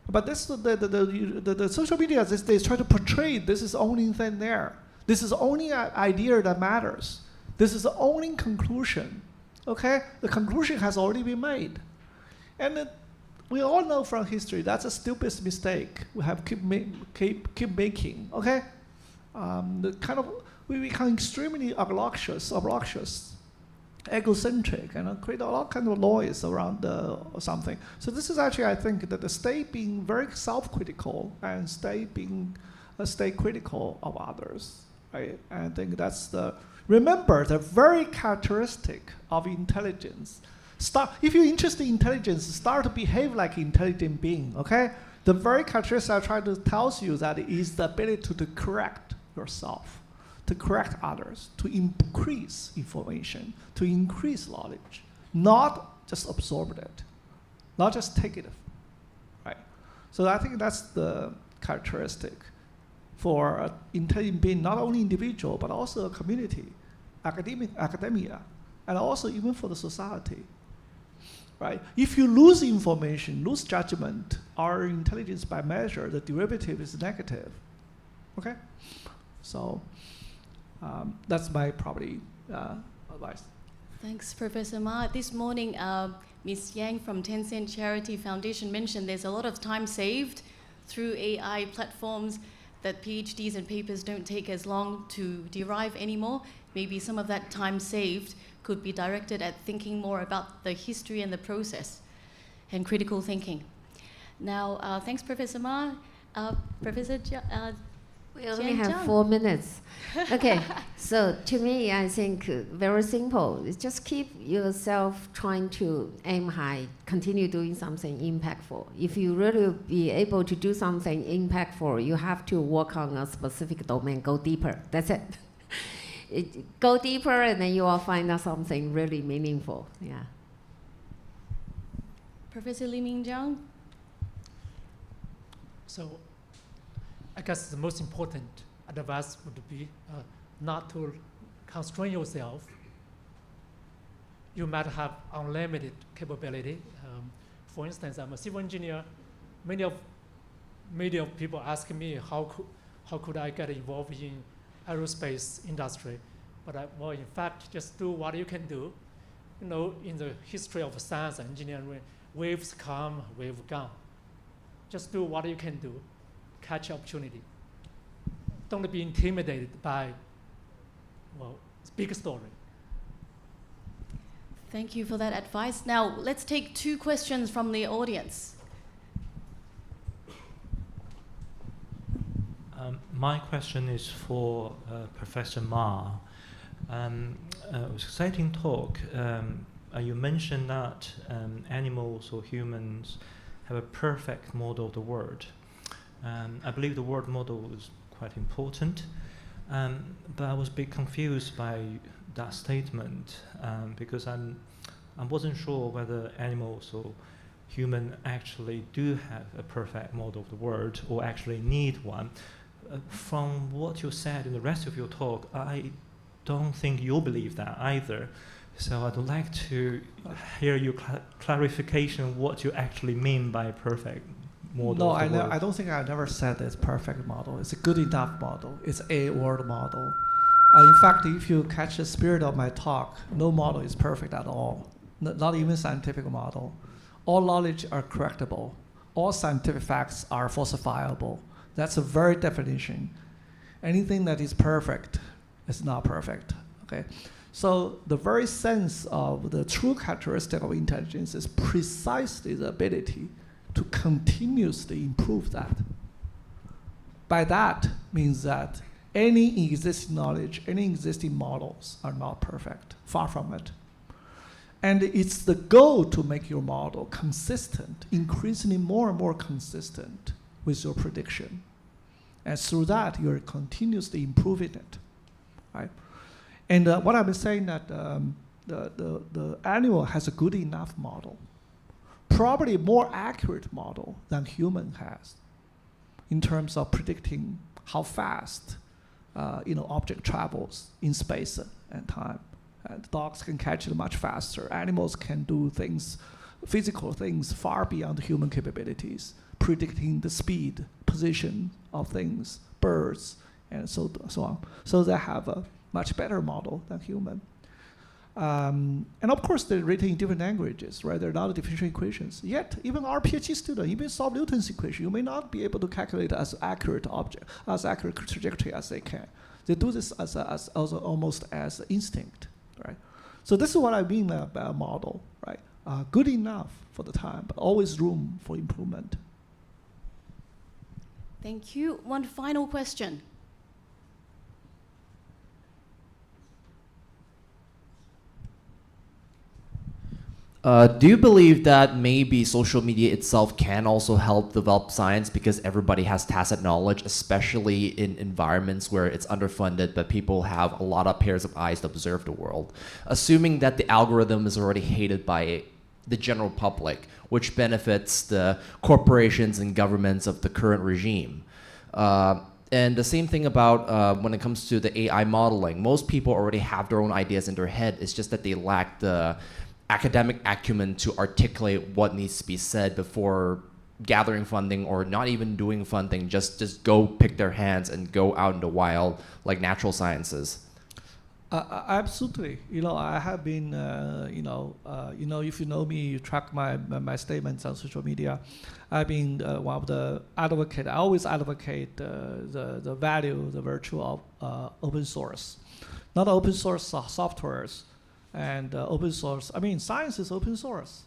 But this, the social media, they try to portray this is only thin air. This is only an idea that matters. This is the only conclusion. Okay? The conclusion has already been made. And we all know from history that's the stupidest mistake we have keep making. Okay? We become extremely obnoxious, egocentric, and create a lot of noise around something. So this is actually, I think, that the state being very self-critical and stay critical of others. Right? And I think that's remember the very characteristic of intelligence. If you're interested in intelligence, start to behave like an intelligent being. Okay? The very characteristic I try to tell you that is the ability to correct yourself, to correct others, to increase information, to increase knowledge, not just absorb it, not just take it, right? So I think that's the characteristic for an intelligent being, not only individual, but also a community, academia, and also even for the society, right? If you lose information, lose judgment, our intelligence by measure, the derivative is negative, okay? So that's my probably advice. Thanks, Professor Ma. This morning, Ms. Yang from Tencent Charity Foundation mentioned there's a lot of time saved through AI platforms, that PhDs and papers don't take as long to derive anymore. Maybe some of that time saved could be directed at thinking more about the history and the process and critical thinking. Now, thanks, Professor Ma. Professor We only have 4 minutes. Okay, so to me, I think very simple. It's just keep yourself trying to aim high, continue doing something impactful. If you really be able to do something impactful, you have to work on a specific domain, go deeper. That's it. Go deeper, and then you will find out something really meaningful. Yeah. Professor Li Mingjiang? So I guess the most important advice would be not to constrain yourself. You might have unlimited capability. For instance, I'm a civil engineer. Many of people ask me how could I get involved in aerospace industry, but well, in fact, just do what you can do. You know, in the history of science and engineering, waves come, waves gone. Just do what you can do. Catch opportunity. Don't be intimidated by, well, big story. Thank you for that advice. Now, let's take 2 questions from the audience. My question is for Professor Ma. It was an exciting talk. You mentioned that animals or humans have a perfect model of the world. I believe the word model is quite important, but I was a bit confused by that statement because I wasn't sure whether animals or humans actually do have a perfect model of the world or actually need one. From what you said in the rest of your talk, I don't think you believe that either. So I'd like to hear your clarification what you actually mean by perfect model. No, I don't think I've never said it's perfect model. It's a good enough model. It's a word model. In fact, if you catch the spirit of my talk, no model is perfect at all. Not even scientific model. All knowledge are correctable. All scientific facts are falsifiable. That's the very definition. Anything that is perfect is not perfect. Okay. So the very sense of the true characteristic of intelligence is precisely the ability to continuously improve that. By that means that any existing knowledge, any existing models are not perfect, far from it. And it's the goal to make your model consistent, increasingly more and more consistent with your prediction. And through that, you're continuously improving it, right? And what I've been saying that the animal has a good enough model, probably more accurate model than human has, in terms of predicting how fast, object travels in space and time. And dogs can catch it much faster. Animals can do things physical things far beyond human capabilities, predicting the speed, position of things, birds, and so on. So they have a much better model than human. And of course, they're written in different languages, right? They're not differential equations. Yet, even our PhD student, even solve Newton's equation, you may not be able to calculate as accurate trajectory as they can. They do this as also almost as instinct, right? So this is what I mean by a model, right? Good enough for the time, but always room for improvement. Thank you. One final question. Do you believe that maybe social media itself can also help develop science because everybody has tacit knowledge, especially in environments where it's underfunded, but people have a lot of pairs of eyes to observe the world? Assuming that the algorithm is already hated by the general public, which benefits the corporations and governments of the current regime. And the same thing about when it comes to the AI modeling. Most people already have their own ideas in their head. It's just that they lack the academic acumen to articulate what needs to be said before gathering funding, or not even doing funding, just go pick their hands and go out in the wild like natural sciences. Absolutely. I have been, if you know me, you track my statements on social media. I've been one of the advocate. I always advocate the value, the virtue of open source, not open source softwares. And open source, science is open source,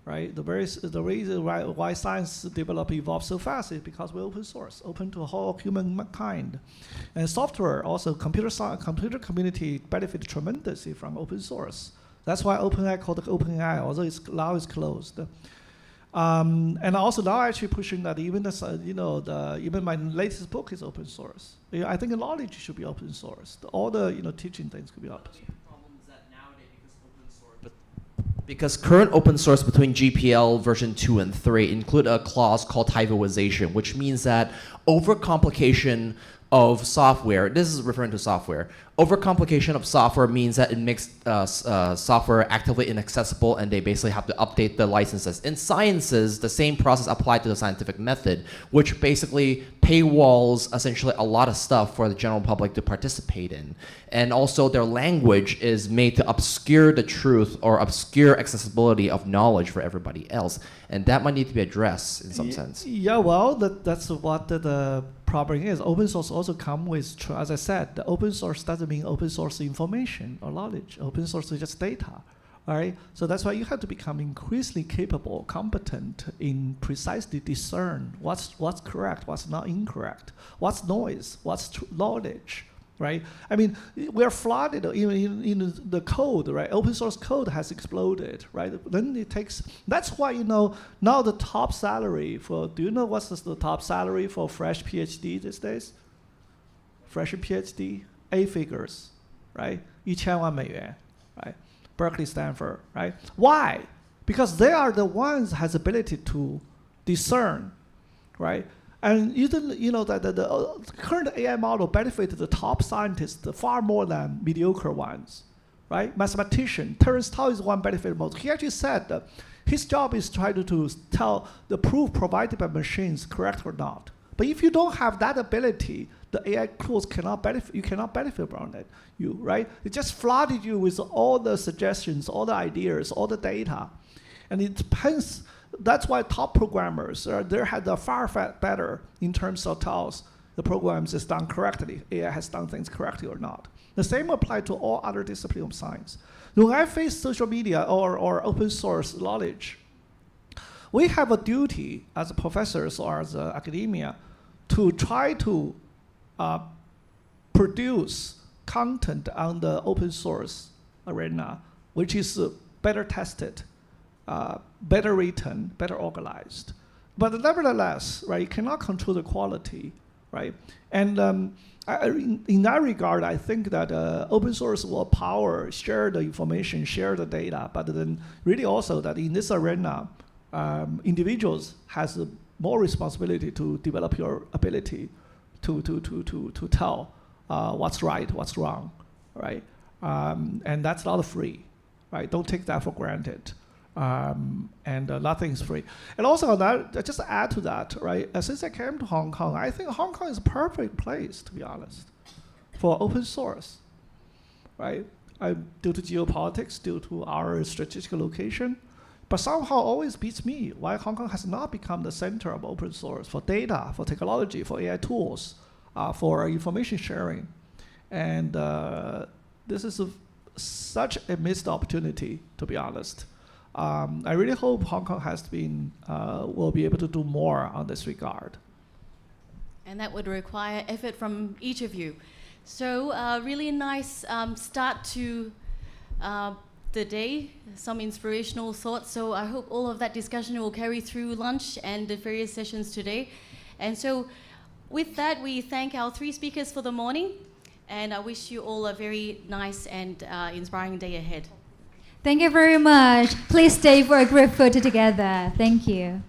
right? The reason why science evolves so fast is because we're open source, open to whole humankind. And software, also computer community benefit tremendously from open source. That's why OpenAI called OpenAI, although now it's closed. And also now actually pushing that even even my latest book is open source. I think knowledge should be open source. All the teaching things could be open source. Because current open source between GPL version 2 and 3 include a clause called typoization, which means that overcomplication of software, this is referring to software, overcomplication of software means that it makes software actively inaccessible, and they basically have to update the licenses. In sciences, the same process applied to the scientific method, which basically paywalls essentially a lot of stuff for the general public to participate in. And also their language is made to obscure the truth or obscure accessibility of knowledge for everybody else. And that might need to be addressed in some sense. Yeah, well, that's what the problem is. Open source also come with, as I said, the open source doesn't mean open source information or knowledge. Open source is just data, all right? So that's why you have to become increasingly capable, competent in precisely discern what's correct, what's not incorrect, what's noise, what's knowledge, right? We're flooded in the code, right? Open source code has exploded, right? Then it takes, that's why, now the top salary for, do you know what's the top salary for fresh PhD these days? Fresh PhD, 8 figures, right? 1,000万美元, right? Berkeley, Stanford, right? Why? Because they are the ones has ability to discern, right? And the current AI model benefits the top scientists far more than mediocre ones, right? Mathematician, Terence Tao is one benefit most. He actually said that his job is try to tell the proof provided by machines correct or not. But if you don't have that ability, the AI tools cannot benefit. You cannot benefit from it. Right? It just flooded you with all the suggestions, all the ideas, all the data, and it depends. That's why top programmers they are far better in terms of tells the programs is done correctly. AI has done things correctly or not. The same applies to all other disciplines of science. When I face social media or open source knowledge, we have a duty as professors or as academia to try to produce content on the open source arena, which is better tested, better written, better organized. But nevertheless, right, you cannot control the quality, right? And in that regard, I think that open source will share the information, share the data, but then really also that in this arena, individuals has more responsibility to develop your ability to tell what's right, what's wrong, right? And that's not free, right? Don't take that for granted. and nothing's free. And also, that, just to add to that, right? Since I came to Hong Kong, I think Hong Kong is a perfect place, to be honest, for open source, right? Due to geopolitics, due to our strategic location, but somehow always beats me why Hong Kong has not become the center of open source for data, for technology, for AI tools, for information sharing. And this is such a missed opportunity, to be honest. I really hope Hong Kong will be able to do more on this regard. And that would require effort from each of you. So really nice start to the day, some inspirational thoughts. So I hope all of that discussion will carry through lunch and the various sessions today. And so with that, we thank our 3 speakers for the morning, and I wish you all a very nice and inspiring day ahead. Thank you very much. Please stay for a group photo together. Thank you.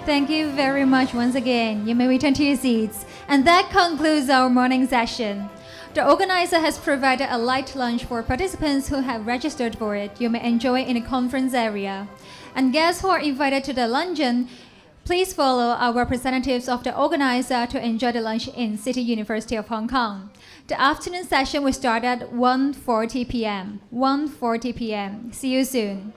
Thank you very much once again. You may return to your seats. And that concludes our morning session. The organizer has provided a light lunch for participants who have registered for it. You may enjoy in the conference area. And guests who are invited to the luncheon, please follow our representatives of the organizer to enjoy the lunch in City University of Hong Kong. The afternoon session will start at 1:40 p.m. 1:40 p.m. See you soon.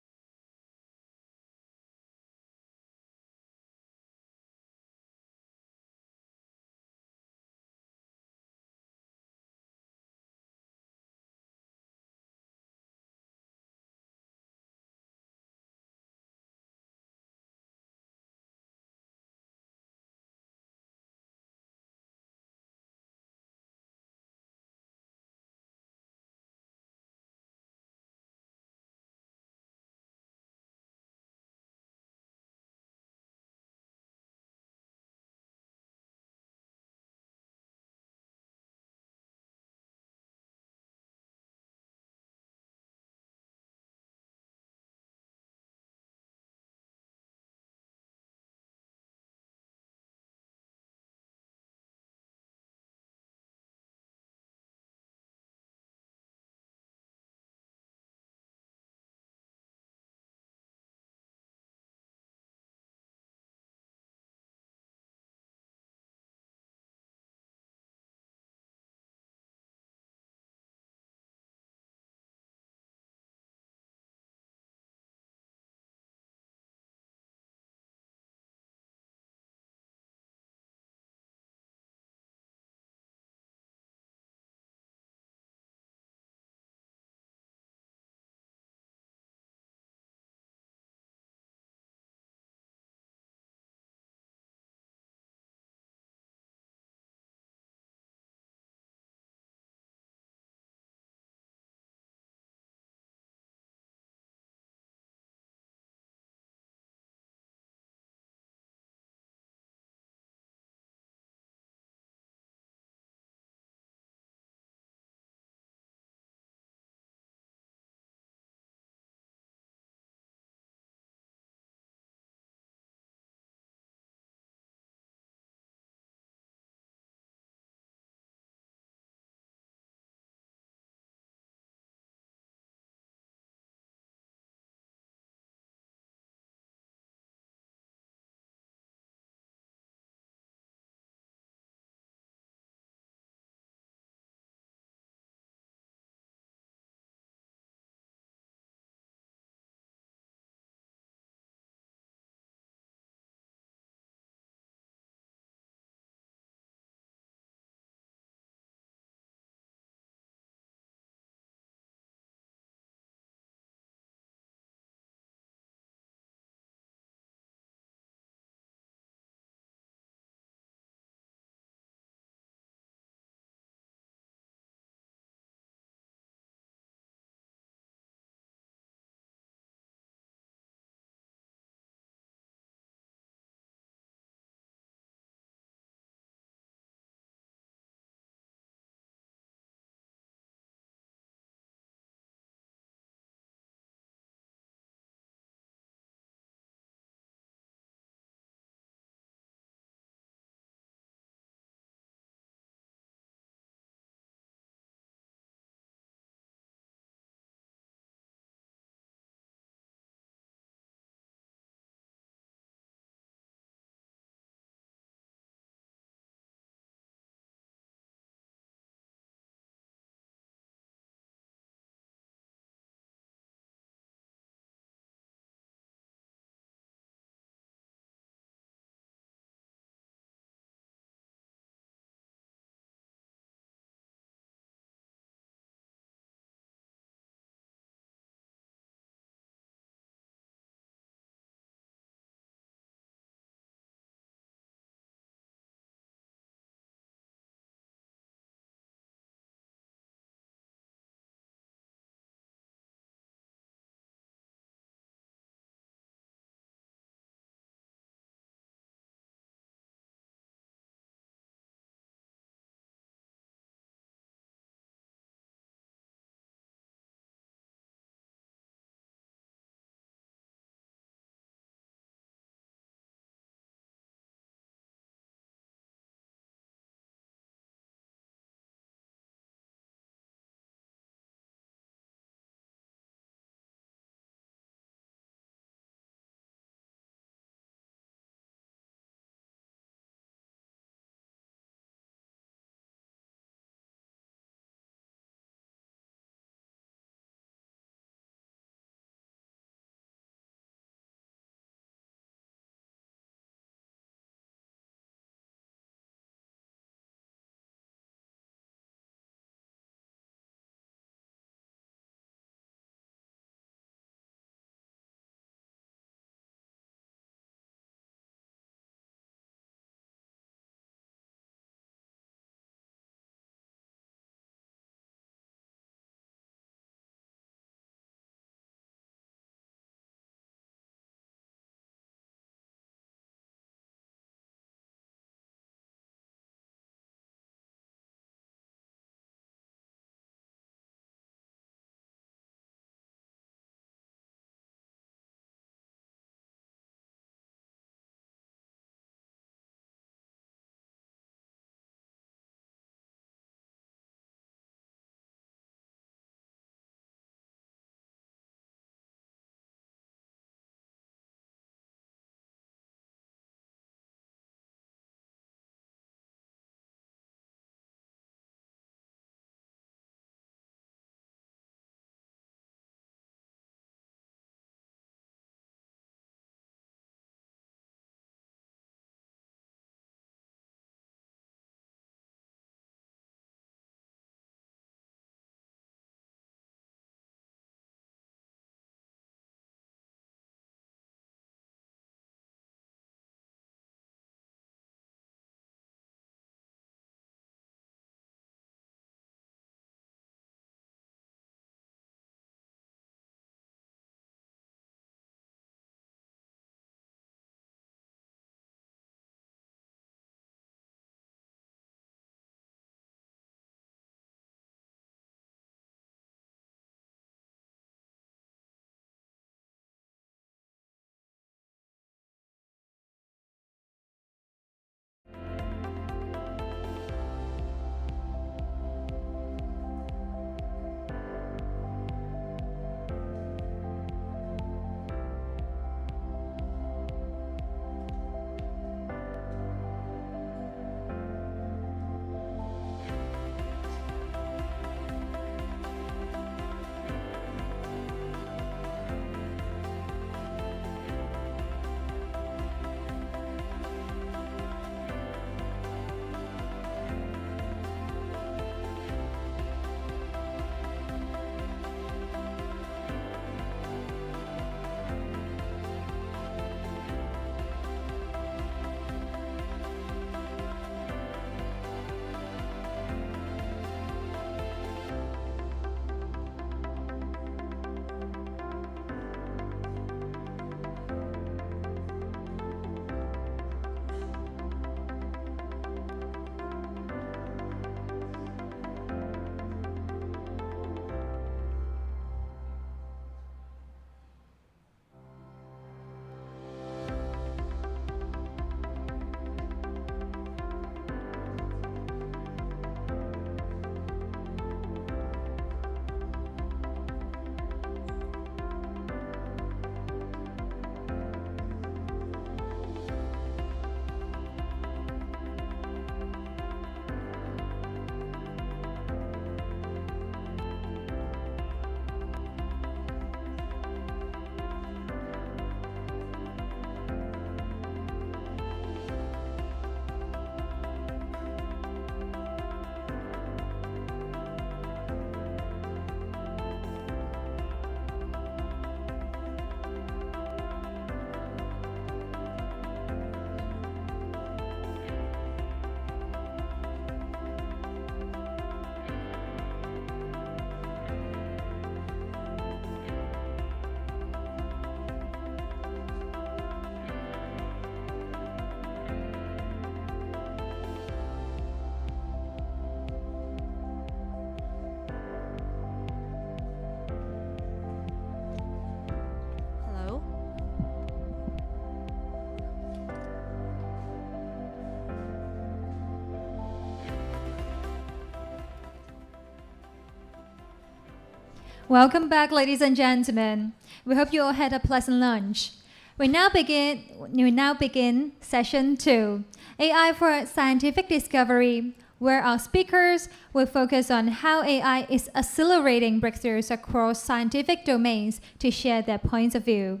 Welcome back, ladies and gentlemen. We hope you all had a pleasant lunch. We now begin session 2, AI for Scientific Discovery, where our speakers will focus on how AI is accelerating breakthroughs across scientific domains to share their points of view.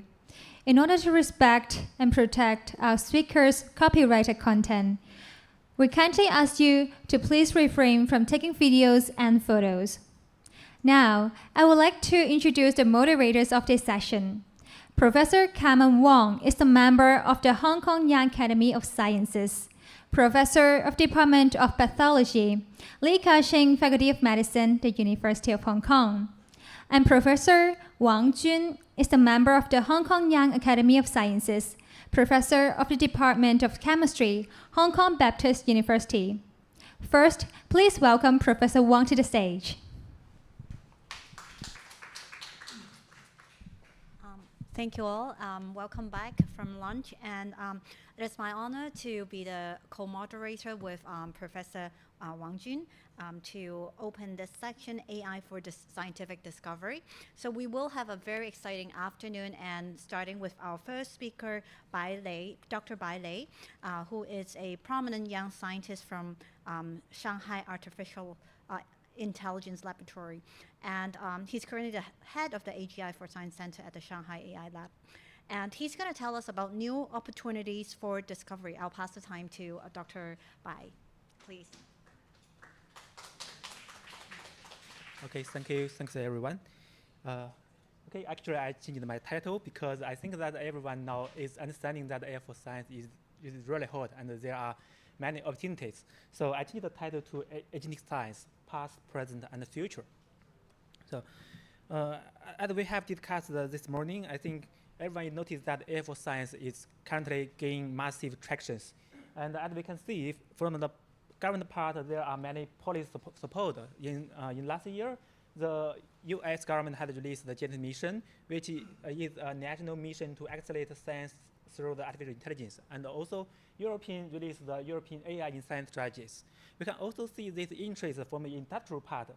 In order to respect and protect our speakers' copyrighted content, we kindly ask you to please refrain from taking videos and photos. Now, I would like to introduce the moderators of this session. Professor Carmen Wong is a member of the Hong Kong Young Academy of Sciences, Professor of Department of Pathology, Lee Ka-shing Faculty of Medicine, the University of Hong Kong. And Professor Wang Jun is a member of the Hong Kong Young Academy of Sciences, Professor of the Department of Chemistry, Hong Kong Baptist University. First, please welcome Professor Wang to the stage. Thank you all. Welcome back from lunch, and it is my honor to be the co-moderator with Professor Wang Jun to open this section, AI for Scientific Discovery. So we will have a very exciting afternoon, and starting with our first speaker, Dr. Bai Lei, who is a prominent young scientist from Shanghai Artificial Intelligence Laboratory, and he's currently the head of the AGI for Science Center at the Shanghai AI Lab. And he's going to tell us about new opportunities for discovery. I'll pass the time to Dr. Bai, please. Okay, thank you. Thanks, everyone. Okay, actually, I changed my title because I think that everyone now is understanding that AI for science is really hot, and there are many opportunities. So I changed the title to Agentic Science, Past, Present, and Future. So as we have discussed this morning, I think everyone noticed that AI for science is currently gaining massive tractions. And as we can see from the government part, there are many policy support. In last year, the US government had released the JET mission, which is a national mission to accelerate science through the artificial intelligence. And also, European released the European AI in Science strategies. We can also see this interest from the industrial part.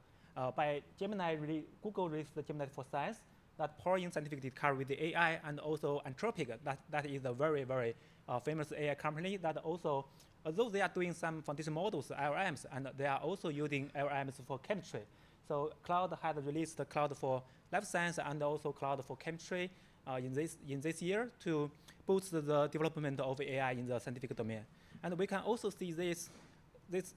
By Google released the Gemini for Science that powering scientific discovery with the AI, and also Anthropic, that is a very, very famous AI company that also, although they are doing some foundation models, LLMs, and they are also using LLMs for chemistry. So Cloud had released the Cloud for life science and also Cloud for chemistry in this year to boost the development of AI in the scientific domain. And we can also see this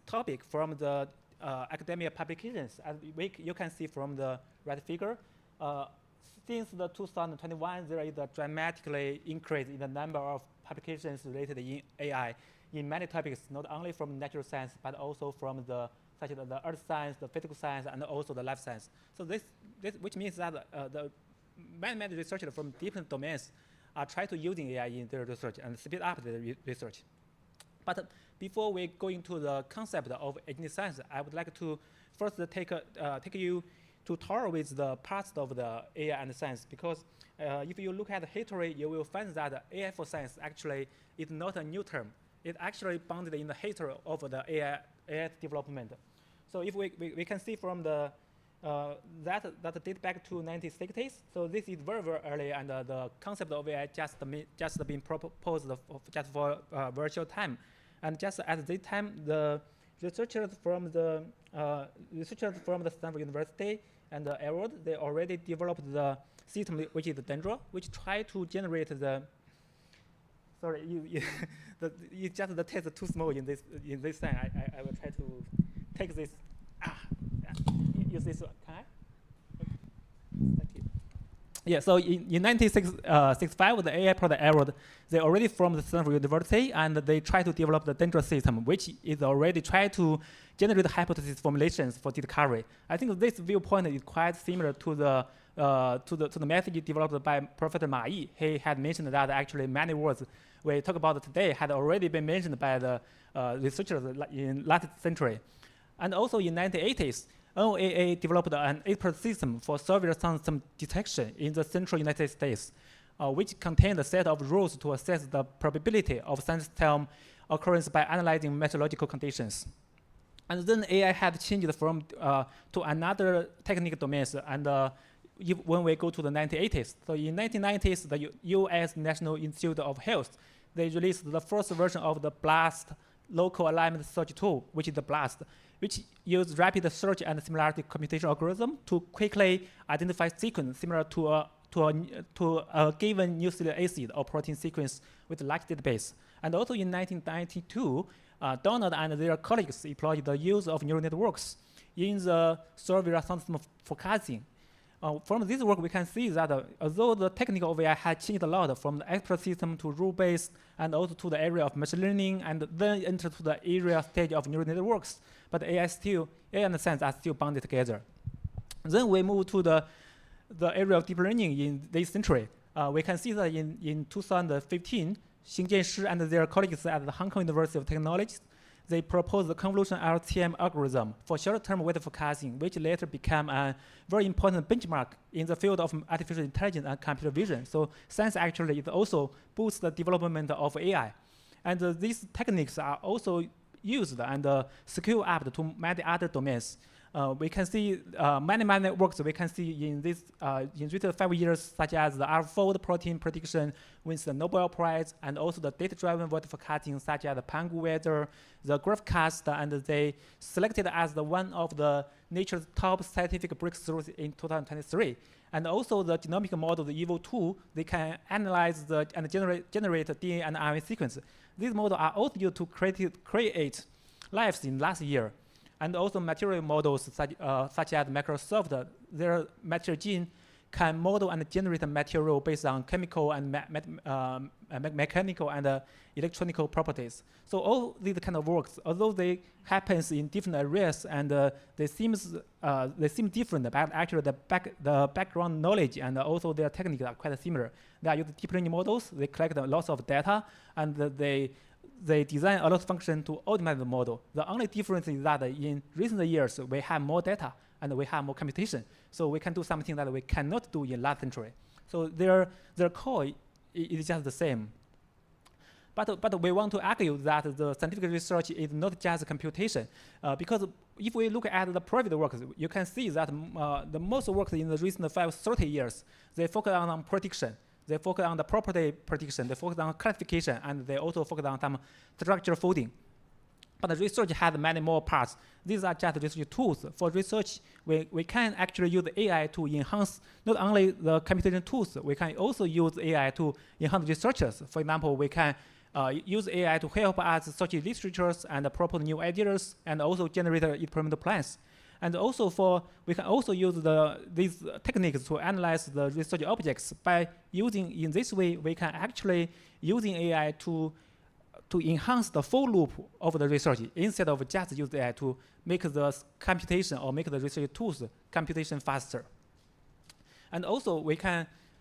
topic from the academic publications. As you can see from the right figure, since the 2021, there is a dramatically increase in the number of publications related in AI in many topics, not only from natural science, but also from such as the earth science, the physical science, and also the life science. So this which means that the many researchers from different domains are trying to using AI in their research and speed up the research. But before we go into the concept of agentic science, I would like to first take you to tour with the parts of the AI and science, because if you look at the history, you will find that AI for science actually is not a new term. It's actually bounded in the history of the AI development. So if we can see from the that dates back to 1960s. So this is very, very early, and the concept of AI just been proposed just for virtual time. And just at this time, the researchers from the Stanford University and the Harvard, they already developed the system which is the Dendro, which try to generate the. Sorry, it's just the text too small in this thing. I will try to take this. Use this one. Can I? Thank you. Yeah, so in 1965, the AI product Harvard, they already from the Stanford University, and they try to develop the Dendro system, which is already try to generate hypothesis formulations for discovery. I think this viewpoint is quite similar to the method developed by Professor Ma Yi. He had mentioned that actually many words we talk about today had already been mentioned by the researchers in last century. And also in 1980s, NOAA developed an expert system for surveillance system detection in the central United States, which contained a set of rules to assess the probability of thunderstorm occurrence by analyzing meteorological conditions. And then AI had changed from to another technical domains, and when we go to the 1980s. So in 1990s, the U.S. National Institute of Health, they released the first version of the BLAST local alignment search tool, which is the BLAST, which uses rapid search and similarity computation algorithm to quickly identify sequence similar to a given nucleic acid or protein sequence with a large database. And also in 1992, Donald and their colleagues employed the use of neural networks in the survey response forecasting. From this work, we can see that although the technique of AI has changed a lot from the expert system to rule-based and also to the area of machine learning and then enter to the area stage of neural networks, but AI and science are still bounded together. Then we move to the area of deep learning in this century. We can see that in 2015, Xing Jianshi and their colleagues at the Hong Kong University of Technology, they proposed the convolutional LTM algorithm for short-term weather forecasting, which later became a very important benchmark in the field of artificial intelligence and computer vision. So science actually it also boosts the development of AI. And these techniques are also used and scale up to many other domains. We can see many works we can see in this in recent 5 years, such as the AlphaFold protein prediction wins the Nobel Prize, and also the data-driven weather forecasting, such as the Pangu weather, the GraphCast, and they selected as one of the Nature's top scientific breakthroughs in 2023. And also the genomic model, the EVO2, they can analyze and generate DNA and RNA sequence. These models are also used to create lives in last year. And also material models such as Microsoft, their material gene can model and generate a material based on chemical and mechanical and electronical properties. So all these kind of works, although they happens in different areas and they seem different, but actually the background knowledge and also their techniques are quite similar. They are using deep learning models. They collect lots of data and they design a lot of functions to optimize the model. The only difference is that in recent years, we have more data and we have more computation. So we can do something that we cannot do in last century. So their core is just the same. But we want to argue that the scientific research is not just computation. Because if we look at the private works, you can see that the most works in the recent 30 years, they focus on prediction. They focus on the property prediction, they focus on classification, and they also focus on some structure folding. But the research has many more parts. These are just research tools. For research, we can actually use AI to enhance not only the computation tools, we can also use AI to enhance researchers. For example, we can use AI to help us search literatures and propose new ideas, and also generate improvement plans. And also we can also use these techniques to analyze the research objects. By using in this way, we can actually using AI to enhance the full loop of the research instead of just use AI to make the computation or make the research tools computation faster. And also we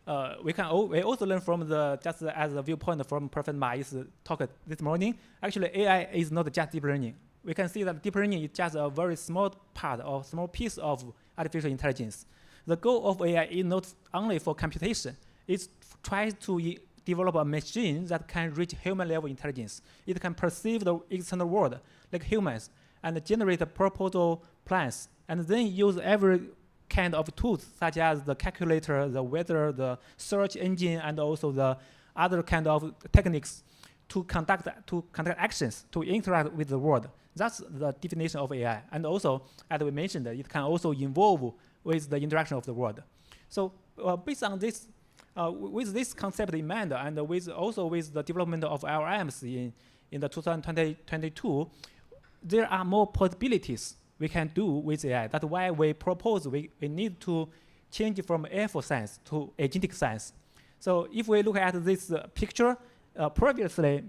also learn from just as a viewpoint from Professor Ma's talk this morning. Actually, AI is not just deep learning. We can see that deep learning is just a very small part or small piece of artificial intelligence. The goal of AI is not only for computation. It tries to develop a machine that can reach human-level intelligence. It can perceive the external world like humans and generate proposal plans, and then use every kind of tools such as the calculator, the weather, the search engine, and also the other kind of techniques to conduct actions, to interact with the world. That's the definition of AI. And also, as we mentioned, it can also involve with the interaction of the world. So based on this, with this concept in mind, and also with the development of LLMs in the 2022, there are more possibilities we can do with AI. That's why we propose we need to change from AI for science to agentic science. So if we look at this picture, previously,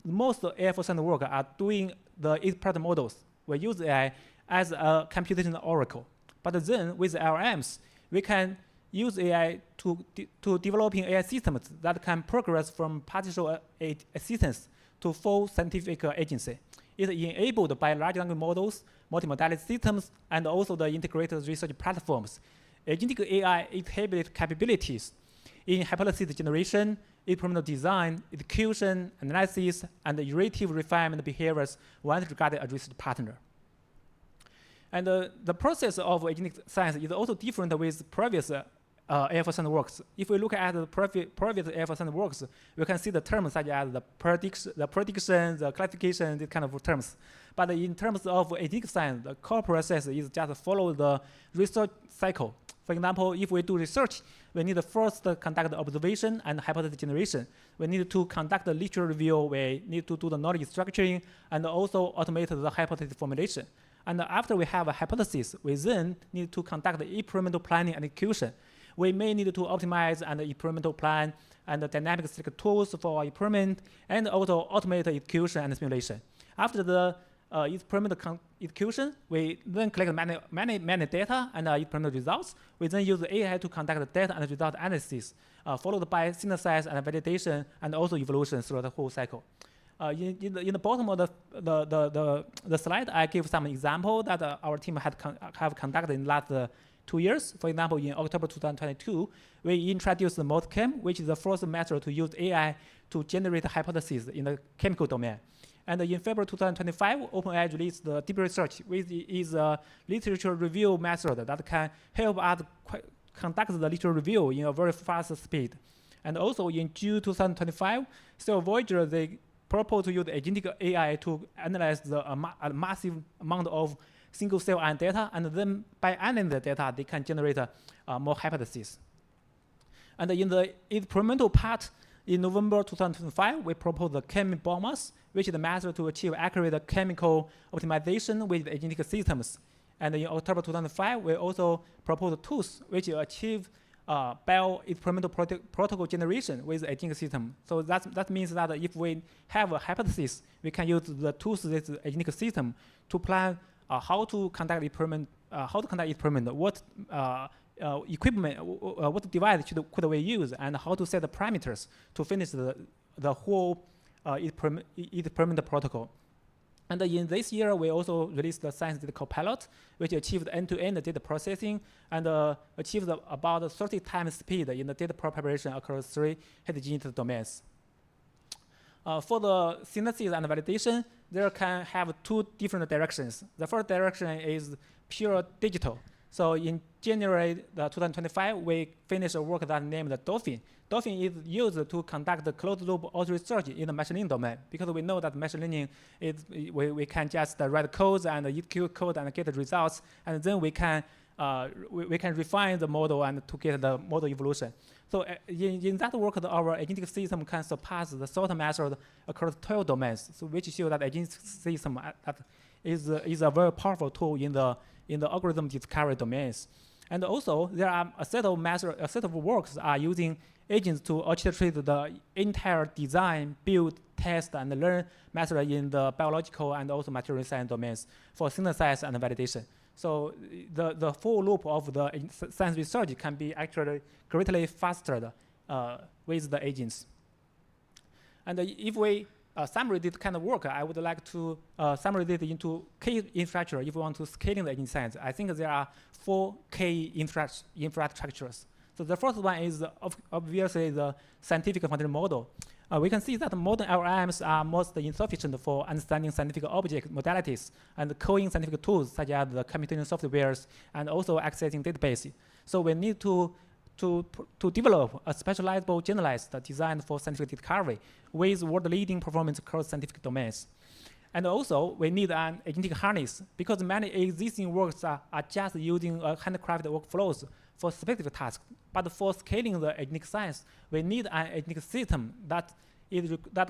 most AI for science work are doing the expert models. We use AI as a computation oracle. But then with LLMs, we can use AI to developing AI systems that can progress from partial assistance to full scientific agency. It's enabled by large language models, multimodality systems, and also the integrated research platforms. Agentic AI inhibits capabilities in hypothesis generation, experimental design, execution, analysis, and iterative refinement behaviors once regarded as a research partner. And the process of agentic science is also different with previous AI for science works. If we look at the previous AI for science works, we can see the terms such as the prediction, the classification, these kind of terms. But in terms of agentic science, the core process is just follow the research cycle. For example, if we do research, we need to first conduct the observation and hypothesis generation. We need to conduct the literature review. We need to do the knowledge structuring and also automate the hypothesis formulation. And after we have a hypothesis, we then need to conduct the experimental planning and execution. We may need to optimize an experimental plan and the dynamic statistical tools for experiment, and also automate the execution and simulation. After the experimental execution, we then collect many data and experimental results. We then use the AI to conduct the data and result analysis, followed by synthesis and validation, and also evolution through the whole cycle. In the bottom of the slide, I give some example that our team have conducted in the last 2 years. For example, in October 2022, we introduced the ModChem, which is the first method to use AI to generate hypotheses in the chemical domain. And in February 2025, OpenAI released the Deep Research, which is a literature review method that can help us conduct the literature review in a very fast speed. And also in June 2025, so Voyager, they proposed to use agentic AI to analyze a massive amount of single cell ion data, and then by analyzing the data, they can generate more hypotheses. And in the experimental part, in November 2025, we proposed the chemical biomass, which is the method to achieve accurate chemical optimization with agentic systems. And in October 2005, we also proposed tools which achieve bio-experimental protocol generation with agentic system. So that means that if we have a hypothesis, we can use the tools of this agentic system to plan how to conduct experiment, what equipment, what device could we use, and how to set the parameters to finish the whole experimental protocol. And in this year, we also released the Science Data Copilot, which achieved end-to-end data processing and achieved about 30 times speed in the data preparation across 3 heterogeneous domains. For the synthesis and validation, there can have 2 different directions. The first direction is pure digital. So in January 2025, we finished a work that named Dolphin. Dolphin is used to conduct the closed-loop auto research in the machine learning domain, because we know that machine learning is we can just write codes and execute code and get the results, and then we can refine the model and to get the model evolution. So in that work, our agentic system can surpass the sort method across 12 domains, so which shows that agentic system is a very powerful tool in the algorithm discovery domains. And also, there are a set of works are using agents to orchestrate the entire design, build, test, and learn method in the biological and also material science domains for synthesis and validation. So the full loop of the science research can be actually greatly faster with the agents. And if we summarize this kind of work, I would like to summarize it into key infrastructure if we want to scaling the agent science. I think there are 4 key infrastructures. So the first one is obviously the scientific foundation model. We can see that modern LLMs are most insufficient for understanding scientific object modalities and coding scientific tools such as the computation softwares and also accessing databases. So we need to develop a specializable generalized design for scientific discovery with world-leading performance across scientific domains. And also, we need an agentic harness, because many existing works are just using handcrafted workflows for specific tasks. But for scaling the agentic science, we need an agentic system that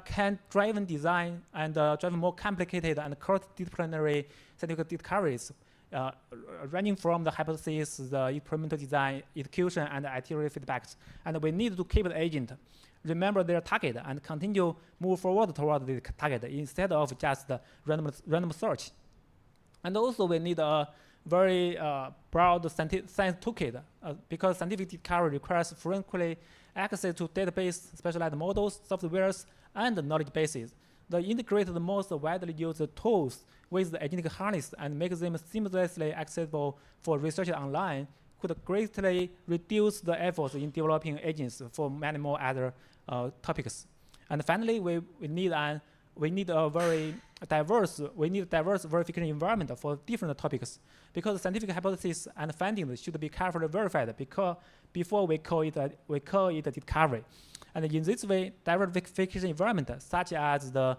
can drive design and drive more complicated and cross-disciplinary scientific discoveries, running from the hypothesis, the experimental design, execution, and iteratory feedbacks. And we need to keep the agent remember their target and continue move forward toward the target instead of just random search. And also we need a very broad science toolkit because scientific discovery requires frequently access to database, specialized models, softwares, and knowledge bases. The integrated the most widely used tools with the agentic harness and make them seamlessly accessible for researchers online could greatly reduce the efforts in developing agents for many more other topics. And finally, we need a very diverse verification environment for different topics, because scientific hypotheses and findings should be carefully verified before we call it discovery. And in this way, direct verification environment, such as the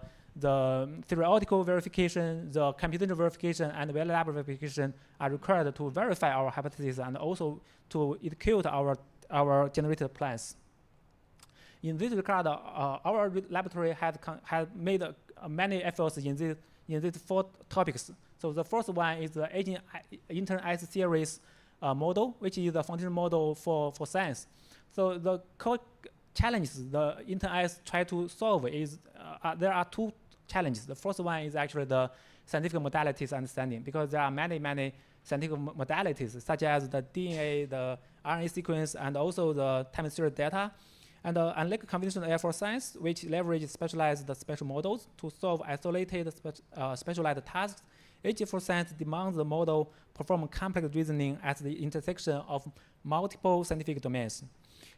theoretical verification, the computational verification, and the lab verification are required to verify our hypothesis and also to execute our generated plans. In this regard, our laboratory has made many efforts in these 4 topics. So the first one is the intern ice series model, which is the foundation model for science. So the core challenges the intern ice try to solve is there are 2 challenges. The first one is actually the scientific modalities understanding, because there are many scientific modalities, such as the DNA, the RNA sequence, and also the time series data. And unlike conventional Air Force science, which leverages specialized spatial models to solve isolated specialized tasks, Air Force science demands the model perform complex reasoning at the intersection of multiple scientific domains.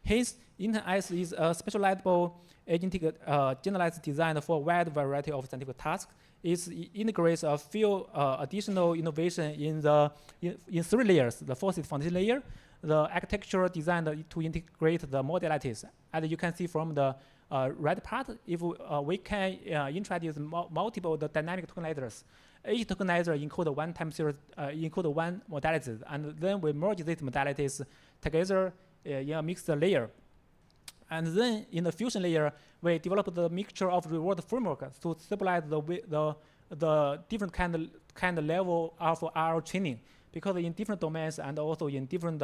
Hence, intern ice is a specializable agentic generalized design for a wide variety of scientific tasks. It integrates a few additional innovation in 3 layers. The first is foundation layer, the architecture designed to integrate the modalities. As you can see from the right part, if we can introduce multiple dynamic tokenizers. Each tokenizer encodes one time series, encode one modality, and then we merge these modalities together in a mixed layer. And then in the fusion layer, we develop the mixture of reward framework to stabilize the different kind of level of our training. Because in different domains and also in different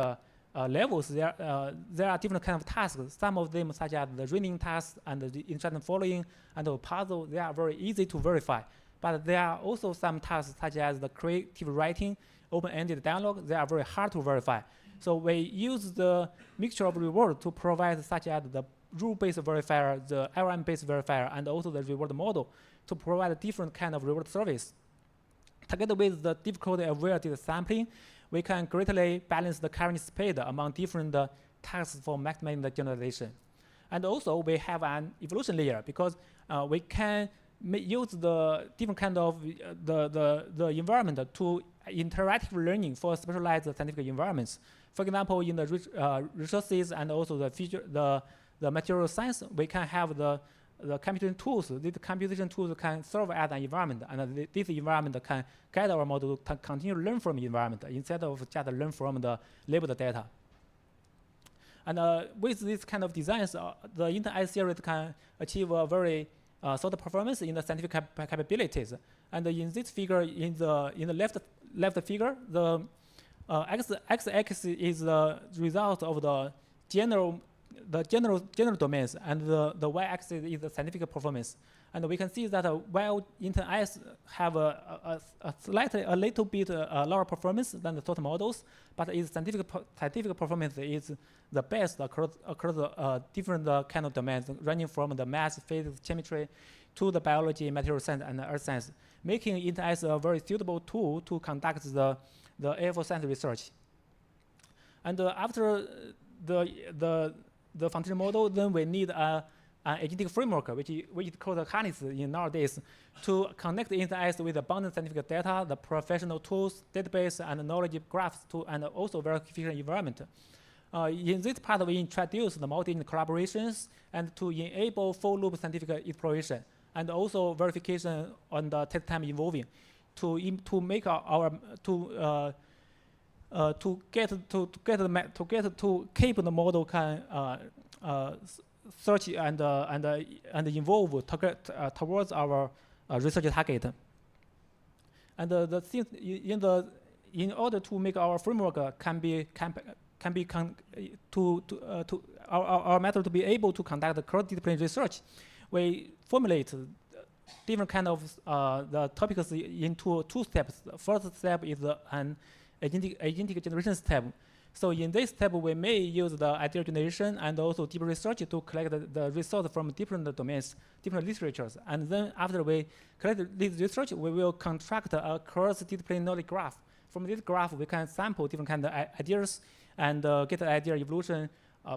levels, there are different kind of tasks. Some of them, such as the reading tasks and the instruction following and the puzzle, they are very easy to verify. But there are also some tasks, such as the creative writing, open-ended dialogue, they are very hard to verify. So we use the mixture of reward to provide, such as the rule-based verifier, the LM-based verifier, and also the reward model to provide different kind of reward service. Together with the difficulty-aware data sampling, we can greatly balance the current speed among different tasks for maximizing the generalization. And also, we have an evolution layer, because we can use the different kind of the environment to interactive learning for specialized scientific environments. For example, in the resources and also the material science, we can have the computing tools. These computation tools can serve as an environment, and this environment can guide our model to continue to learn from the environment instead of just learn from the labeled data. And with this kind of designs, the intern ice series can achieve a very solid performance in the scientific capabilities. And in this figure, in the left figure, the x-axis is the result of the general domains, and the y-axis is the scientific performance. And we can see that while intern ice have a little bit lower performance than the total models, but its scientific performance is the best across the different kind of domains, ranging from the math, physics, chemistry, to the biology, material science, and earth science, making intern ice a very suitable tool to conduct the Air Force science research. And after the foundation model, then we need an agentic framework, which is called harness in nowadays, to connect the intern ice with abundant scientific data, the professional tools, database, and knowledge graphs, and also verification environment. In this part, we introduce the multi-agent collaborations and to enable full-loop scientific exploration, and also verification on the test time evolving, to make keep the model can search and evolve towards our research target. And the thing in order to make our framework our method to be able to conduct cross-disciplinary research, we formulate different kind of the topics into 2 steps. The first step is an agentic generation step. So in this step, we may use the idea generation and also deep research to collect the results from different domains, different literatures. And then after we collect this research, we will construct a cross-disciplinary knowledge graph. From this graph, we can sample different kind of ideas and get the idea evolution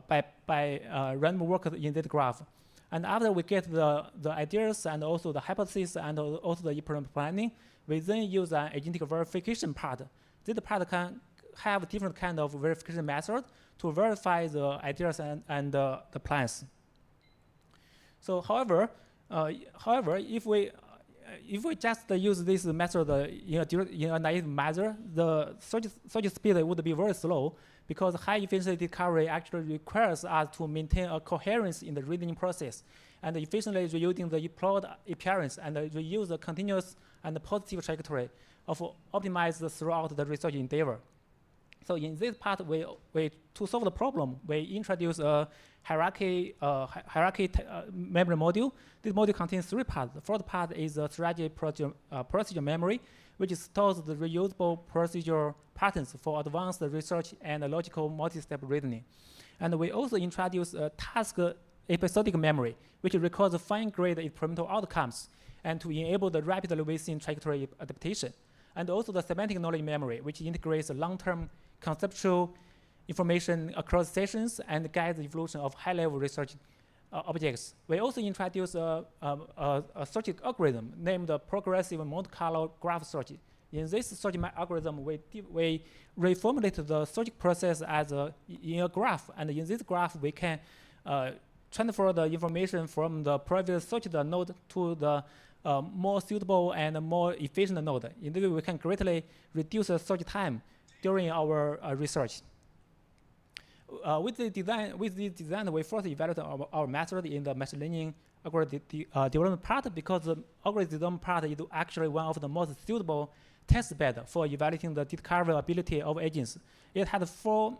by random work in this graph. And after we get the ideas and also the hypothesis and also the experiment planning, we then use an agentic verification part. This part can have different kind of verification methods to verify the ideas and the plans. So, however, if we just use this method in a naive manner, the search speed would be very slow, because high efficiency discovery actually requires us to maintain a coherence in the reasoning process and efficiently reusing the plot appearance and reuse the continuous and positive trajectory of optimize throughout the research endeavor. So in this part, to solve the problem, we introduce a hierarchy memory module. This module contains 3 parts. The first part is the strategy procedure memory, which stores the reusable procedure patterns for advanced research and logical multi-step reasoning. And we also introduce a task episodic memory, which records fine-grained experimental outcomes and to enable the rapid within trajectory adaptation. And also the semantic knowledge memory, which integrates long-term conceptual information across sessions and guides the evolution of high-level research objects. We also introduce a search algorithm named the progressive Monte Carlo graph search. In this search algorithm, we reformulate the search process as in a graph, and in this graph, we can transfer the information from the previous searched node to the more suitable and more efficient node. In this way, we can greatly reduce the search time during our research. With this design, we first evaluate our method in the machine learning algorithm development part, because the algorithm part is actually one of the most suitable test bed for evaluating the discoverability of agents. It had 4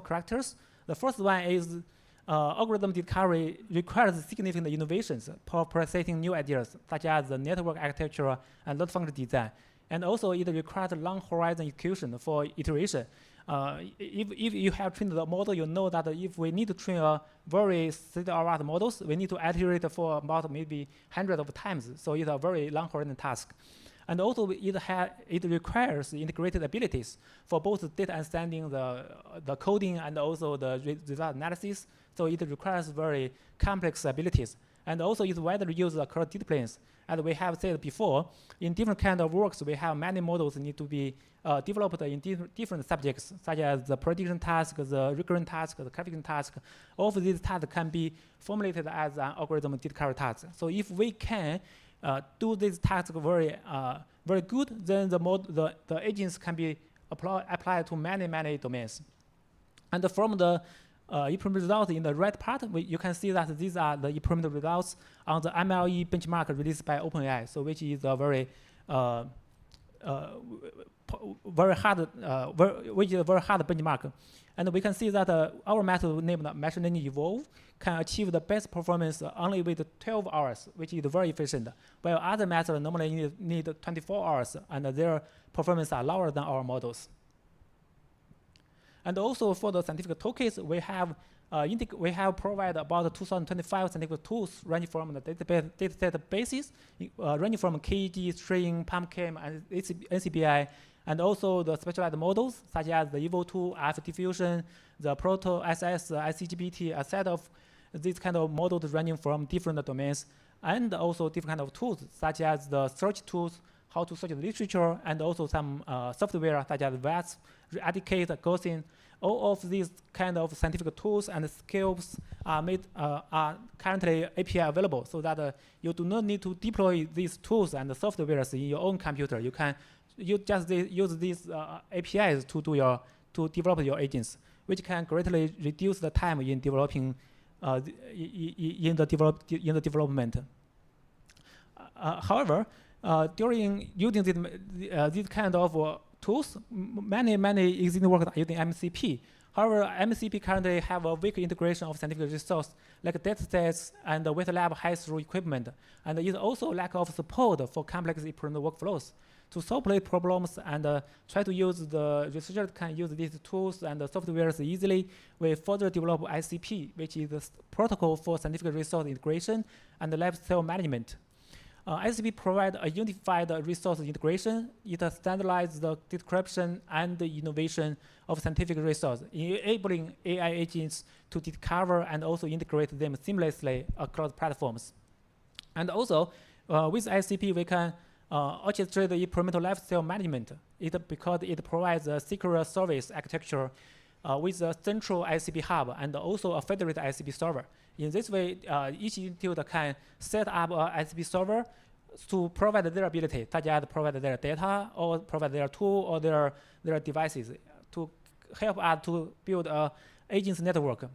characters. The first one is algorithm discovery requires significant innovations for processing new ideas, such as the network architecture and load function design. And also, it requires long horizon execution for iteration. If you have trained the model, you know that if we need to train a very state-of-the-art models, we need to iterate for about maybe hundreds of times. So it's a very long horizon task. And also, it requires integrated abilities for both data understanding, the coding, and also the result analysis. So it requires very complex abilities. And also, it's widely used across disciplines. As we have said before, in different kind of works, we have many models need to be developed in different subjects, such as the prediction task, the recurrent task, the classification task. All of these tasks can be formulated as an algorithm discovery task. So if we can do this task very good, then the agents can be applied to many domains. And from the experiment results in the right part, you can see that these are the experiment results on the MLE benchmark released by OpenAI, so which is a very hard benchmark. And we can see that our method named Machine Learning Evolve can achieve the best performance only with 12 hours, which is very efficient, while other methods normally need 24 hours, and their performance are lower than our models. And also for the scientific toolkits, we have provided about 2025 scientific tools ranging from the dataset basis, ranging from KEG, String, Pumpkin, and NCBI, and also the specialized models such as the Evo2, Alpha Diffusion, the Proto, SS, ICGPT, a set of these kind of models ranging from different domains, and also different kind of tools such as the search tools, how to search the literature, and also some software such as VAS, Educate, Gaussian. All of these kind of scientific tools and skills are currently API available, so that you do not need to deploy these tools and softwares in your own computer. You just use these APIs to develop your agents, which can greatly reduce the time in developing in the development. However, during using this kind of tools, many existing works are using MCP. However, MCP currently have a weak integration of scientific resources like datasets and wet lab high-throughput equipment, and is also lack of support for complex experiment workflows. To solve these problems and try to use the researchers can use these tools and the softwares easily, we further develop ICP, which is the protocol for scientific resource integration and lifecycle management. ICP provides a unified resource integration. It standardizes the description and the innovation of scientific resources, enabling AI agents to discover and also integrate them seamlessly across platforms. And also, with ICP, we can orchestrate the experimental lifecycle management. because it provides a secure service architecture with a central ICP hub and also a federated ICP server. In this way, each institute can set up a ICP server to provide their ability, such as provide their data or provide their tool or their devices to help us to build a agents network.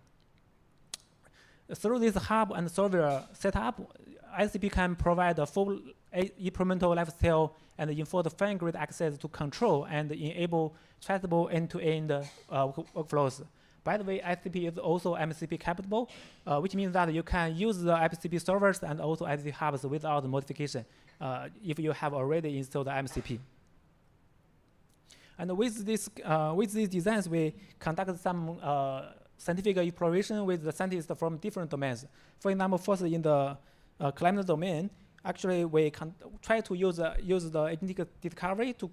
Through this hub and server setup, ICP can provide a full incremental lifestyle and enforce fine-grained access to control and enable trustable end-to-end workflows. By the way, ICP is also MCP capable, which means that you can use the MCP servers and also ICP hubs without modification if you have already installed the MCP. And with these designs, we conducted some scientific exploration with the scientists from different domains. For example, first in the climate domain, actually we try to use the agentic discovery to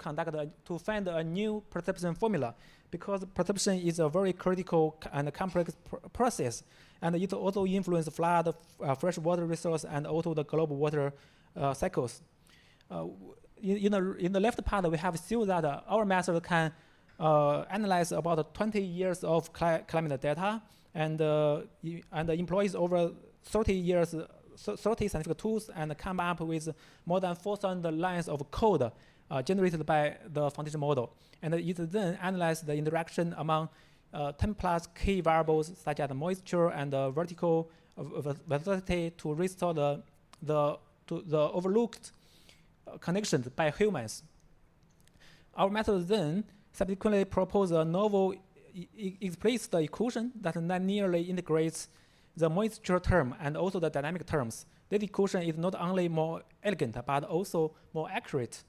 to find a new perception formula, because perception is a very critical and complex process, and it also influences flood, fresh water resource, and also the global water cycles. In the left part, we have shown that our method can analyze about 20 years of climate data and employs over 30 scientific tools and come up with more than 4,000 lines of code generated by the foundation model. And it then analyzes the interaction among 10 plus key variables such as moisture and vertical velocity to restore the overlooked connections by humans. Our method then subsequently proposes a novel explicit equation that linearly integrates the moisture term and also the dynamic terms. This equation is not only more elegant but also more accurate,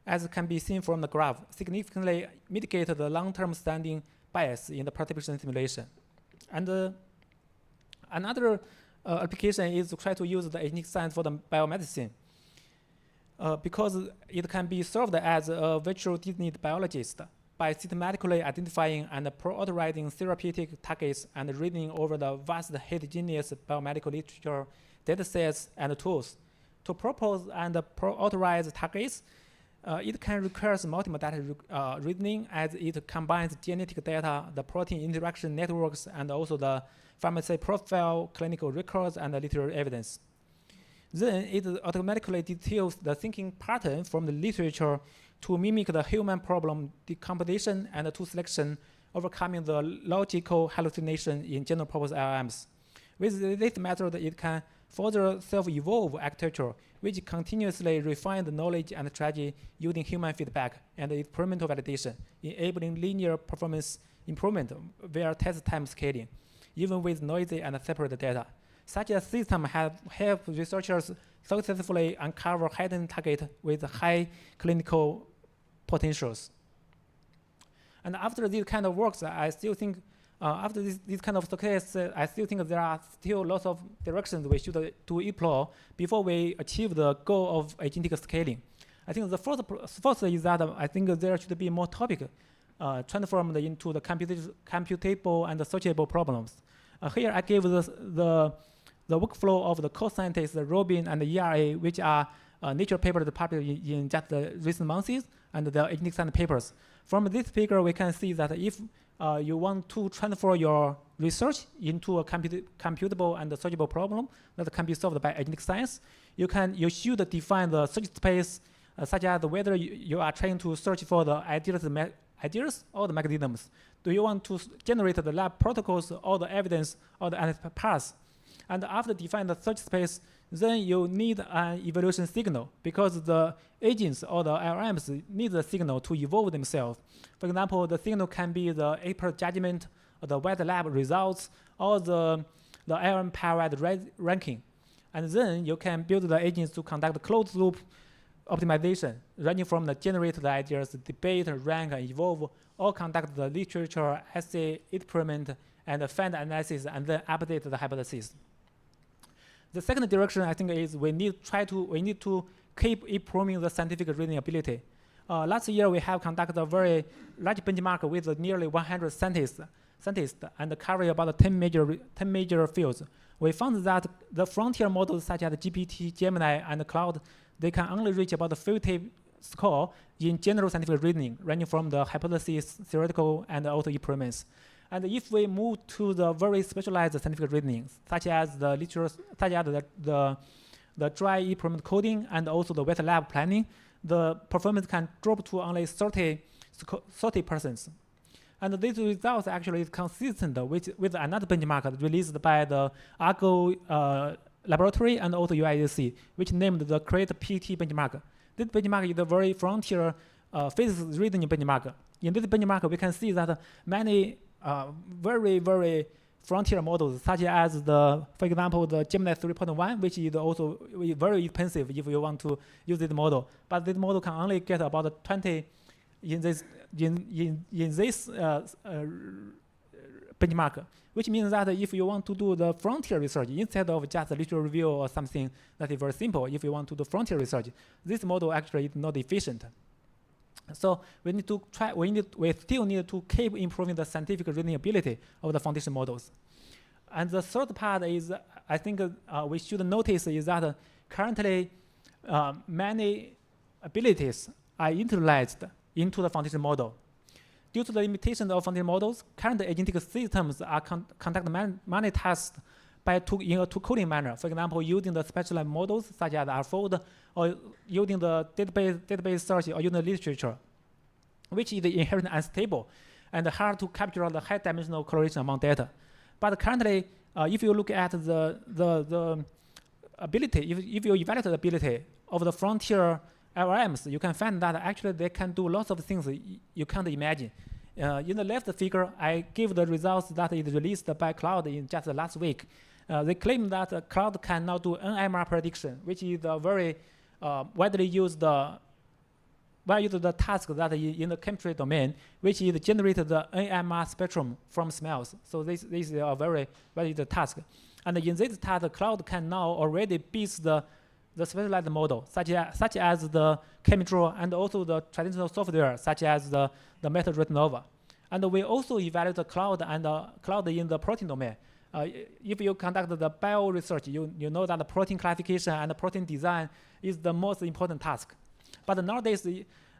as can be seen from the graph, significantly mitigate the long-term standing bias in the perception simulation. And another application is to try to use the agentic science for the biomedicine, because it can be served as a virtual designate biologist by systematically identifying and prioritizing therapeutic targets and reading over the vast heterogeneous biomedical literature, datasets, and tools. To propose and prioritize targets, it can require multimodal reasoning, as it combines genetic data, the protein interaction networks, and also the pharmacy profile, clinical records, and the literary evidence. Then it automatically details the thinking pattern from the literature to mimic the human problem decomposition and tool selection, overcoming the logical hallucination in general purpose LLMs. With this method, it can further self-evolve architecture, which continuously refine the knowledge and strategy using human feedback and experimental validation, enabling linear performance improvement via test time scaling, even with noisy and separate data. Such a system has helped researchers successfully uncover hidden targets with high clinical potentials. And after this kind of works, I still think, after this kind of success, I still think there are still lots of directions we should to explore before we achieve the goal of agentic scaling. I think the first is that I think there should be more topic transformed into the computable and searchable problems. Here I gave the workflow of the co-scientists Robin and ERA, which are Nature papers published in just the recent months, and the agentic science papers. From this figure, we can see that if you want to transfer your research into a computable and searchable problem that can be solved by agentic science, you should define the search space such as whether you are trying to search for the ideas or the mechanisms. Do you want to generate the lab protocols or the evidence or the paths? And after defining the search space, then you need an evolution signal, because the agents or the LLMs need the signal to evolve themselves. For example, the signal can be the expert judgment, or the wet lab results, or the LLM-powered ranking. And then you can build the agents to conduct closed loop optimization, ranging from the generated ideas, debate, rank, and evolve, or conduct the literature, essay, experiment, and find analysis, and then update the hypothesis. The second direction, I think, is we need to keep improving the scientific reasoning ability. Last year, we have conducted a very large benchmark with nearly 100 scientists and covering about 10 major fields. We found that the frontier models such as GPT, Gemini, and Cloud, they can only reach about 50 score in general scientific reasoning, ranging from the hypothesis, theoretical, and also e-premise. And if we move to the very specialized scientific reasoning, such as the literature, such as the dry e-premise coding and also the wet lab planning, the performance can drop to only 30%. And these results actually is consistent with another benchmark released by the Argo laboratory and also UIAC, which named the Create PT benchmark. This benchmark is a very frontier physics reasoning benchmark. In this benchmark, we can see that many very, very frontier models, such as for example, the Gemini 3.1, which is also very expensive if you want to use this model. But this model can only get about 20 in this benchmark, which means that if you want to do the frontier research instead of just a literature review or something that is very simple, if you want to do frontier research, this model actually is not efficient. So we need to try. We still need to keep improving the scientific reasoning ability of the foundation models. And the third part is, I think we should notice is that currently many abilities are internalized into the foundation model. Due to the limitations of foundation models, current agentic systems are conduct many tasks in a two-coding manner. For example, using the specialized models such as AlphaFold, or using the database search, or using the literature, which is inherently unstable and hard to capture the high-dimensional correlation among data. But currently, if you look at the ability, if you evaluate the ability of the frontier LLMs, you can find that actually they can do lots of things you can't imagine. In the left figure, I give the results that is released by Cloud in just last week. They claim that Cloud can now do NMR prediction, which is a very widely used task that is in the chemistry domain, which is generate the NMR spectrum from smells. So this is a very used task. And in this task, Cloud can now already beat the specialized model, such as the chemistry and also the traditional software, such as the method Retinova. And we also evaluate the Cloud and Cloud in the protein domain. If you conduct the bio research, you know that the protein classification and the protein design is the most important task. But nowadays,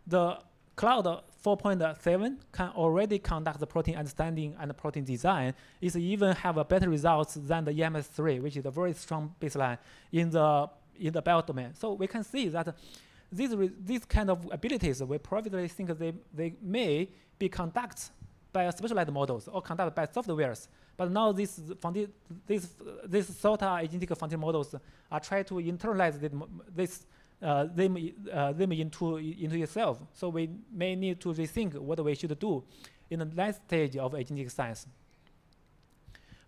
the Cloud 4.7 can already conduct the protein understanding and the protein design. It even have a better results than the EMS3, which is a very strong baseline in the bio domain. So we can see that these kind of abilities, we probably think they may be conducted by specialized models or conducted by softwares. But now these SOTA agentic foundation models are trying to internalize them into itself. So we may need to rethink what we should do in the next stage of agentic science.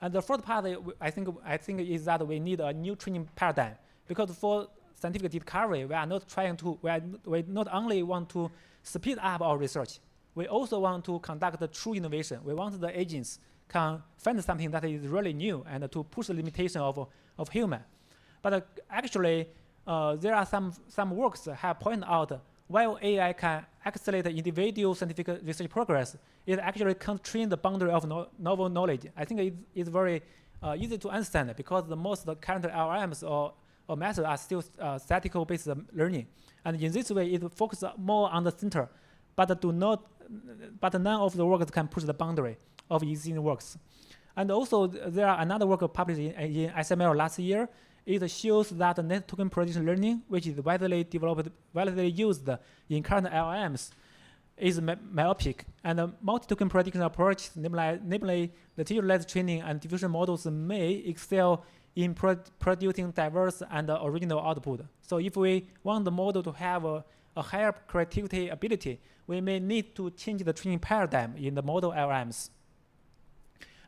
And the fourth part, I think is that we need a new training paradigm, because for scientific discovery, we not only want to speed up our research, we also want to conduct the true innovation. We want the agents can find something that is really new and to push the limitation of human. But actually, there are some works that have pointed out while AI can accelerate individual scientific research progress, it actually constrains the boundary of novel knowledge. I think it's very easy to understand because most of the current LLMs or methods are still statistical-based learning. And in this way, it focuses more on the center, but none of the works can push the boundary of existing works. And also, there are another work published in SML last year. It shows that net token prediction learning, which is widely used in current LLMs, is myopic. And the multi-token prediction approach, namely the teacher-led training and diffusion models, may excel in producing diverse and original output. So if we want the model to have a higher creativity ability, we may need to change the training paradigm in the model LLMs.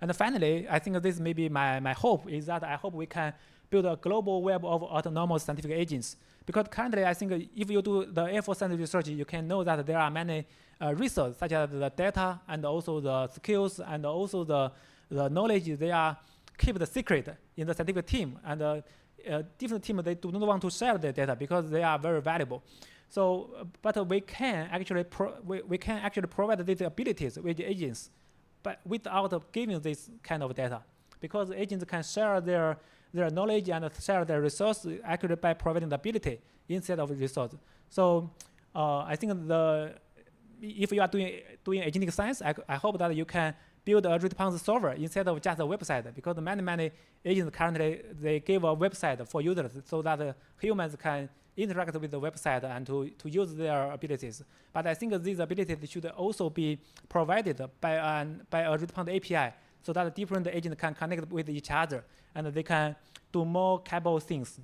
And finally, I think this may be my hope, is that I hope we can build a global web of autonomous scientific agents. Because currently, I think if you do the Air Force scientific research, you can know that there are many resources, such as the data and also the skills and also the knowledge. They are keep the secret in the scientific team. And different teams, they do not want to share their data because they are very valuable. So, but we can actually provide these abilities with the agents, but without giving this kind of data, because agents can share their knowledge and share their resource actually by providing the ability instead of resource. So I think if you are doing agentic science, I hope that you can build a response solver instead of just a website, because many agents currently they give a website for users so that humans can interact with the website and to use their abilities. But I think these abilities should also be provided by a response API, so that different agents can connect with each other and they can do more capable things.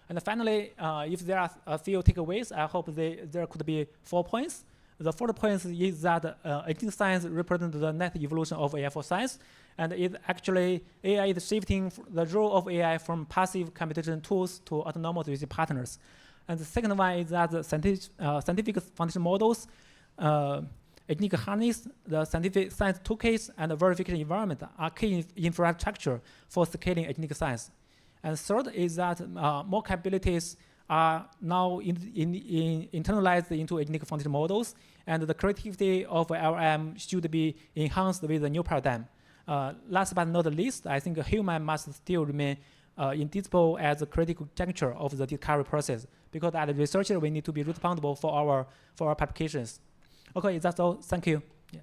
And finally, if there are a few takeaways, I hope there could be 4 points. The first point is that agentic science represents the next evolution of AI for science, and AI is shifting the role of AI from passive computation tools to autonomous research partners. And the second one is that the scientific foundation models, agentic harness, the scientific science toolkits, and the verification environment are key infrastructure for scaling agentic science. And third is that more capabilities are now internalized into agentic foundation models, and the creativity of LLM should be enhanced with the new paradigm. Last but not least, I think a human must still remain indispensable as a critical juncture of the discovery process, because as a researcher, we need to be responsible for our publications. Okay, that's all. Thank you. Yeah.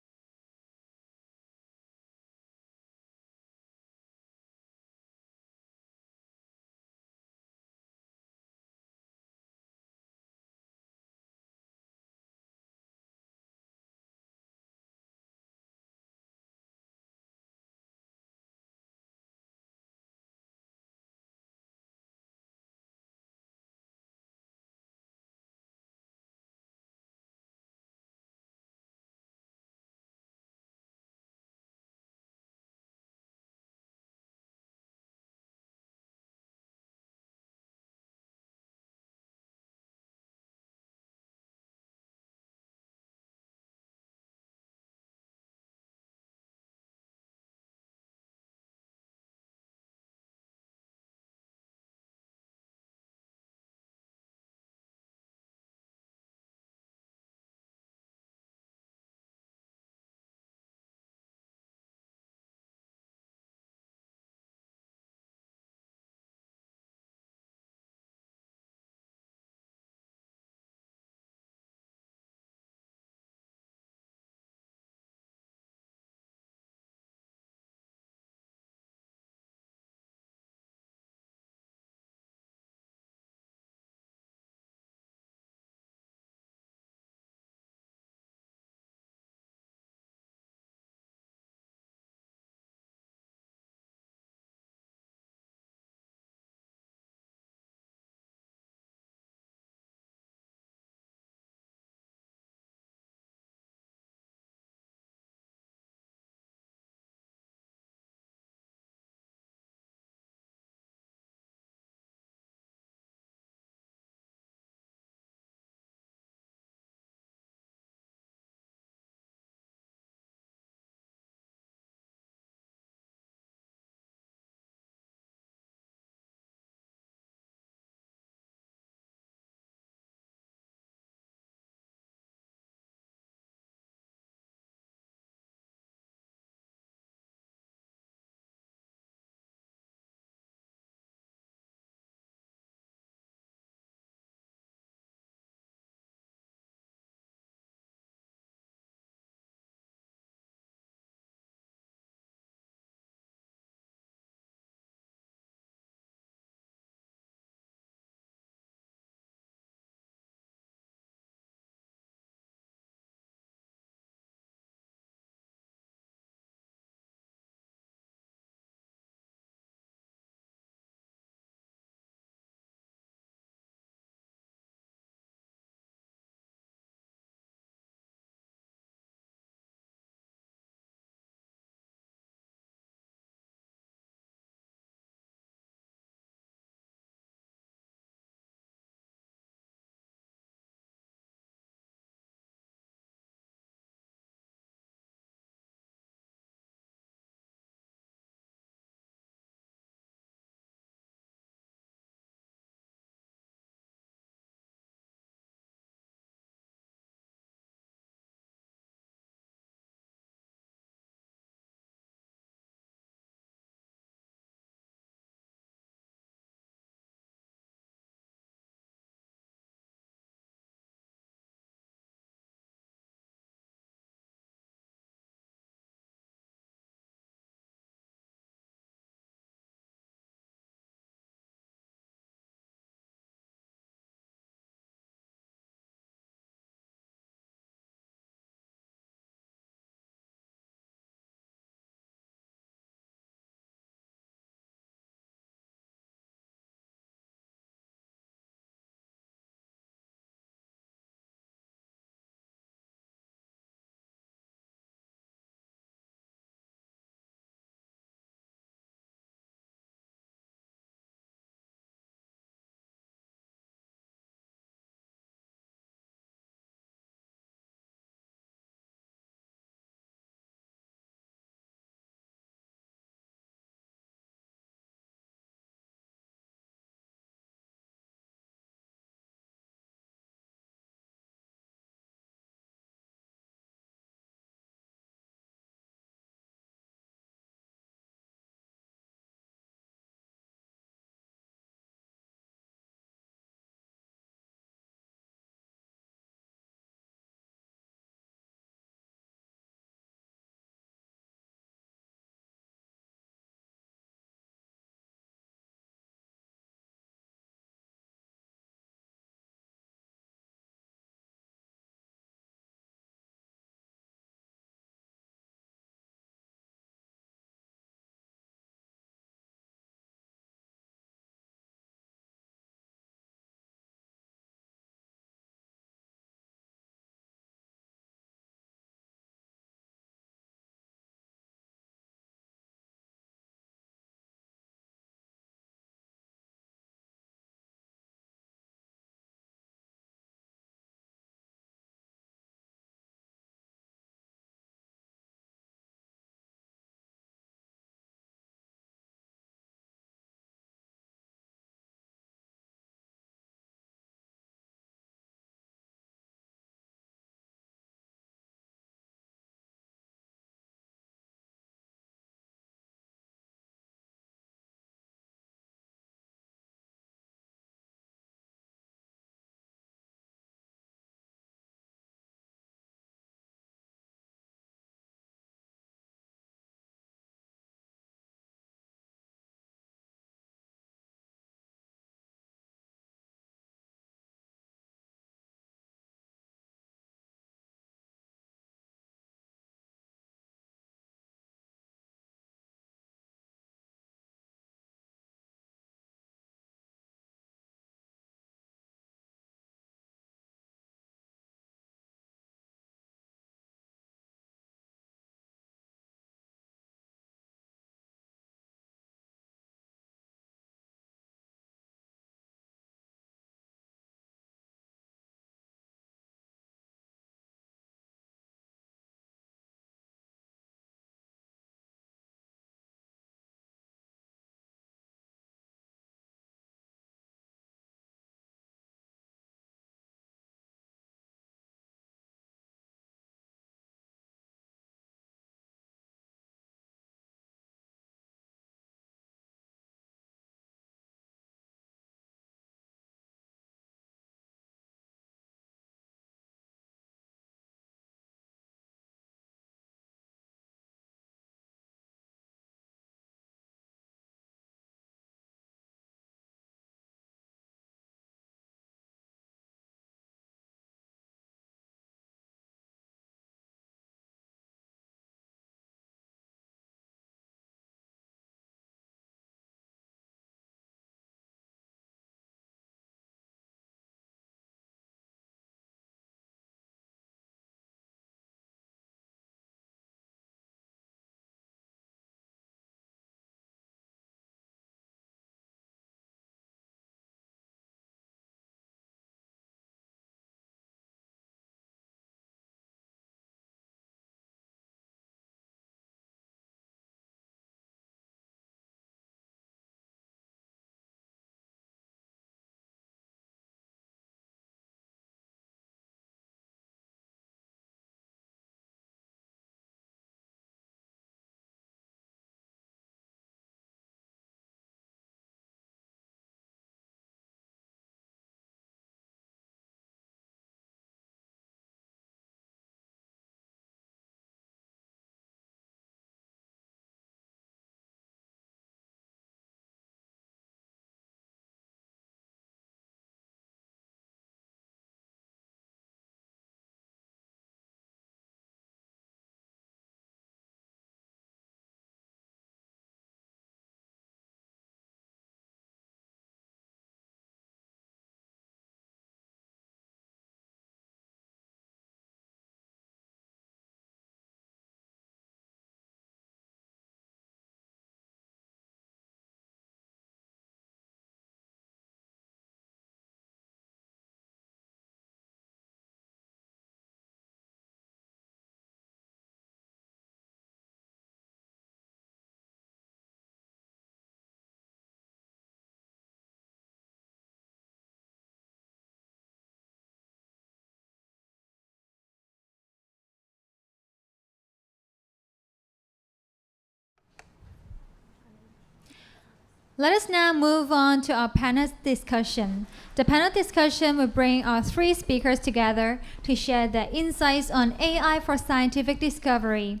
Let us now move on to our panel discussion. The panel discussion will bring our three speakers together to share their insights on AI for scientific discovery,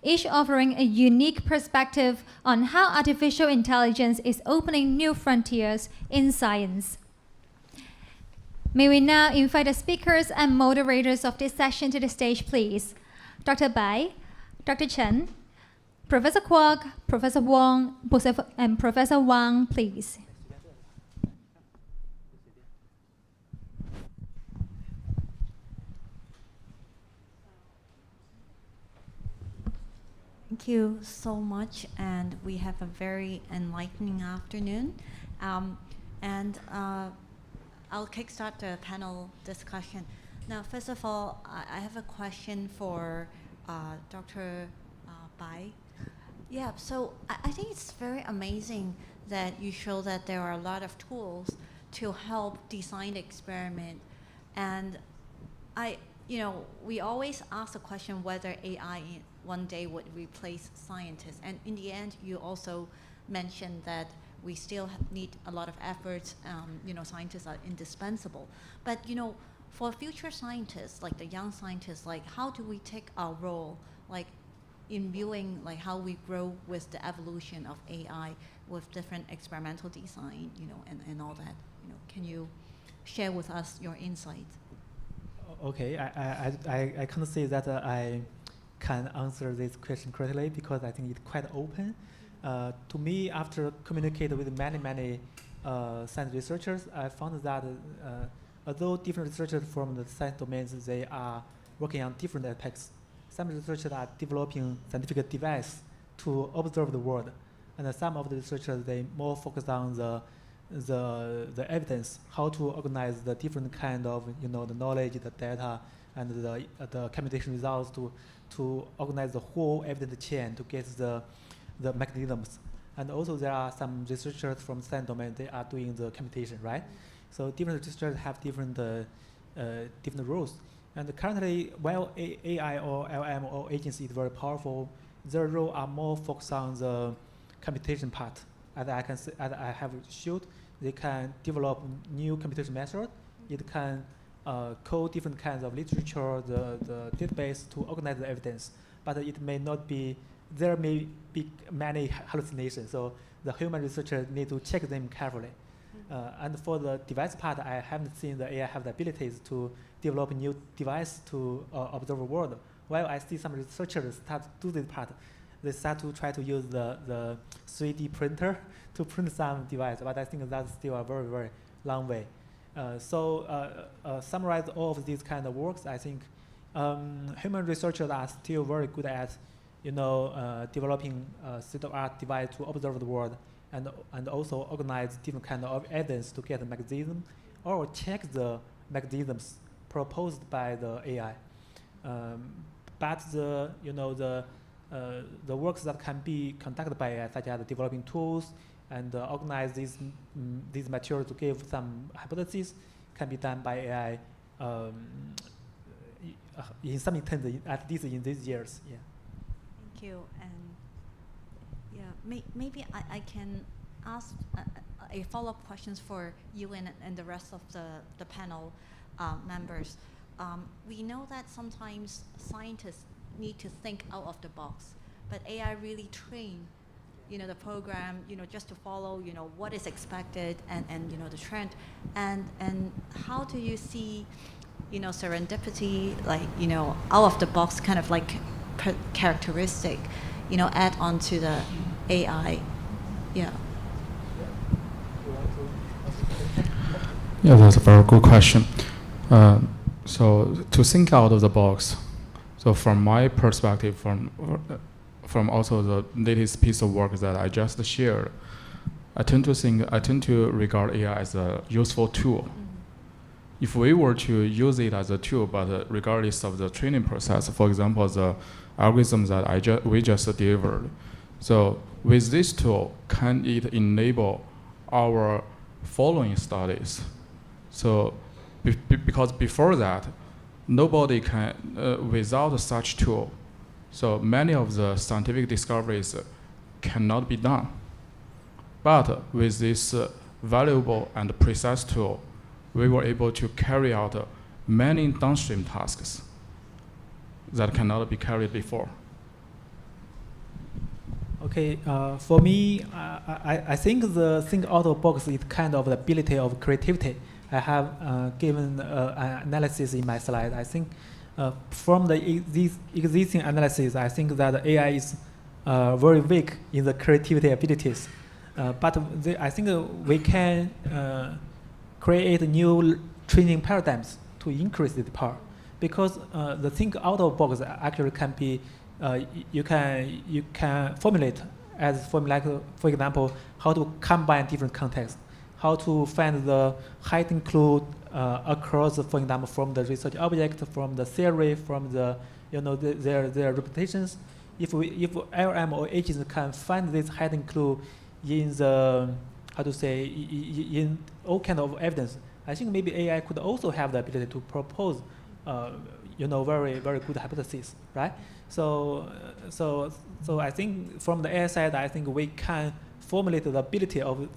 each offering a unique perspective on how artificial intelligence is opening new frontiers in science. May we now invite the speakers and moderators of this session to the stage, please. Dr. Bai, Dr. Chen, Professor Kwok, Professor Wong, and Professor Wang, please. Thank you so much, and we have a very enlightening afternoon. I'll kickstart the panel discussion. Now, first of all, I have a question for Dr. Bai. Yeah, so I think it's very amazing that you show that there are a lot of tools to help design the experiment. And we always ask the question whether AI one day would replace scientists. And in the end, you also mentioned that we still need a lot of efforts. Scientists are indispensable. But, for future scientists, like the young scientists, like how do we take our role, like in viewing like how we grow with the evolution of AI with different experimental design, and all that. Can you share with us your insights? Okay, I can't say that I can answer this question correctly because I think it's quite open. To me, after communicating with many science researchers, I found that although different researchers from the science domains, they are working on different aspects. Some researchers are developing scientific devices to observe the world, and some of the researchers they more focus on the evidence, how to organize the different kind of the knowledge, the data, and the computation results to organize the whole evidence chain to get the mechanisms. And also there are some researchers from science domain, they are doing the computation, right? So different researchers have different roles. And currently, while AI or LM or agency is very powerful, their role are more focused on the computation part. As I have showed, they can develop new computation method. It can code different kinds of literature, the database to organize the evidence. But it may not be, there may be many hallucinations. So the human researchers need to check them carefully. And for the device part, I haven't seen the AI have the abilities to develop a new device to observe the world. While I see some researchers start to do this part, they start to try to use the 3D printer to print some device, but I think that's still a very, very long way. Summarize all of these kind of works, I think human researchers are still very good at developing state-of-art device to observe the world, and also organize different kind of evidence to get a mechanism or check the mechanisms proposed by the AI. But the works that can be conducted by AI, such as developing tools and organize these materials to give some hypotheses, can be done by AI in some intent, at least in these years. Yeah. Thank you. And maybe I can ask a follow-up questions for you and the rest of the panel members. We know that sometimes scientists need to think out of the box, but AI really train the program just to follow what is expected and the trend, and how do you see serendipity, like out of the box kind of like characteristic add on to the AI? Yeah, that's a very good question. So to think out of the box, so from my perspective, from also the latest piece of work that I just shared, I tend to regard AI as a useful tool. Mm-hmm. If we were to use it as a tool, but regardless of the training process, for example, the algorithms that we just delivered, so with this tool, can it enable our following studies? So because before that, nobody can, without such tool, so many of the scientific discoveries cannot be done. But with this valuable and precise tool, we were able to carry out many downstream tasks that cannot be carried before. Okay, for me, I think the think out of box is kind of the ability of creativity. I have given an analysis in my slide. I think from these existing analysis, I think that AI is very weak in the creativity abilities. But I think we can create new training paradigms to increase the power. Because the think out of box actually can be you can formulate as for example, how to combine different contexts, how to find the hidden clue across, for example, from the research object, from the theory, from the their reputations. If LM or agents can find this hidden clue in the in all kind of evidence, I think maybe AI could also have the ability to propose very good hypotheses, right? So I think from the AI side, I think we can formulate the ability of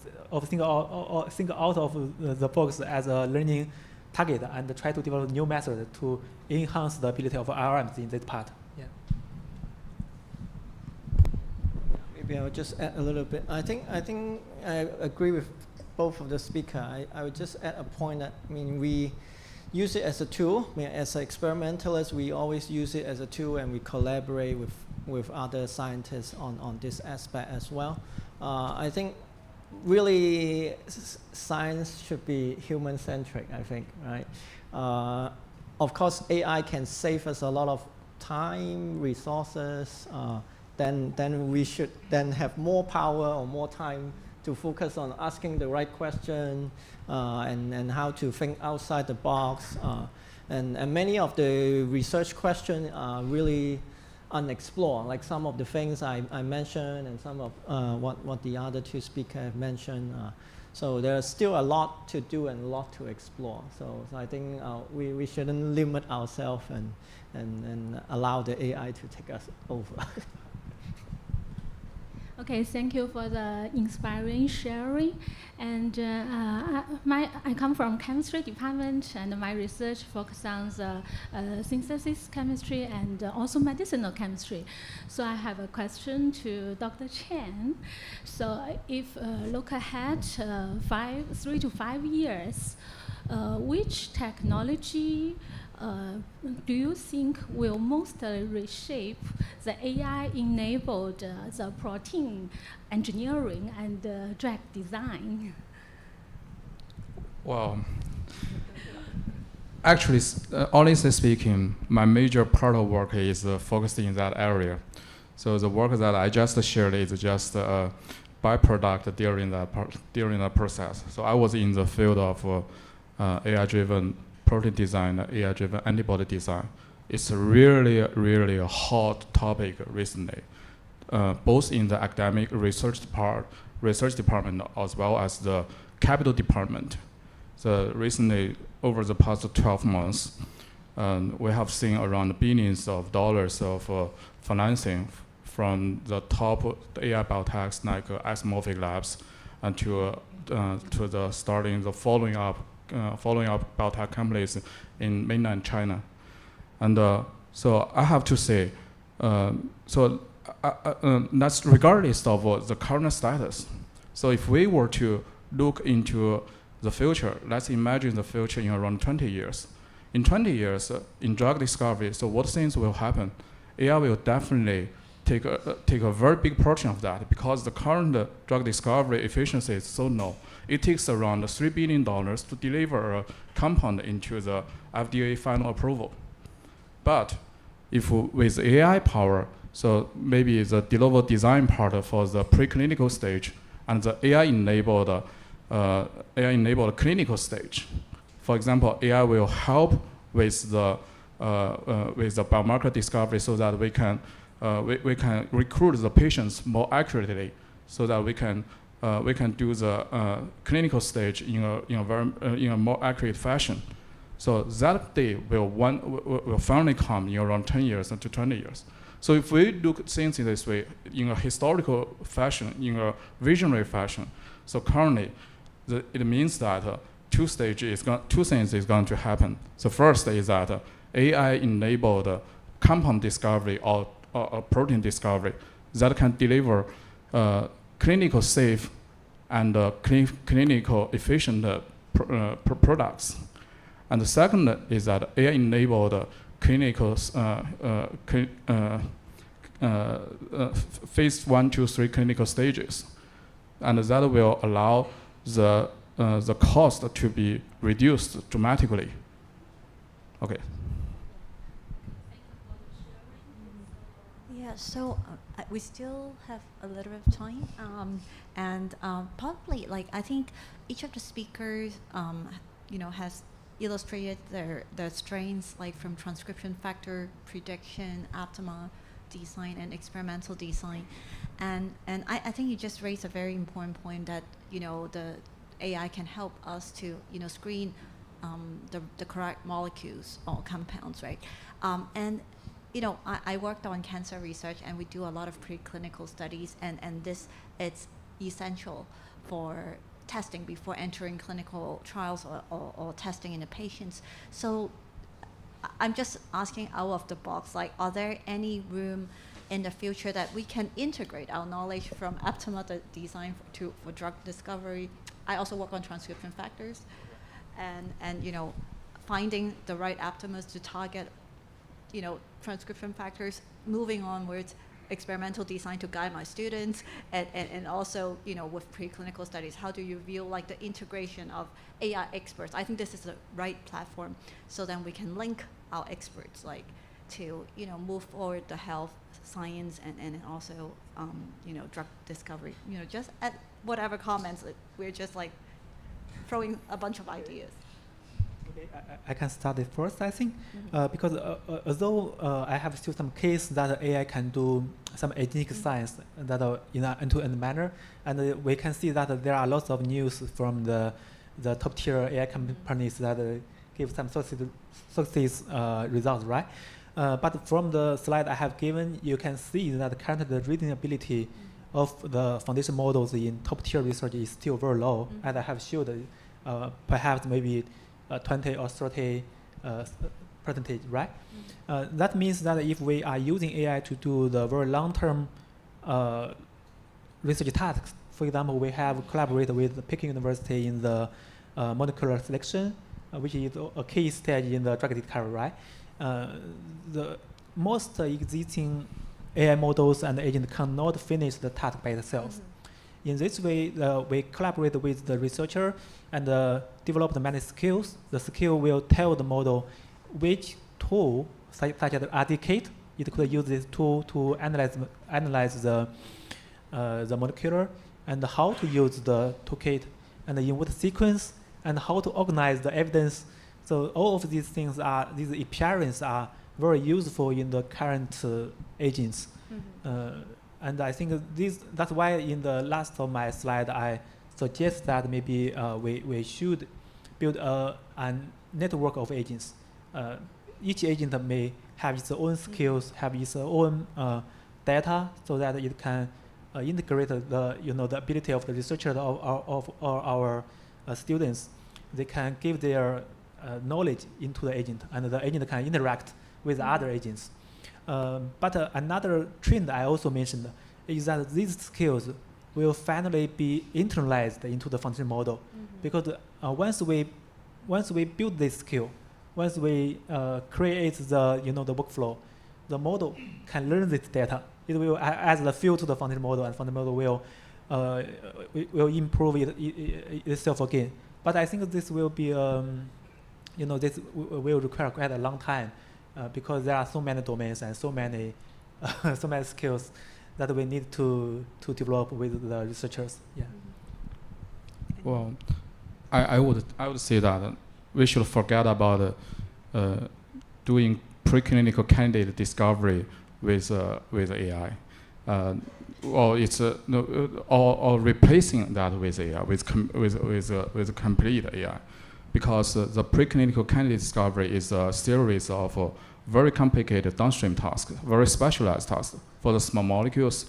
think out of the box as a learning target and try to develop new methods to enhance the ability of RMs in this part. Yeah. Maybe I'll just add a little bit. I think I agree with both of the speakers. I would just add a point that we use it as a tool. As experimentalists, we always use it as a tool, and we collaborate with other scientists on this aspect as well. I think really science should be human-centric, I think, right? Of course, AI can save us a lot of time, resources, then we should then have more power or more time to focus on asking the right question and how to think outside the box. And many of the research questions are really unexplored, like some of the things I mentioned and some of what the other two speakers have mentioned. So there's still a lot to do and a lot to explore. So I think we shouldn't limit ourselves and allow the AI to take us over. Okay, thank you for the inspiring sharing. And I come from chemistry department, and my research focuses on the synthesis chemistry and also medicinal chemistry. So I have a question to Dr. Chen. So if look ahead 3 to 5 years, which technology do you think will mostly reshape the AI-enabled the protein engineering and drug design? Well, actually, honestly speaking, my major part of work is focused in that area. So the work that I just shared is just a byproduct during that process. So I was in the field of AI-driven protein design, AI-driven antibody design. It's really a hot topic recently, both in the academic research department as well as the capital department. So recently, over the past 12 months, we have seen around billions of dollars of financing from the top AI biotechs like Isomorphic Labs and to the following up biotech companies in mainland China. And so I have to say, that's regardless of the current status. So if we were to look into the future, let's imagine the future in around 20 years. In 20 years, in drug discovery, so what things will happen? AI will definitely take a very big portion of that, because the current drug discovery efficiency is so low. It takes around $3 billion to deliver a compound into the FDA final approval. But if with AI power, so maybe the de novo design part for the preclinical stage and the AI-enabled clinical stage. For example, AI will help with the biomarker discovery so that we can recruit the patients more accurately, so that we can do the clinical stage in a more accurate fashion. So that day will finally come in around 10 years to 20 years. So if we look at things in this way, in a historical fashion, in a visionary fashion, so currently, it means that two things is going to happen. The first is that AI-enabled compound discovery or protein discovery that can deliver clinical safe and clinical efficient products. And the second is that AI-enabled clinical phase 1, 2, 3 clinical stages, and that will allow the cost to be reduced dramatically. Okay. Yeah, so we still have a little bit of time, and probably like I think each of the speakers, has illustrated their strengths, like from transcription factor, prediction, optimal design, and experimental design, and I think you just raised a very important point that the AI can help us to screen the correct molecules or compounds, right? And I worked on cancer research, and we do a lot of preclinical studies, and this it's essential for testing before entering clinical trials or testing in the patients. So I'm just asking out of the box, like, are there any room in the future that we can integrate our knowledge from optimal design for drug discovery? I also work on transcription factors, and finding the right optimers to target transcription factors, moving onwards, experimental design to guide my students, and also with preclinical studies, how do you view like the integration of AI experts? I think this is the right platform, so then we can link our experts like to move forward the health science and also drug discovery. Just at whatever comments, we're just like throwing a bunch of ideas. Okay, I can start it first, I think, because although I have still some case that AI can do some agentic science that are in an end-to-end manner, and we can see that there are lots of news from the top-tier AI companies that give some success results, right? But from the slide I have given, you can see that currently the reading ability of the foundation models in top-tier research is still very low, and I have showed perhaps maybe 20 or 30 percentage, right? That means that if we are using AI to do the very long-term research tasks, for example, we have collaborated with Peking University in the molecular selection, which is a key stage in the drug discovery, right? The most existing AI models and agents cannot finish the task by themselves. In this way, we collaborate with the researcher and develop the many skills. The skill will tell the model which tool, such as RDKit, it could use this tool to analyze the molecular, and how to use the toolkit, and in what sequence, and how to organize the evidence. So all of these things these appearances are very useful in the current agents. And I think that's why in the last of my slide, I suggest that maybe we should build a network of agents. Each agent may have its own skills, have its own data, so that it can integrate the ability of the researchers of our students. They can give their knowledge into the agent, and the agent can interact with other agents. But another trend I also mentioned is that these skills will finally be internalized into the foundation model, because once we build this skill, once we create the the workflow, the model can learn this data. It will add the field to the foundation model, and foundation model will improve itself again. But I think this will be this will require quite a long time. Because there are so many domains and so many skills that we need to develop with the researchers. Yeah. Well, I would say that we should forget about doing preclinical candidate discovery with AI, or it's or replacing that with AI with complete AI. Because the preclinical candidate discovery is a series of very complicated downstream tasks, very specialized tasks. For the small molecules,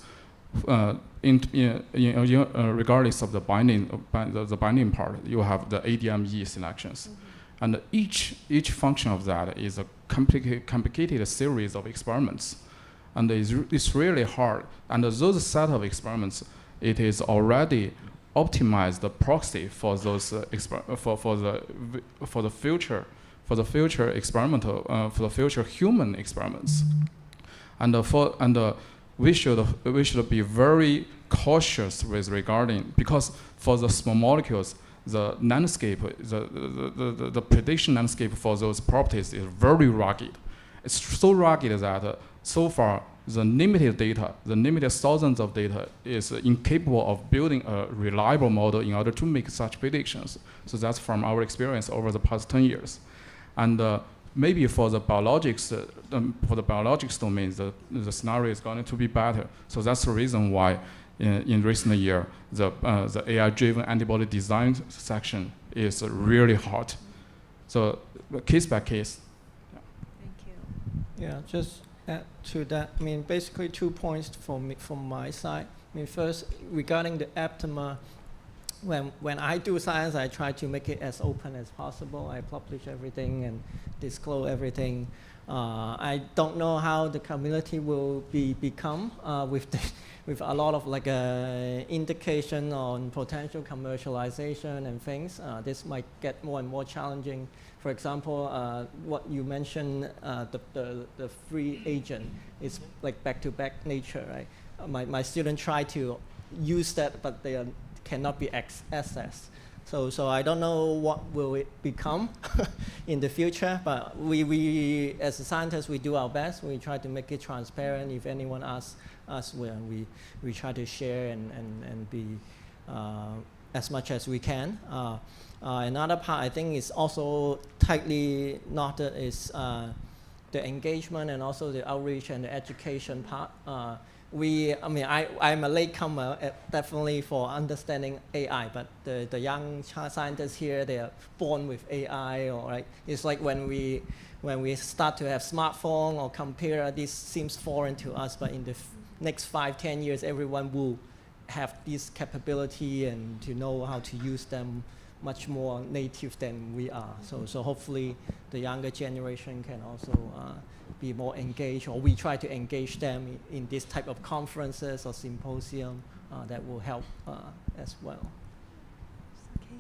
regardless of the binding part, you have the ADME selections. And each function of that is a complicated series of experiments. And it's really hard. And those set of experiments, it is already optimized the proxy for those for the future experimental for the future human experiments. And we should be very cautious with regarding, because for the small molecules, the landscape, the prediction landscape for those properties is very rugged. It's so rugged that so far the limited data, the limited thousands of data, is incapable of building a reliable model in order to make such predictions. So that's from our experience over the past 10 years. And maybe for the biologics domain, the scenario is going to be better. So that's the reason why in recent year, the AI-driven antibody design section is really hot. So case by case. Yeah. Thank you. Yeah, just add to that. I mean, basically 2 points from my side. I mean, first, regarding the Aptima, when I do science, I try to make it as open as possible. I publish everything and disclose everything. I don't know how the community will become with a lot of indication on potential commercialization and things. This might get more and more challenging. For example, what you mentioned, the free agent is like back-to-back nature, right? My students try to use that, but they cannot be accessed. So I don't know what will it become in the future, but we as a scientists, we do our best. We try to make it transparent. If anyone asks us, we try to share and be as much as we can. Another part I think is also tightly knotted is the engagement and also the outreach and the education part. I'm a latecomer definitely for understanding AI, but the young scientists here, they are born with AI, or like, it's like when we start to have smartphone or computer, this seems foreign to us, but in the next 5-10 years, everyone will have this capability and to know how to use them much more native than we are. So hopefully the younger generation can also be more engaged, or we try to engage them in this type of conferences or symposium that will help as well. Okay.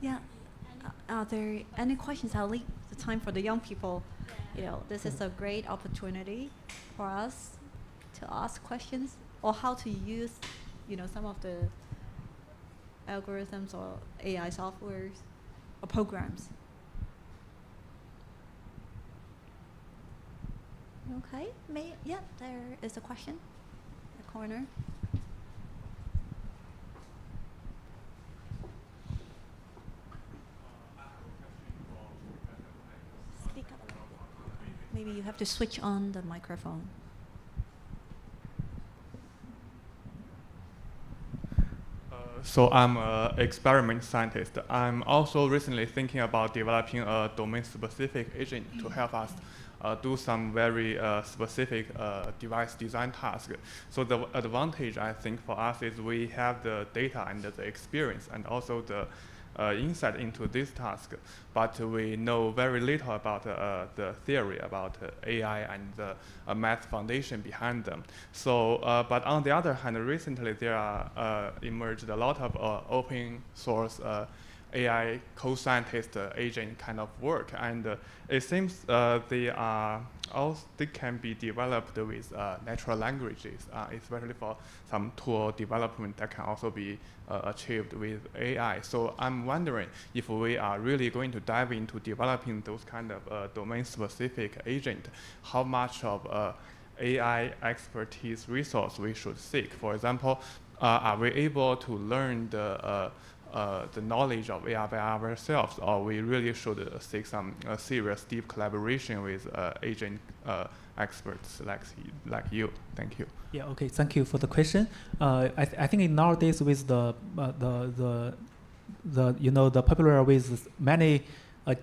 Yeah. Are there any questions? I'll leave the time for the young people. You know, this is a great opportunity for us to ask questions, or how to use, you know, some of the algorithms or AI softwares or programs. Okay, yeah, there is a question in the corner. Speak up a little bit. Maybe you have to switch on the microphone. So I'm an experiment scientist. I'm also recently thinking about developing a domain-specific agent to help us do some very specific device design tasks. So the advantage, I think, for us is we have the data and the experience and also the insight into this task, but we know very little about the theory about AI and the math foundation behind them. So, but on the other hand, recently there are emerged a lot of open source AI co-scientist agent kind of work, and it seems they can be developed with natural languages, especially for some tool development that can also be achieved with AI. So I'm wondering if we are really going to dive into developing those kind of domain-specific agent, how much of AI expertise resource we should seek. For example, are we able to learn the knowledge of AI by ourselves, or we really should seek some serious deep collaboration with agent experts like you? Thank you. Yeah. Okay. Thank you for the question. I think nowadays with the popular with many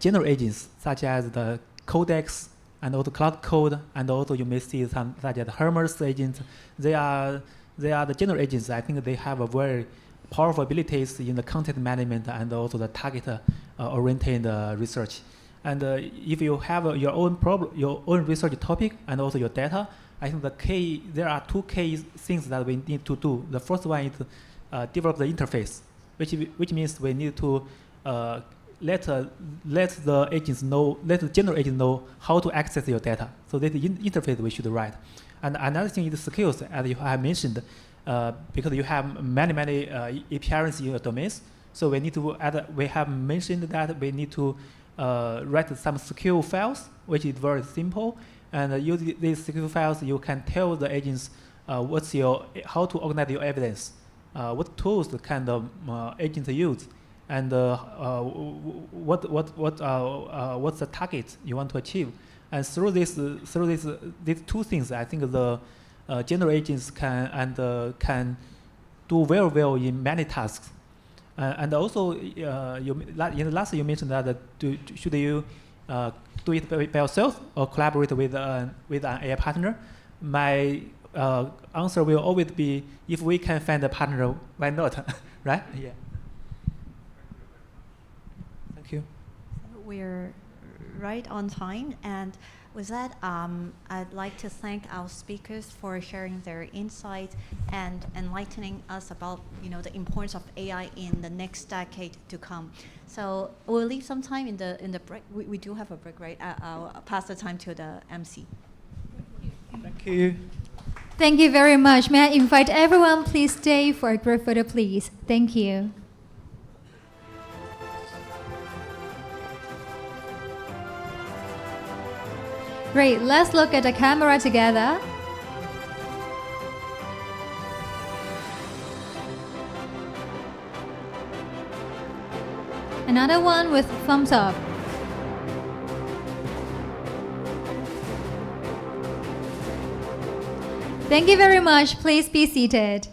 general agents such as the Codex and also Cloud Code, and also you may see some such as Hermes agents. They are the general agents. I think they have a very powerful abilities in the content management and also the target oriented research. And if you have your own problem, your own research topic, and also your data, I think there are two key things that we need to do. The first one is develop the interface, which means we need to let the agents know, let the general agent know how to access your data. So that the interface we should write. And another thing is skills, as you have mentioned, because you have many appearances in your domains. So we need to add. We have mentioned that we need to write some skill files, which is very simple. And using these skill files, you can tell the agents how to organize your evidence, what tools the kind of agents use, and what's the target you want to achieve. And through these two things, I think the general agents can do very well in many tasks. And also, in the last you mentioned that should you do it by yourself or collaborate with an AI partner? My answer will always be, if we can find a partner, why not? Right? Yeah. Thank you. We're right on time, and with that, I'd like to thank our speakers for sharing their insights and enlightening us about the importance of AI in the next decade to come. So we'll leave some time in the break. We do have a break, right? I'll pass the time to the MC. Thank you. Thank you very much. May I invite everyone, please stay for a group photo, please. Thank you. Great, let's look at the camera together. Another one with thumbs up. Thank you very much. Please be seated.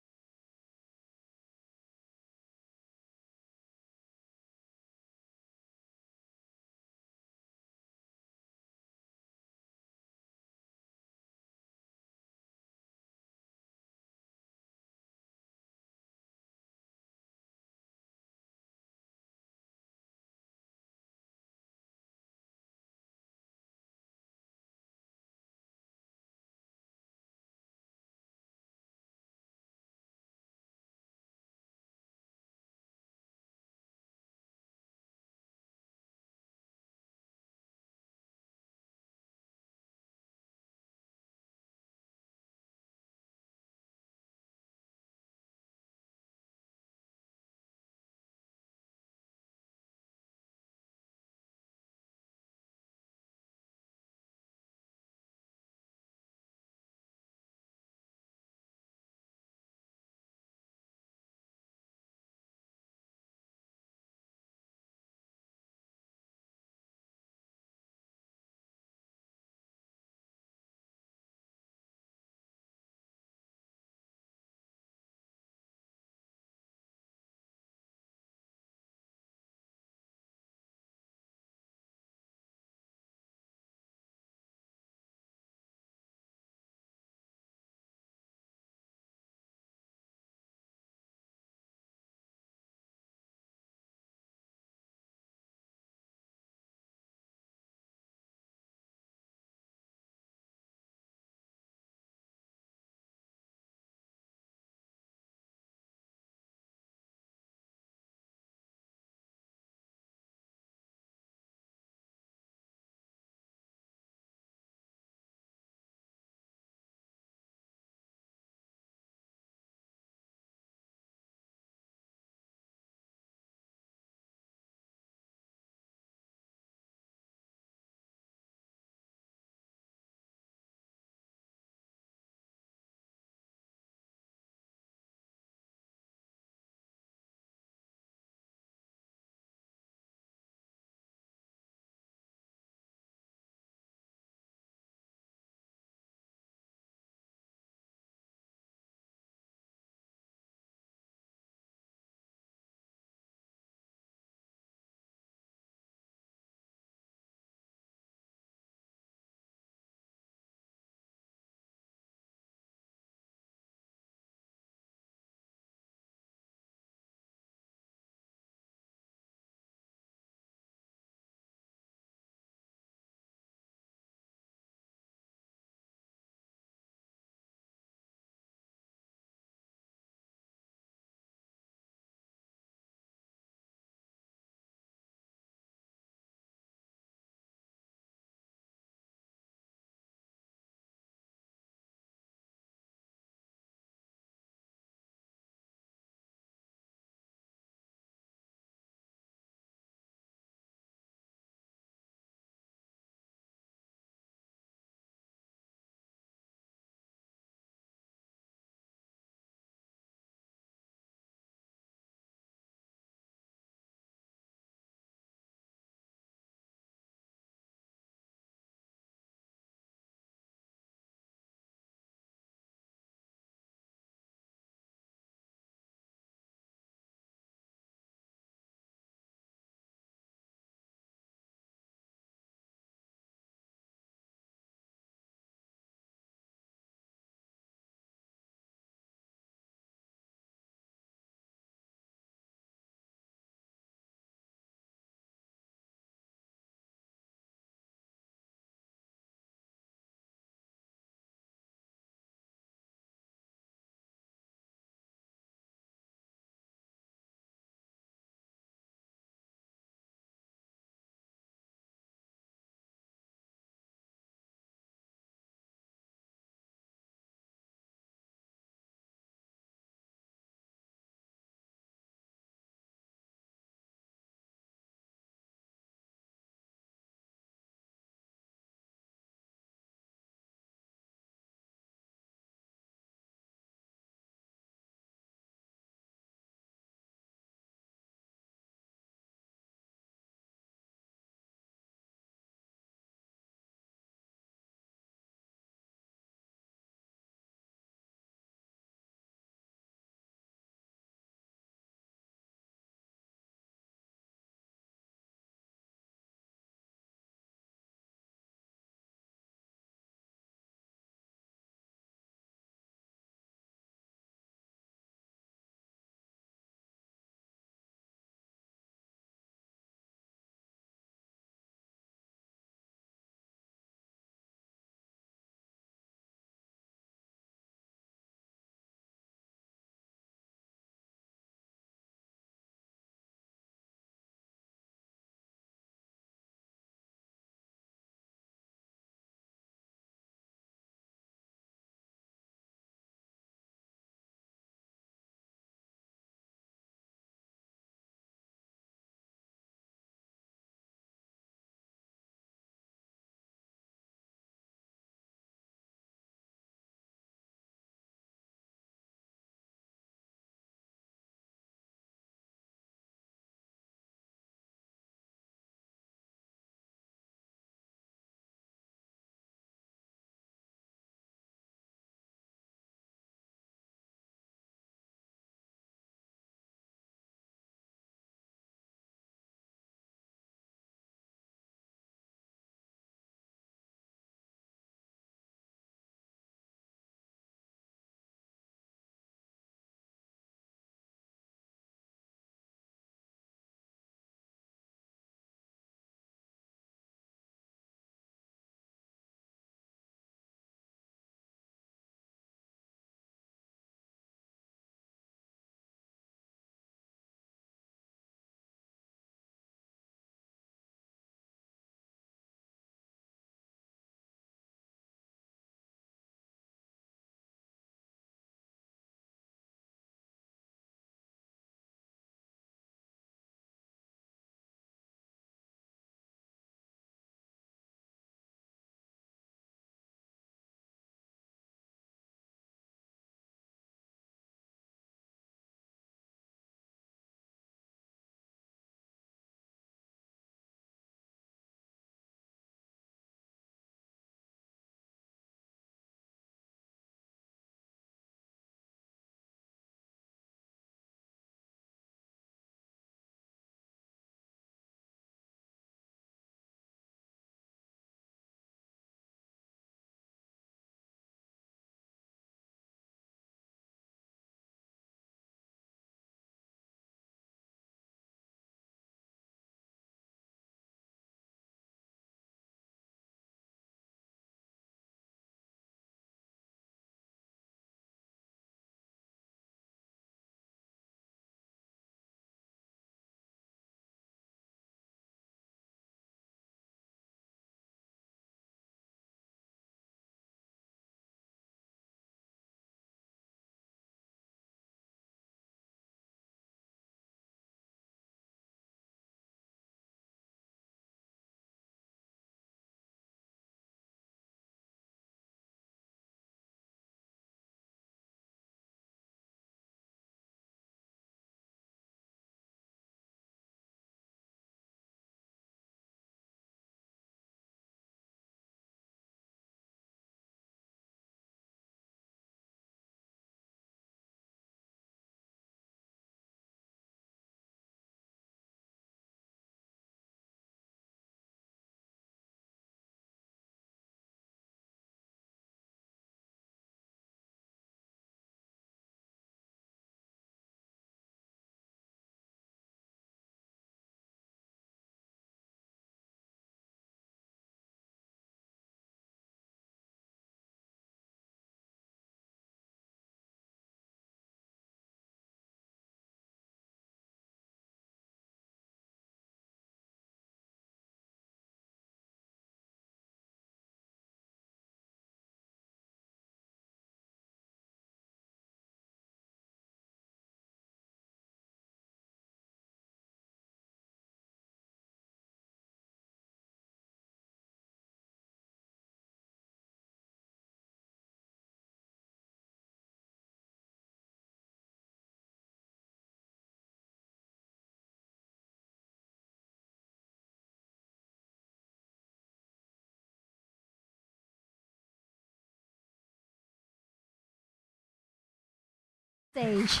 Stage.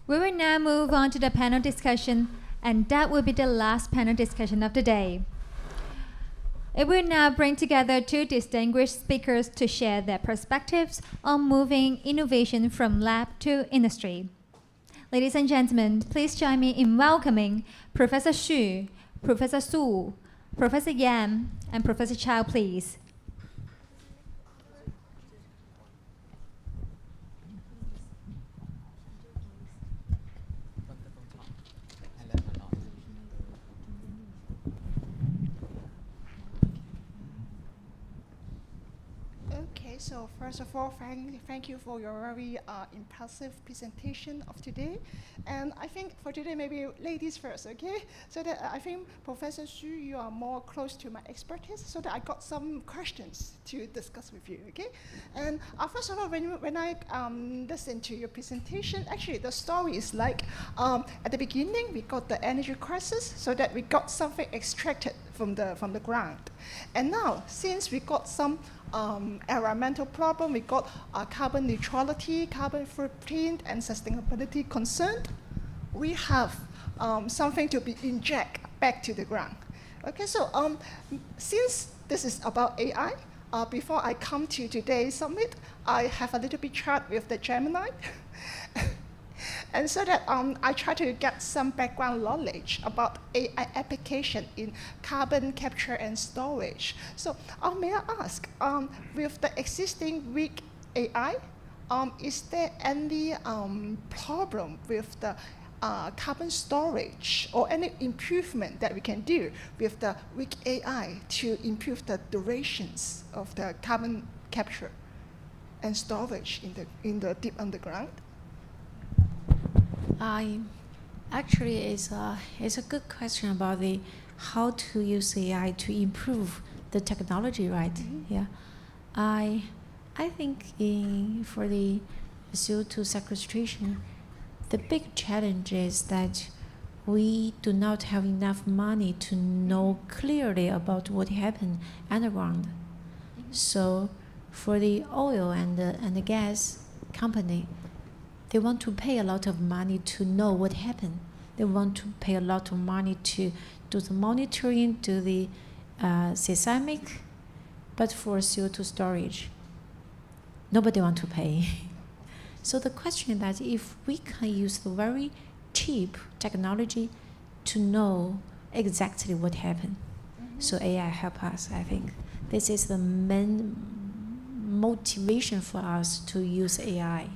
We will now move on to the panel discussion, and that will be the last panel discussion of the day. It will now bring together two distinguished speakers to share their perspectives on moving innovation from lab to industry. Ladies and gentlemen, please join me in welcoming Professor Xu, Professor Su, Professor Yan, and Professor Chow, please. Okay, so first of all, thank you for your very impressive presentation of today. And I think for today, maybe ladies first, okay? So that I think Professor Xu, you are more close to my expertise, so that I got some questions to discuss with you, okay? And first of all, when I listen to your presentation, actually the story is like at the beginning we got the energy crisis, so that we got something extracted from the ground, and now since we got some environmental problem, we got carbon neutrality, carbon footprint, and sustainability concerned, we have something to be inject back to the ground. Okay, so since this is about AI, before I come to today's summit, I have a little bit chat with the Gemini. And so that I try to get some background knowledge about AI application in carbon capture and storage. So may I ask, with the existing weak AI, is there any problem with the carbon storage or any improvement that we can do with the weak AI to improve the durations of the carbon capture and storage in the deep underground? Actually, it's a good question about how to use AI to improve the technology, right? Mm-hmm. Yeah, I think for the CO2 sequestration, the big challenge is that we do not have enough money to know clearly about what happened underground. Mm-hmm. So, for the oil and the gas company, they want to pay a lot of money to know what happened. They want to pay a lot of money to do the monitoring, do the seismic, but for CO2 storage, nobody want to pay. So the question is that if we can use the very cheap technology to know exactly what happened, so AI help us, I think. This is the main motivation for us to use AI.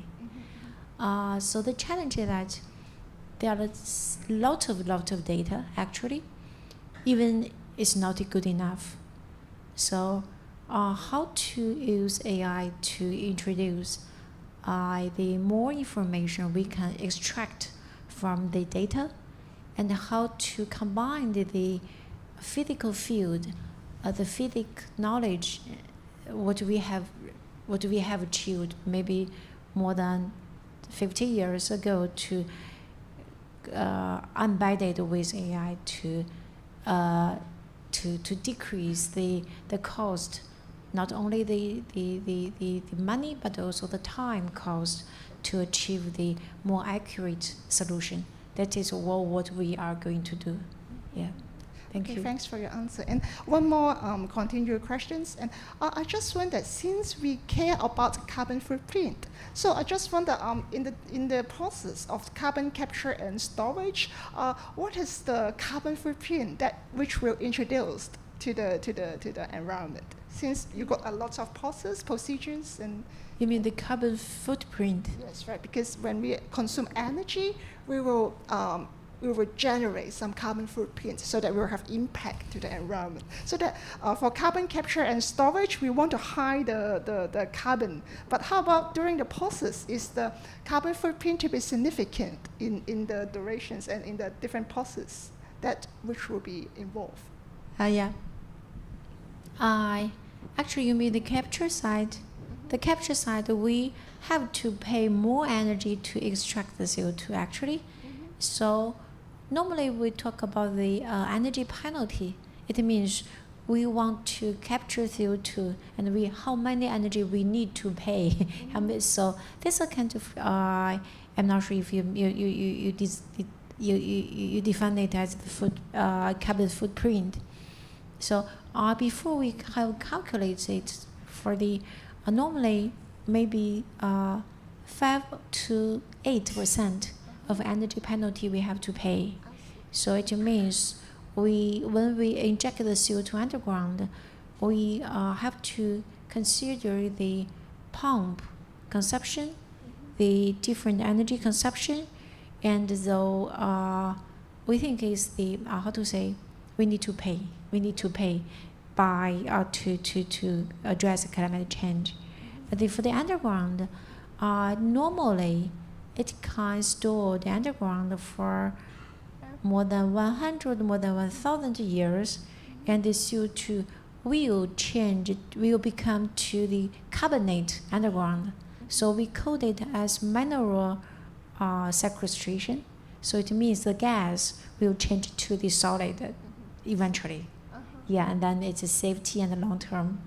So the challenge is that there are lot of data actually, even it's not good enough. So how to use AI to introduce the more information we can extract from the data, and how to combine the physical field, the physics knowledge, what we have achieved maybe more than 50 years ago to embedded with AI to decrease the cost, not only the money but also the time cost to achieve the more accurate solution. That is what we are going to do. Yeah. Thank you. Thanks for your answer. And one more continual questions. And I just wonder, since we care about carbon footprint, so I just wonder, in the process of carbon capture and storage, what is the carbon footprint which will introduce to the environment? Since you got a lot of procedures and. You mean the carbon footprint? Yes, right. Because when we consume energy, we will generate some carbon footprint, so that we will have impact to the environment. So that for carbon capture and storage, we want to hide the carbon. But how about during the process? Is the carbon footprint to be significant in the durations and in the different process which will be involved? Yeah. Actually, you mean the capture side? The capture side, we have to pay more energy to extract the CO2 actually. Mm-hmm. So normally we talk about the energy penalty. It means we want to capture CO2, and how many energy we need to pay. So this is a kind of I'm not sure if you define it as the carbon footprint. So before we calculate it for the normally maybe 5 to 8% of energy penalty we have to pay. So it means when we inject the CO2 underground, we have to consider the pump consumption, the different energy consumption, and though we think is the how to say we need to pay by to address climate change. But for the underground, normally it can store the underground for more than 1,000 years, and the CO2 will change, will become to the carbonate underground. So we code it as mineral sequestration. So it means the gas will change to the solid eventually. Yeah, and then it's a safety and long term.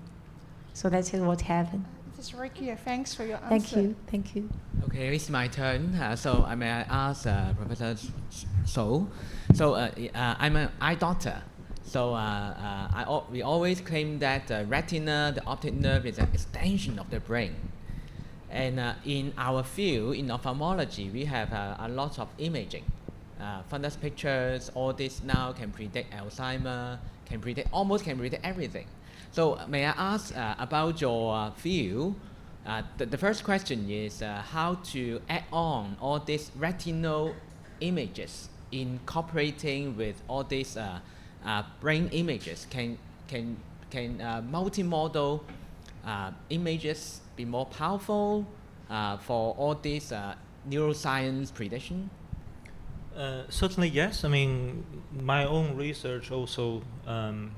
So that's what happened. It's very clear. Thanks for your answer. Thank you. Thank you. Okay, it's my turn. So I may ask Professor So. So I'm an eye doctor. So we always claim that retina, the optic nerve, is an extension of the brain. And in our field, in ophthalmology, we have a lot of imaging. Fundus pictures, all this now can predict Alzheimer, almost can predict everything. So may I ask about your field? The first question is how to add on all these retinal images incorporating with all these brain images. Can multimodal images be more powerful for all these neuroscience prediction? Certainly yes. I mean, my own research also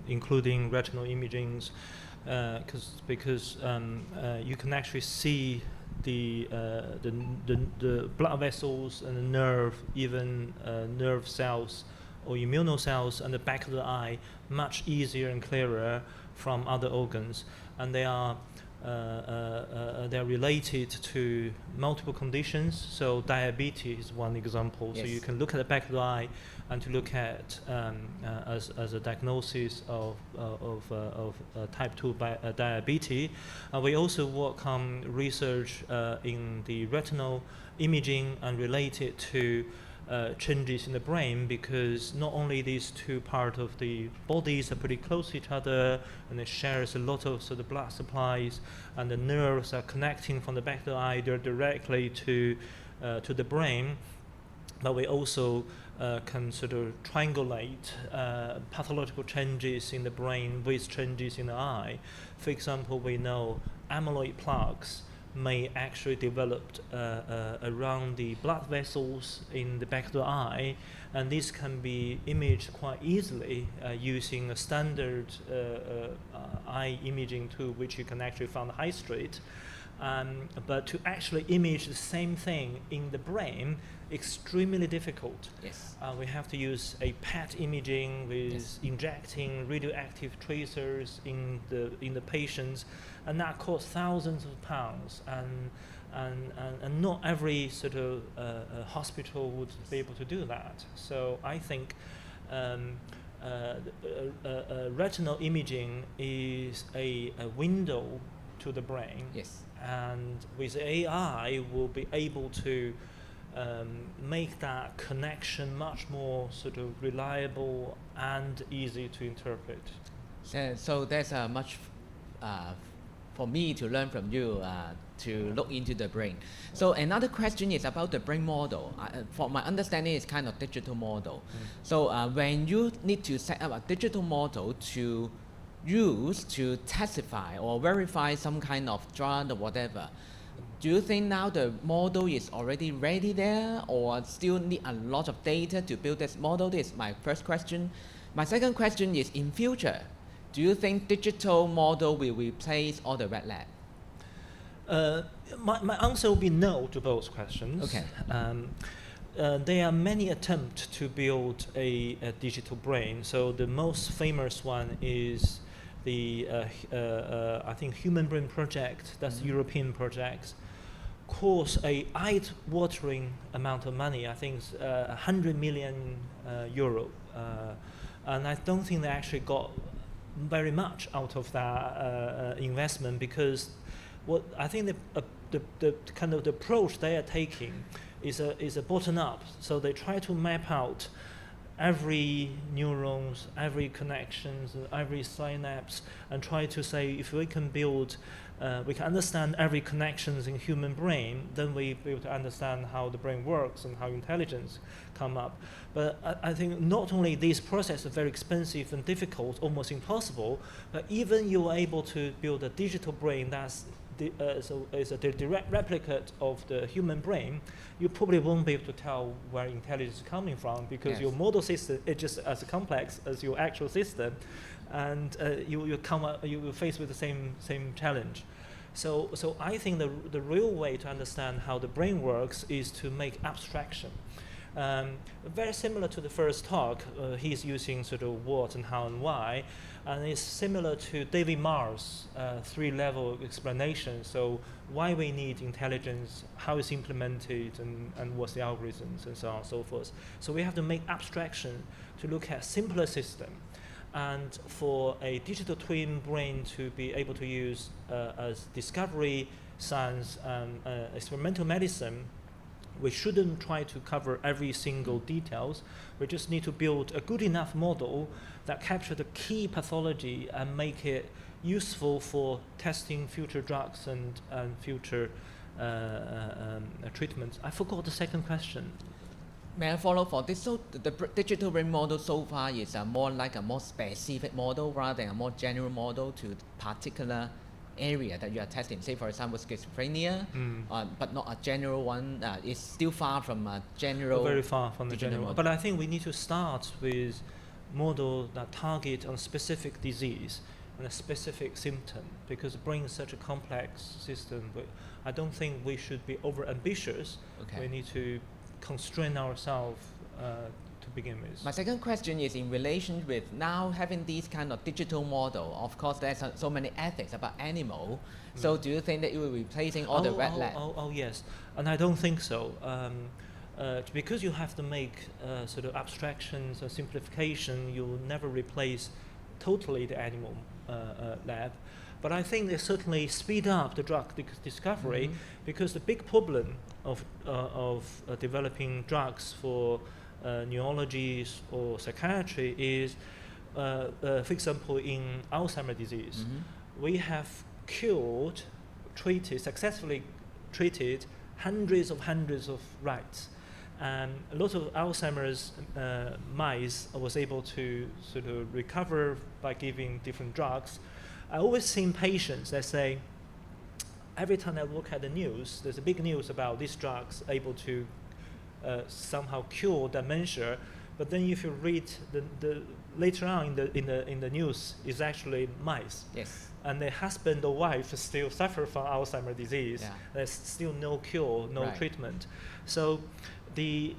including retinal imagings, because you can actually see the blood vessels and the nerve, even nerve cells or immunocells on the back of the eye much easier and clearer from other organs, and they are related to multiple conditions. So diabetes is one example. Yes. So you can look at the back of the eye and to look at as a diagnosis of type 2 diabetes. We also work on research in the retinal imaging and related to changes in the brain, because not only these two parts of the bodies are pretty close to each other and it shares a lot of sort of blood supplies, and the nerves are connecting from the back of the eye directly to the brain, but we also can sort of triangulate pathological changes in the brain with changes in the eye. For example, we know amyloid plaques may actually develop around the blood vessels in the back of the eye, and this can be imaged quite easily using a standard eye imaging tool, which you can actually find on the high street. But to actually image the same thing in the brain, extremely difficult. Yes. We have to use a PET imaging with injecting radioactive tracers in the patients, and that costs thousands of pounds, and not every sort of hospital would be able to do that. So I think retinal imaging is a window to the brain. Yes. And with AI, we'll be able to make that connection much more sort of reliable and easy to interpret. So there's much for me to learn from you to look into the brain. So another question is about the brain model. For my understanding, it's kind of digital model. So when you need to set up a digital model to use to testify or verify some kind of drug or whatever, do you think now the model is already ready there, or still need a lot of data to build this model? This is my first question. My second question is, in future, do you think digital model will replace all the wet lab? My answer will be no to both questions. Okay. There are many attempts to build a digital brain. So the most famous one is the I think Human Brain Project, that's European project, cost a eye-watering amount of money. I think it's 100 million euro, and I don't think they actually got very much out of that investment, because what I think the kind of the approach they are taking is a bottom up. So they try to map out every neurons, every connections, every synapse, and try to say if we can build, we can understand every connections in human brain, then we be able to understand how the brain works and how intelligence come up. But I think not only this process is very expensive and difficult, almost impossible, but even you are able to build a digital brain that's is a direct replicate of the human brain, you probably won't be able to tell where intelligence is coming from, because your model system is just as complex as your actual system, and you will face with the same challenge. So I think the real way to understand how the brain works is to make abstraction. Very similar to the first talk, he's using sort of what and how and why, and it's similar to David Marr's three-level explanation. So why we need intelligence, how it's implemented, and what's the algorithms, and so on and so forth. So we have to make abstraction to look at simpler system. And for a digital twin brain to be able to use as discovery science and experimental medicine, we shouldn't try to cover every single details. We just need to build a good enough model that capture the key pathology and make it useful for testing future drugs and future treatments. I forgot the second question. May I follow for this? So the digital brain model so far is more like a more specific model rather than a more general model to particular area that you are testing. Say, for example, schizophrenia, but not a general one. It's still far from a general. Very far from the general. model. But I think we need to start with model that target on specific disease and a specific symptom, because brain is such a complex system. But I don't think we should be over ambitious. Okay. We need to constrain ourselves to begin with. My second question is in relation with now having these kind of digital model. Of course, there's so many ethics about animal. So do you think that it will be replacing all the wet lab? Oh yes, and I don't think so. Because you have to make sort of abstractions or simplification, you'll never replace totally the animal lab. But I think they certainly speed up the drug discovery, because the big problem of developing drugs for neurologies or psychiatry is, for example, in Alzheimer's disease, we have successfully treated hundreds of rats. And a lot of Alzheimer's mice was able to sort of recover by giving different drugs. I always seen patients that say, every time I look at the news, there's a big news about these drugs able to somehow cure dementia, but then if you read the later on in the news, is actually mice. Yes. And the husband or wife still suffer from Alzheimer's disease. Yeah. There's still no cure, no treatment. So the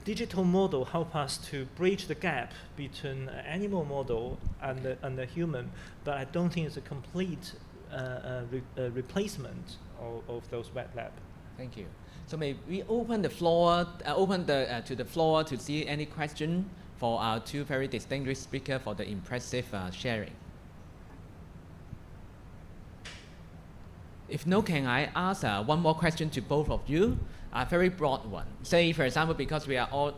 digital model help us to bridge the gap between an animal model and the human, but I don't think it's a complete replacement of those wet lab. Thank you. So may we open the floor, to the floor to see any question for our two very distinguished speakers for the impressive sharing. If no, can I ask one more question to both of you? A very broad one. Say, for example, because we are all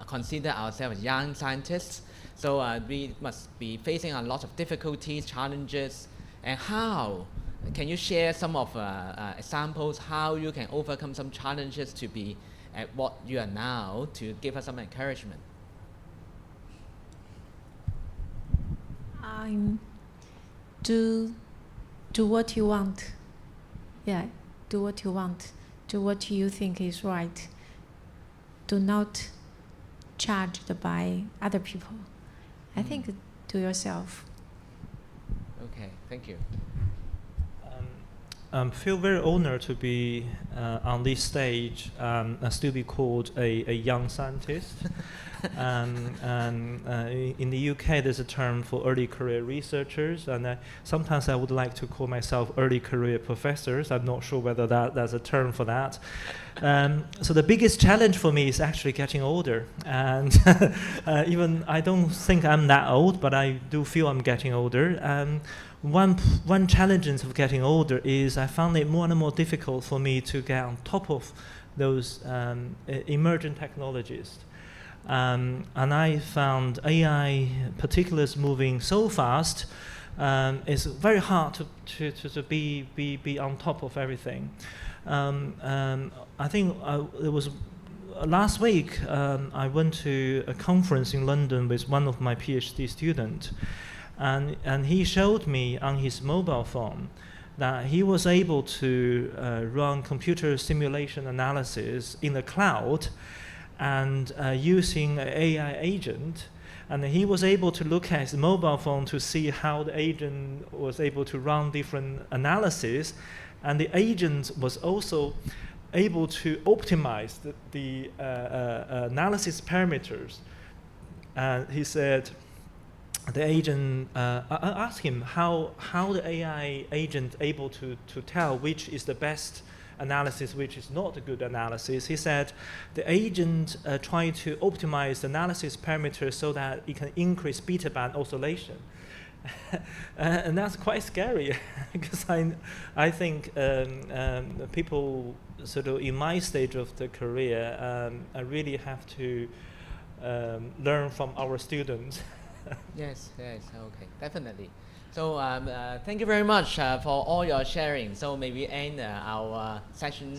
consider ourselves young scientists, so we must be facing a lot of difficulties, challenges, and how can you share some of examples how you can overcome some challenges to be at what you are now, to give us some encouragement? Do what you want. Yeah, do what you want. Do what you think is right. Do not judged by other people. I think do yourself. Okay, thank you. feel very honored to be on this stage and still be called a young scientist. In the UK, there's a term for early career researchers, and sometimes I would like to call myself early career professors. I'm not sure whether there's a term for that. So the biggest challenge for me is actually getting older, and even I don't think I'm that old, but I do feel I'm getting older. One challenge of getting older is I found it more and more difficult for me to get on top of those emerging technologies. And I found AI, particularly, is moving so fast. It's very hard to be on top of everything. I think it was last week. I went to a conference in London with one of my PhD students, and he showed me on his mobile phone that he was able to run computer simulation analysis in the cloud, and using an AI agent, and he was able to look at his mobile phone to see how the agent was able to run different analysis, and the agent was also able to optimize the analysis parameters. And he said, the agent, I asked him how the AI agent able to tell which is the best analysis, which is not a good analysis. He said the agent tried to optimize the analysis parameters so that it can increase beta band oscillation. And that's quite scary because I think people sort of in my stage of the career I really have to learn from our students. Yes, okay, definitely. So thank you very much for all your sharing. So maybe end our session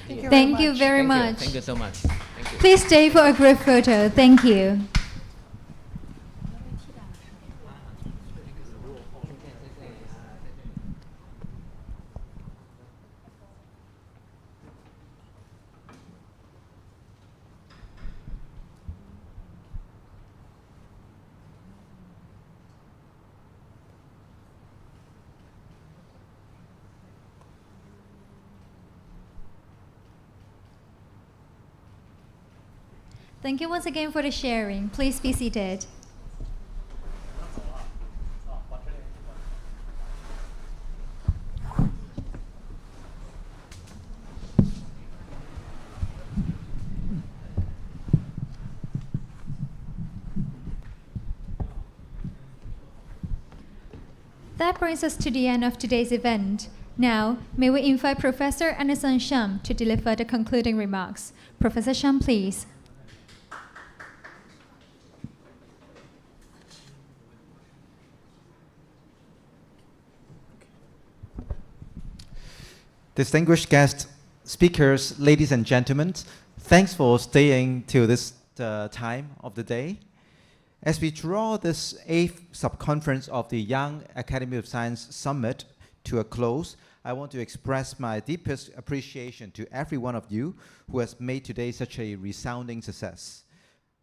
here. Thank you very much. Thank you so much. Thank you. Please stay for a group photo. Thank you. Thank you once again for the sharing. Please be seated. That brings us to the end of today's event. Now, may we invite Professor Anderson Shum to deliver the concluding remarks. Professor Shum, please. Distinguished guest speakers, ladies and gentlemen, thanks for staying till this time of the day. As we draw this 8th sub-conference of the Young Academy of Science Summit to a close, I want to express my deepest appreciation to every one of you who has made today such a resounding success.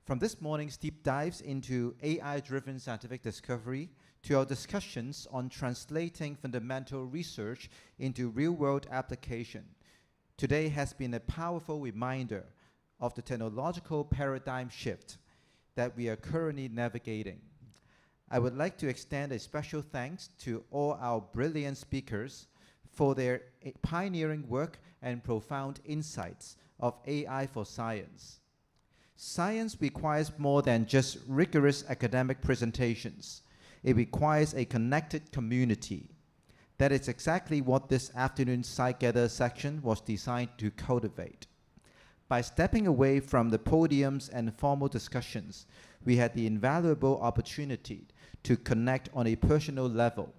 From this morning's deep dives into AI-driven scientific discovery, to our discussions on translating fundamental research into real-world application, today has been a powerful reminder of the technological paradigm shift that we are currently navigating. I would like to extend a special thanks to all our brilliant speakers for their pioneering work and profound insights of AI for science. Science requires more than just rigorous academic presentations. It requires a connected community. That is exactly what this afternoon's SciGather section was designed to cultivate. By stepping away from the podiums and formal discussions, we had the invaluable opportunity to connect on a personal level.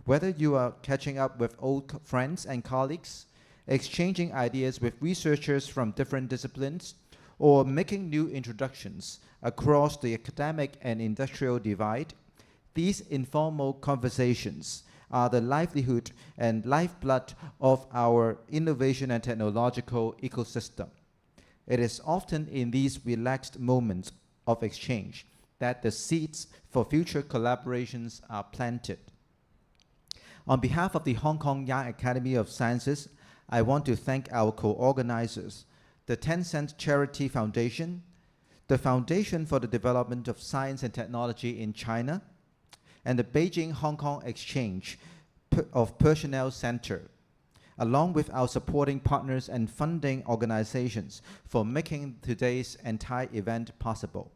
Whether you are catching up with old friends and colleagues, exchanging ideas with researchers from different disciplines, or making new introductions across the academic and industrial divide, these informal conversations are the livelihood and lifeblood of our innovation and technological ecosystem. It is often in these relaxed moments of exchange that the seeds for future collaborations are planted. On behalf of the Hong Kong Young Academy of Sciences, I want to thank our co-organizers, the Tencent Charity Foundation, the Foundation for the Development of Science and Technology in China, and the Beijing-Hong Kong Exchange of Personnel Center, along with our supporting partners and funding organizations for making today's entire event possible.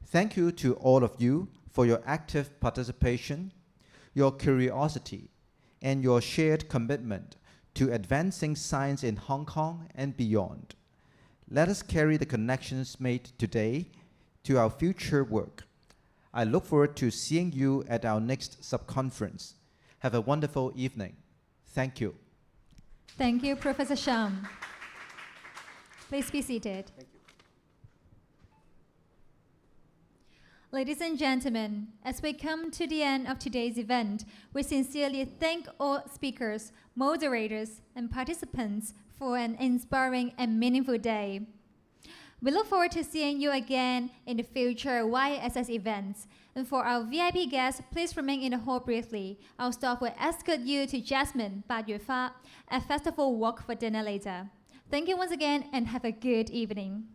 Thank you to all of you for your active participation, your curiosity, and your shared commitment to advancing science in Hong Kong and beyond. Let us carry the connections made today to our future work. I look forward to seeing you at our next sub-conference. Have a wonderful evening. Thank you. Thank you, Professor Shum. Please be seated. Thank you. Ladies and gentlemen, as we come to the end of today's event, we sincerely thank all speakers, moderators, and participants for an inspiring and meaningful day. We look forward to seeing you again in the future YSS events. And for our VIP guests, please remain in the hall briefly. Our staff will escort you to Jasmine, Bad Yue Fa, a festival walk for dinner later. Thank you once again and have a good evening.